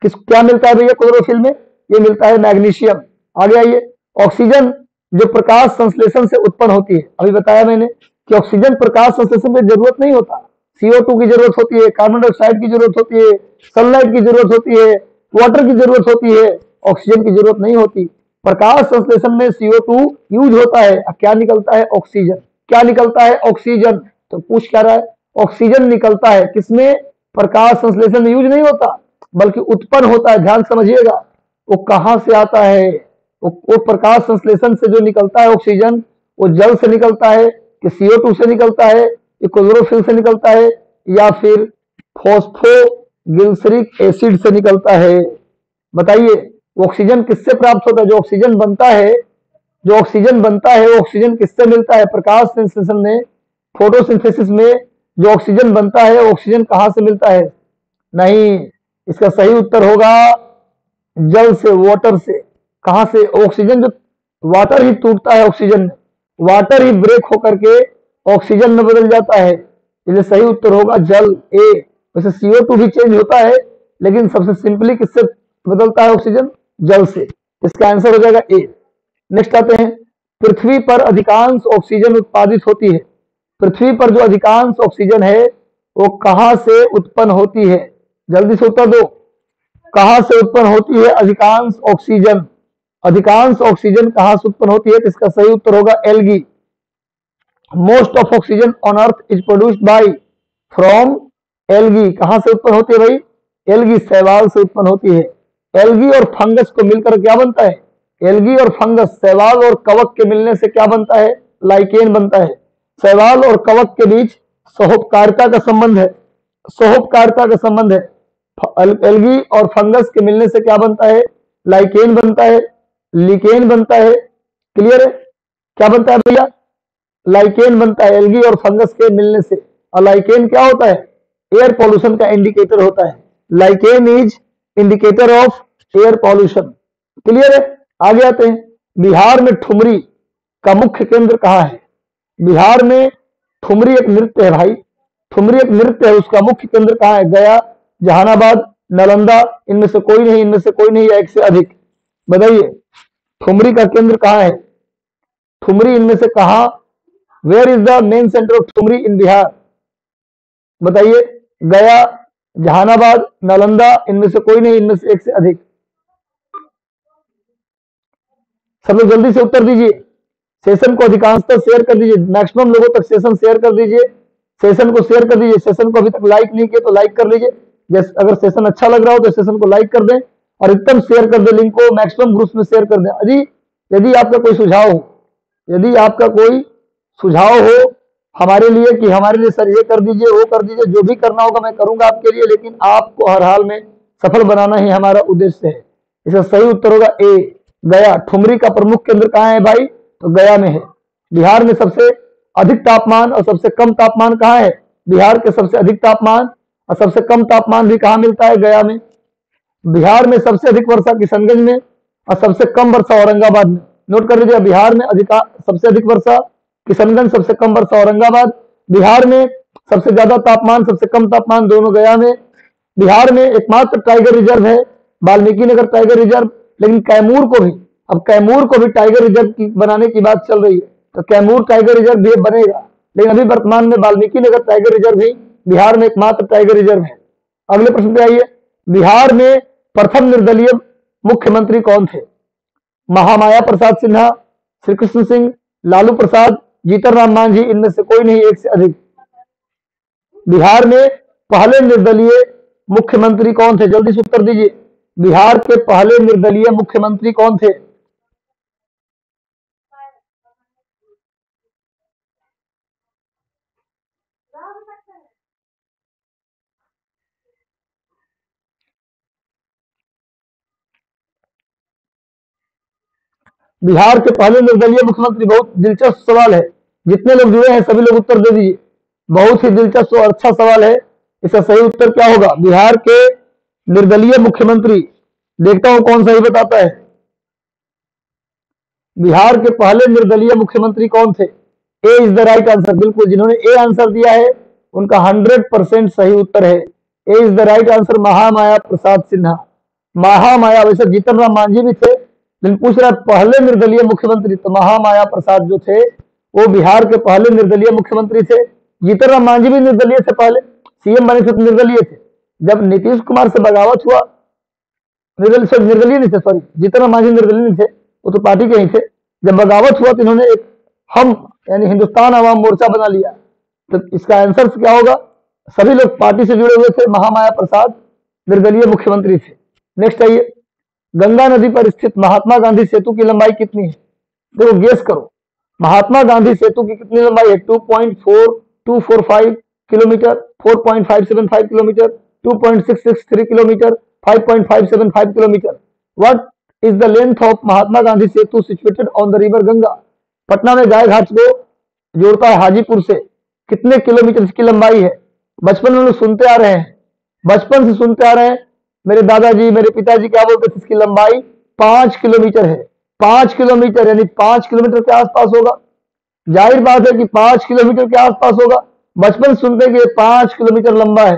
क्या मिलता है भैया क्लोरोफिल में, ये मिलता है मैग्नीशियम। आगे आइए, ऑक्सीजन जो प्रकाश संश्लेषण से उत्पन्न होती है, अभी बताया मैंने कि ऑक्सीजन प्रकाश संश्लेषण में जरूरत नहीं होता, CO2 की जरूरत होती है, कार्बन डाइऑक्साइड की जरूरत होती है, सनलाइट की जरूरत होती है, वाटर की जरूरत होती है, ऑक्सीजन की जरूरत नहीं होती। प्रकाश संश्लेषण में CO2 यूज होता है, क्या निकलता है, ऑक्सीजन। क्या निकलता है, ऑक्सीजन। तो पूछ क्या रहा है, ऑक्सीजन निकलता है किसमें, प्रकाश संश्लेषण में यूज नहीं होता बल्कि उत्पन्न होता है, ध्यान समझिएगा। वो कहां से आता है, वो प्रकाश संश्लेषण से जो निकलता है ऑक्सीजन, वो जल से निकलता है कि CO2 से निकलता है, ये क्लोरोफिल से निकलता है, या फिर फॉस्फोग्लिसरिक एसिड से निकलता है। बताइए, ऑक्सीजन किससे प्राप्त होता है, जो ऑक्सीजन बनता है, जो ऑक्सीजन बनता है वो ऑक्सीजन किससे मिलता है, प्रकाश संश्लेषण में, फोटोसिंथेसिस में जो ऑक्सीजन बनता है ऑक्सीजन कहां से मिलता है, नहीं, इसका सही उत्तर होगा जल से, वाटर से। कहां से, ऑक्सीजन जो, वाटर ही टूटता है ऑक्सीजन में, वाटर ही ब्रेक होकर के ऑक्सीजन में बदल जाता है, इसलिए सही उत्तर होगा जल, ए। वैसे CO2 भी चेंज होता है लेकिन सबसे सिंपली किससे बदलता है ऑक्सीजन, जल से। इसका आंसर हो जाएगा ए। नेक्स्ट आते हैं, पृथ्वी पर अधिकांश ऑक्सीजन उत्पादित होती है। पृथ्वी पर जो अधिकांश ऑक्सीजन है वो कहां से उत्पन्न होती है, जल्दी से उत्तर दो। कहां से उत्पन्न होती है अधिकांश ऑक्सीजन, अधिकांश ऑक्सीजन कहां से उत्पन्न होती है, तो इसका सही उत्तर होगा algae. Most of oxygen on earth is produced by from algae. कहां से उत्पन्न होती है भाई, एल्गी, शैवाल से उत्पन्न होती है। एल्गी और फंगस को मिलकर क्या बनता है, एल्गी और फंगस, शैवाल और कवक के मिलने से क्या बनता है, लाइकेन बनता है। शैवाल और कवक के बीच सहोपकारिता का संबंध है, सहोपकारिता का संबंध है। एल्गी और फंगस के मिलने से क्या बनता है, लाइकेन बनता है, लिकेन बनता है। क्लियर है, क्या बनता है भैया, लाइकेन बनता है एल्गी और फंगस के मिलने से। और लाइकेन क्या होता है, एयर पॉल्यूशन का इंडिकेटर होता है। Lichen is indicator of air pollution. Clear है? आगे आते हैं। बिहार में ठुमरी का मुख्य केंद्र कहाँ है? बिहार में ठुमरी एक नृत्य है भाई, ठुमरी एक नृत्य है, उसका मुख्य केंद्र कहाँ है? गया, जहानाबाद, नालंदा, इनमें से कोई नहीं, इनमें से कोई नहीं या एक से अधिक? बताइए ठुमरी का केंद्र कहाँ है? ठुमरी इनमें से कहा? Where is the main centre of thumri in Bihar? बताइए। गया, जहानाबाद, नालंदा, इनमें से कोई नहीं, इनमें से एक से अधिक? सब लोग जल्दी से उत्तर दीजिए। सेशन को अधिकांशतः शेयर कर दीजिए, मैक्सिमम लोगों तक सेशन शेयर कर दीजिए, सेशन को शेयर कर दीजिए। सेशन को अभी तक लाइक नहीं किया तो लाइक कर लीजिए, जैसे अगर सेशन अच्छा लग रहा हो तो सेशन को लाइक कर दें और एकदम शेयर कर दें, लिंक को मैक्सिमम ग्रुप्स में शेयर कर दें। यदि आपका कोई सुझाव हो, यदि आपका कोई सुझाव हो हमारे लिए कि हमारे लिए सर ये कर दीजिए, वो कर दीजिए, जो भी करना होगा मैं करूंगा आपके लिए, लेकिन आपको हर हाल में सफल बनाना ही हमारा उद्देश्य है। इसका सही उत्तर होगा ए, गया। ठुमरी का प्रमुख केंद्र कहाँ है भाई? तो गया में है। बिहार में सबसे अधिक तापमान और सबसे कम तापमान कहाँ है? बिहार के सबसे अधिक तापमान और सबसे कम तापमान भी कहाँ मिलता है? गया में। बिहार में सबसे अधिक वर्षा किशनगंज में और सबसे कम वर्षा औरंगाबाद में। नोट कर लीजिए, बिहार में सबसे अधिक वर्षा किशनगंज, सबसे कम वर्षा औरंगाबाद। बिहार में सबसे ज्यादा तापमान, सबसे कम तापमान दोनों गया में। बिहार में एकमात्र टाइगर रिजर्व है वाल्मीकि नगर टाइगर रिजर्व, लेकिन कैमूर को भी, अब कैमूर को भी टाइगर रिजर्व बनाने की बात चल रही है, तो कैमूर टाइगर रिजर्व भी बनेगा, लेकिन अभी वर्तमान में वाल्मीकि नगर टाइगर रिजर्व ही बिहार में एकमात्र टाइगर रिजर्व है। अगले प्रश्न पे आइए। बिहार में प्रथम निर्दलीय मुख्यमंत्री कौन थे? महामाया प्रसाद सिन्हा, श्री कृष्ण सिंह, लालू प्रसाद, जीतन राम मांझी, इनमें से कोई नहीं, एक से अधिक? बिहार में पहले निर्दलीय मुख्यमंत्री कौन थे? जल्दी से उत्तर दीजिए। बिहार के पहले निर्दलीय मुख्यमंत्री कौन थे? बिहार के पहले निर्दलीय मुख्यमंत्री, बहुत दिलचस्प सवाल है, जितने लोग जुड़े हैं सभी लोग उत्तर दे दीजिए। बहुत ही दिलचस्प और अच्छा सवाल है। इसका सही उत्तर क्या होगा? बिहार के निर्दलीय मुख्यमंत्री, देखता हूं कौन सही बताता है। बिहार के पहले निर्दलीय मुख्यमंत्री कौन थे? ए इज द राइट आंसर। बिल्कुल, जिन्होंने ए आंसर दिया है उनका 100% सही उत्तर है। A is the right answer, Mahamaya Prasad Sinha. Mahamaya, वैसे जीतन राम मांझी भी थे, लेकिन पूछ रहा है पहले निर्दलीय मुख्यमंत्री, तो महामाया प्रसाद जो थे वो बिहार के पहले निर्दलीय मुख्यमंत्री थे। जीतन राम मांझी भी निर्दलीय थे, पहले सीएम बने थे तो निर्दलीय थे। जब नीतीश कुमार से बगावत हुआ, निर्दलीय नहीं थे, सॉरी, जीतन राम मांझी निर्दलीय नहीं थे, वो तो पार्टी के ही थे। जब बगावत हुआ तो इन्होंने एक हम यानी हिंदुस्तान अवाम मोर्चा बना लिया। तो इसका आंसर क्या होगा? सभी लोग पार्टी से जुड़े हुए थे, महामाया प्रसाद निर्दलीय मुख्यमंत्री थे। नेक्स्ट आइए। गंगा नदी पर स्थित महात्मा गांधी सेतु की लंबाई कितनी है? देखो गेस करो, महात्मा गांधी सेतु की कितनी लंबाई है? 2.4245 kilometre, 4.575 kilometre, 2.663 kilometre, 5.575 kilometre. What is the length of Mahatma Gandhi Setu situated on the river Ganga? Patna में गाय घाट को जोड़ता है हाजीपुर से, कितने किलोमीटर की लंबाई है? बचपन में लोग सुनते आ रहे हैं, बचपन से सुनते आ रहे हैं, मेरे दादाजी मेरे पिताजी क्या बोलते थे, इसकी लंबाई 5 किलोमीटर है। 5 किलोमीटर यानी 5 किलोमीटर के आसपास होगा। जाहिर बात है कि 5 किलोमीटर के आसपास होगा। बचपन सुनते कि 5 किलोमीटर लंबा है,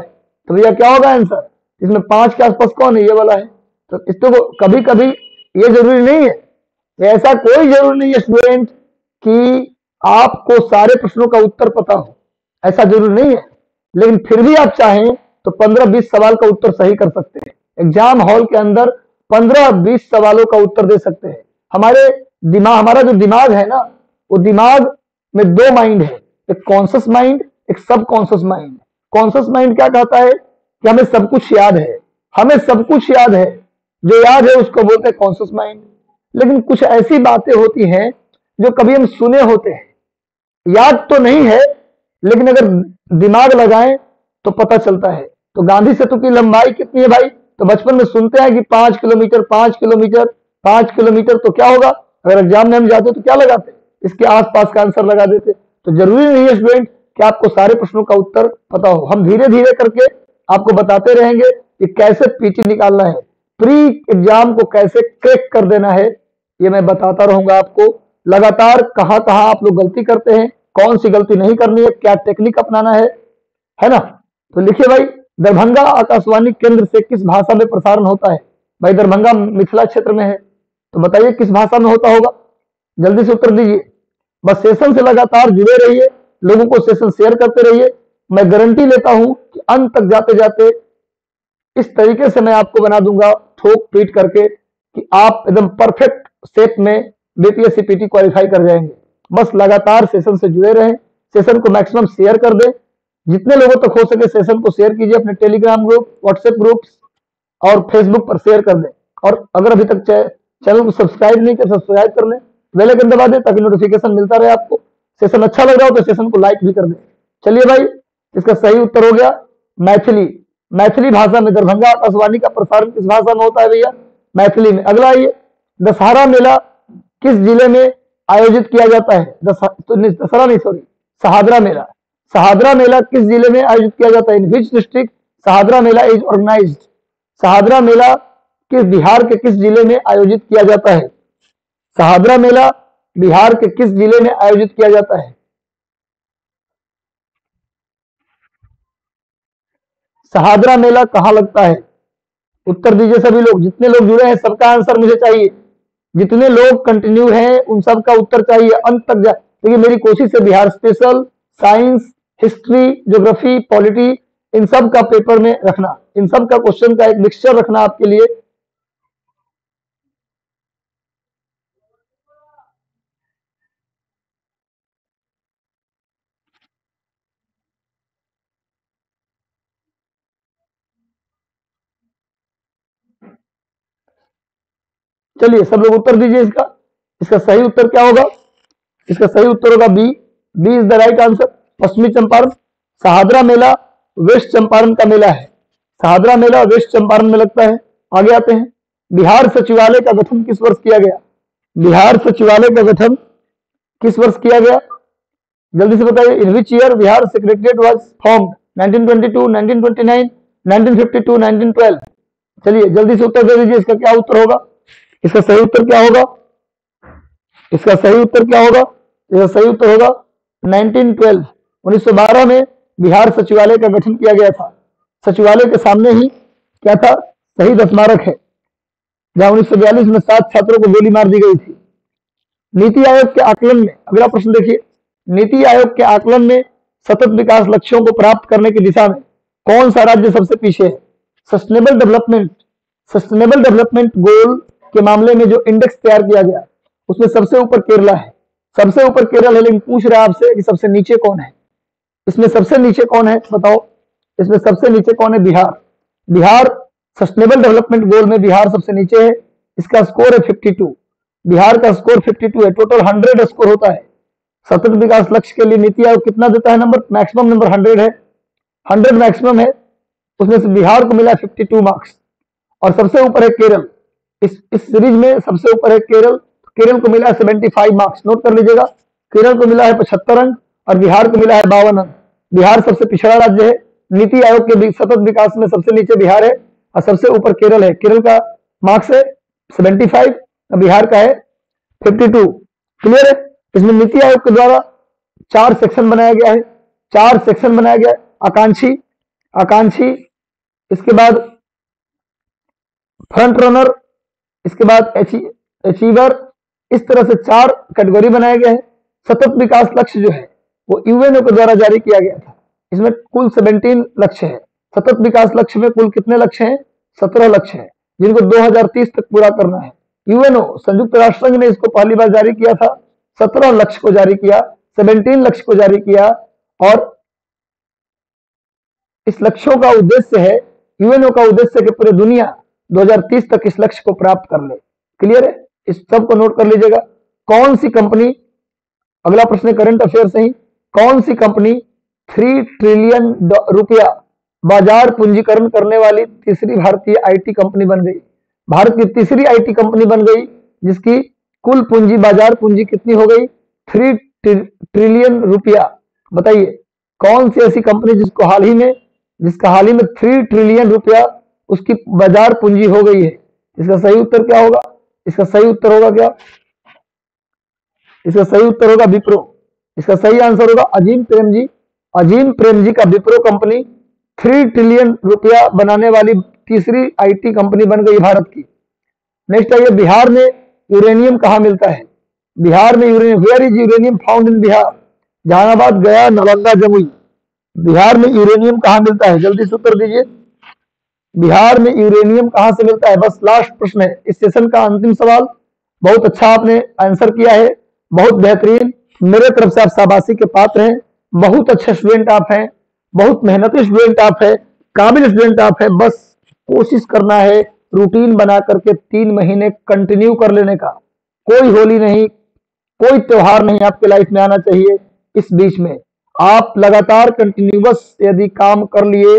तो भैया क्या होगा आंसर? इसमें 5 के आसपास कौन है? ये वाला है। तो इसको कभी कभी ये जरूरी नहीं है, ऐसा कोई जरूरी नहीं है स्टूडेंट कि आपको सारे प्रश्नों का उत्तर पता हो, ऐसा जरूरी नहीं है। लेकिन फिर भी आप चाहें तो 15-20 सवाल का उत्तर सही कर सकते हैं। एग्जाम हॉल के अंदर 15-20 सवालों का उत्तर दे सकते हैं। हमारा जो दिमाग है ना, वो दिमाग में 2 माइंड है, एक कॉन्शियस माइंड, एक सब कॉन्शियस माइंड। कॉन्शियस माइंड क्या कहता है कि हमें सब कुछ याद है, हमें सब कुछ याद है, जो याद है उसको बोलते हैं कॉन्शियस माइंड। लेकिन कुछ ऐसी बातें होती हैं जो कभी हम सुने होते हैं, याद तो नहीं है, लेकिन अगर दिमाग लगाएं तो पता चलता है। तो गांधी सेतु की लंबाई कितनी है भाई? तो बचपन में सुनते हैं कि 5 किलोमीटर, 5 किलोमीटर, 5 किलोमीटर। तो क्या होगा? अगर एग्जाम में हम जाते तो क्या लगाते? इसके आसपास का आंसर लगा देते। तो जरूरी नहीं है स्टूडेंट कि आपको सारे प्रश्नों का उत्तर पता हो। हम धीरे धीरे करके आपको बताते रहेंगे कि कैसे पीटी निकालना है, प्री एग्जाम को कैसे क्रैक कर देना है ये मैं बताता रहूंगा आपको। लगातार कहां कहां आप लोग गलती करते हैं, कौन सी गलती नहीं करनी है, क्या टेक्निक अपनाना है ना। तो लिखिए भाई, दरभंगा आकाशवाणी केंद्र से किस भाषा में प्रसारण होता है। भाई दरभंगा मिथिला क्षेत्र में है, तो बताइए किस भाषा में होता होगा, जल्दी से उत्तर दीजिए। बस सेशन से लगातार जुड़े रहिए, लोगों को सेशन शेयर करते रहिए। मैं गारंटी लेता हूं कि अंत तक जाते जाते इस तरीके से मैं आपको बना दूंगा ठोक पीट करके कि आप एकदम परफेक्ट शेप में बीपीएससी पीटी क्वालिफाई कर जाएंगे। बस लगातार सेशन से जुड़े रहें, सेशन को मैक्सिमम शेयर कर दें, जितने लोगों तक हो सके सेशन को शेयर कीजिए, अपने टेलीग्राम ग्रुप, व्हाट्सएप ग्रुप्स और फेसबुक पर शेयर कर दें। और अगर अभी तक चैनल को सब्सक्राइब नहीं किया, सब्सक्राइब कर लें, बेल आइकन दबा दें ताकि नोटिफिकेशन मिलता रहे आपको। सेशन अच्छा लग रहा हो तो सेशन को लाइक भी कर दें। चलिए भाई, इसका सही उत्तर हो गया मैथिली। मैथिली भाषा में दरभंगा आकाशवाणी का प्रसारण किस भाषा में होता है भैया, मैथिली में। अगला आइए, दशहरा मेला किस जिले में आयोजित किया जाता है। दशहरा नहीं, सॉरी, शहादरा मेला। शहादरा मेला किस जिले में आयोजित किया जाता है, in which district Shahadra mela is organized. Shahadra मेला किस बिहार के किस जिले में आयोजित किया जाता है। शहादरा मेला बिहार के किस जिले में आयोजित किया जाता है। शहादरा मेला कहां लगता है, उत्तर दीजिए सभी लोग। जितने लोग जुड़े हैं सबका आंसर मुझे चाहिए, जितने लोग कंटिन्यू हैं उन सब का उत्तर चाहिए अंत तक जा। देखिए मेरी कोशिश है Bihar special, science, history, geography, polity, इन सब का पेपर में रखना, इन सब का क्वेश्चन का एक मिक्सचर रखना आपके लिए। चलिए सब लोग उत्तर दीजिए इसका। इसका सही उत्तर क्या होगा, इसका सही उत्तर होगा B. B is the right answer. पश्चिमी चंपारण। शहादरा मेला वेस्ट चंपारण का मेला है। शहादरा मेला वेस्ट चंपारण में लगता है। आगे आते हैं, बिहार सचिवालय का गठन किस वर्ष किया गया। बिहार सचिवालय का गठन किस वर्ष किया गया, जल्दी से बताइए। In which year Bihar secretariat was formed, 1922, 1929, 1952, 1912। चलिए जल्दी से उत्तर दे दीजिए, इसका क्या उत्तर होगा, इसका सही उत्तर क्या होगा, इसका सही उत्तर क्या होगा, इसका सही उत्तर होगा 1912। 1912 में बिहार सचिवालय का गठन किया गया था। सचिवालय के सामने ही क्या था, शहीद स्मारक है, जहां 1942 में 7 छात्रों को गोली मार दी गई थी। नीति आयोग के आकलन में, अगला प्रश्न देखिए, नीति आयोग के आकलन में सतत विकास लक्ष्यों को प्राप्त करने की दिशा में कौन सा राज्य सबसे पीछे है। सस्टेनेबल डेवलपमेंट गोल के मामले में जो इंडेक्स तैयार किया गया उसमें सबसे ऊपर केरला है। सबसे ऊपर केरल है, लेकिन पूछ रहा है आपसे कि सबसे नीचे कौन है। इसमें सबसे नीचे कौन है बताओ, इसमें सबसे नीचे कौन है, Bihar. Bihar sustainable development goal में बिहार सबसे नीचे है, इसका स्कोर है 52। बिहार का स्कोर 52 है, टोटल 100 स्कोर होता है। सतत विकास लक्ष्य के लिए नीति आयोग कितना देता है नंबर, मैक्सिमम नंबर 100 है, 100 मैक्सिमम है, उसमें से बिहार को मिला 52 मार्क्स। और सबसे ऊपर है केरल, इस सीरीज में सबसे ऊपर है केरल, केरल को मिला है 75 मार्क्स। नोट कर लीजिएगा, केरल को मिला है 75 अंक और बिहार को मिला है 52 अंक। बिहार सबसे पिछड़ा राज्य है, नीति आयोग के सतत विकास में सबसे नीचे बिहार है और सबसे ऊपर केरल है। केरल का मार्क्स है 75 और बिहार का है 52। क्लियर है। इसमें नीति आयोग के द्वारा 4 सेक्शन बनाया गया है, 4 सेक्शन बनाया गया है। आकांक्षी, इसके बाद फ्रंट रनर, इसके बाद अचीवर, इस तरह से 4 कैटेगरी बनाया गया है। सतत विकास लक्ष्य जो है वो यूएनओ के द्वारा जारी किया गया था। इसमें कुल 17 लक्ष्य है। सतत विकास लक्ष्य में कुल कितने लक्ष्य हैं, 17 लक्ष्य हैं, जिनको 2030 तक पूरा करना है। यूएनओ संयुक्त राष्ट्र संघ ने इसको पहली बार जारी किया था, 17 लक्ष्य को जारी किया, 17 लक्ष्य को जारी किया। और इस लक्ष्यों का उद्देश्य है, यूएनओ का उद्देश्य कि पूरी दुनिया 2030 तक इस लक्ष्य को प्राप्त कर ले। क्लियर है, इस सब को नोट कर लीजिएगा। कौन सी कंपनी, अगला प्रश्न करंट अफेयर से ही, कौन सी कंपनी 3 ट्रिलियन रुपया बाजार पूंजीकरण करने वाली तीसरी भारतीय आईटी कंपनी बन गई। भारत की तीसरी आईटी कंपनी बन गई जिसकी कुल पूंजी, बाजार पूंजी कितनी हो गई, 3 ट्रिलियन रुपया। बताइए कौन सी ऐसी कंपनी जिसका हाल ही में 3 ट्रिलियन रुपया उसकी बाजार पूंजी हो गई है। इसका सही उत्तर क्या होगा? इसका सही उत्तर होगा क्या? इसका सही उत्तर होगा विप्रो। इसका सही आंसर होगा अजीम प्रेमजी। अजीम प्रेमजी का विप्रो कंपनी 3 ट्रिलियन रुपया बनाने वाली तीसरी आईटी कंपनी बन गई भारत की। नेक्स्ट आइए, बिहार में यूरेनियम कहाँ मिलता है? बिहार में uranium, where is uranium found in Bihar? Jahanabad, Gaya, Nalanda, Jamui. Bihar में यूरेनियम कहाँ मिलता है? जल्दी से उत्तर दीजिए। बिहार में यूरेनियम कहाँ से मिलता है? बस लास्ट प्रश्न है इस सेशन का, अंतिम सवाल। बहुत अच्छा आपने आंसर किया है, बहुत बेहतरीन। मेरे तरफ से आप शाबाशी के पात्र हैं। बहुत अच्छे स्टूडेंट आप हैं, बहुत मेहनती स्टूडेंट आप है, काबिल स्टूडेंट आप है। बस कोशिश करना है रूटीन बना करके 3 महीने कंटिन्यू कर लेने का। कोई होली नहीं, कोई त्योहार नहीं आपके लाइफ में आना चाहिए। इस बीच में आप लगातार कंटिन्यूअस यदि काम कर लिए,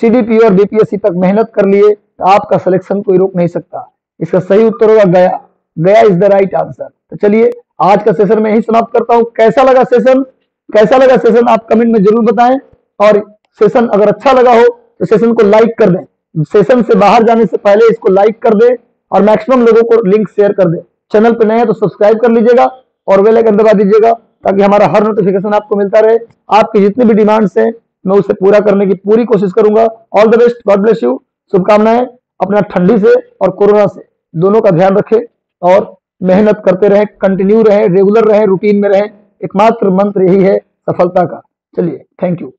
सीडीपी और बीपीएससी तक मेहनत कर लिए, तो आपका सिलेक्शन कोई रोक नहीं सकता। इसका सही उत्तर होगा गया। गया इज द राइट आंसर। तो चलिए आज का सेशन में यही समाप्त करता हूं। कैसा लगा सेशन? कैसा लगा सेशन आप कमेंट में जरूर बताएं। और सेशन अगर अच्छा लगा हो तो सेशन को लाइक कर दें। सेशन से बाहर जाने से पहले इसको लाइक कर दें और मैक्सिमम लोगों को लिंक शेयर कर दें। चैनल पे नए हैं तो सब्सक्राइब कर लीजिएगा और बेल आइकन दबा दीजिएगा ताकि हमारा हर नोटिफिकेशन आपको मिलता रहे। आपकी जितनी भी डिमांड्स हैं मैं उसे पूरा करने की पूरी कोशिश करूंगा। All the best, God bless you. शुभकामनाएं। अपना ठंडी से और कोरोना से दोनों का ध्यान रखें और मेहनत करते रहें, कंटिन्यू रहें, रेगुलर रहें, रूटीन में रहें। एकमात्र मंत्र यही है सफलता का। चलिए, थैंक यू।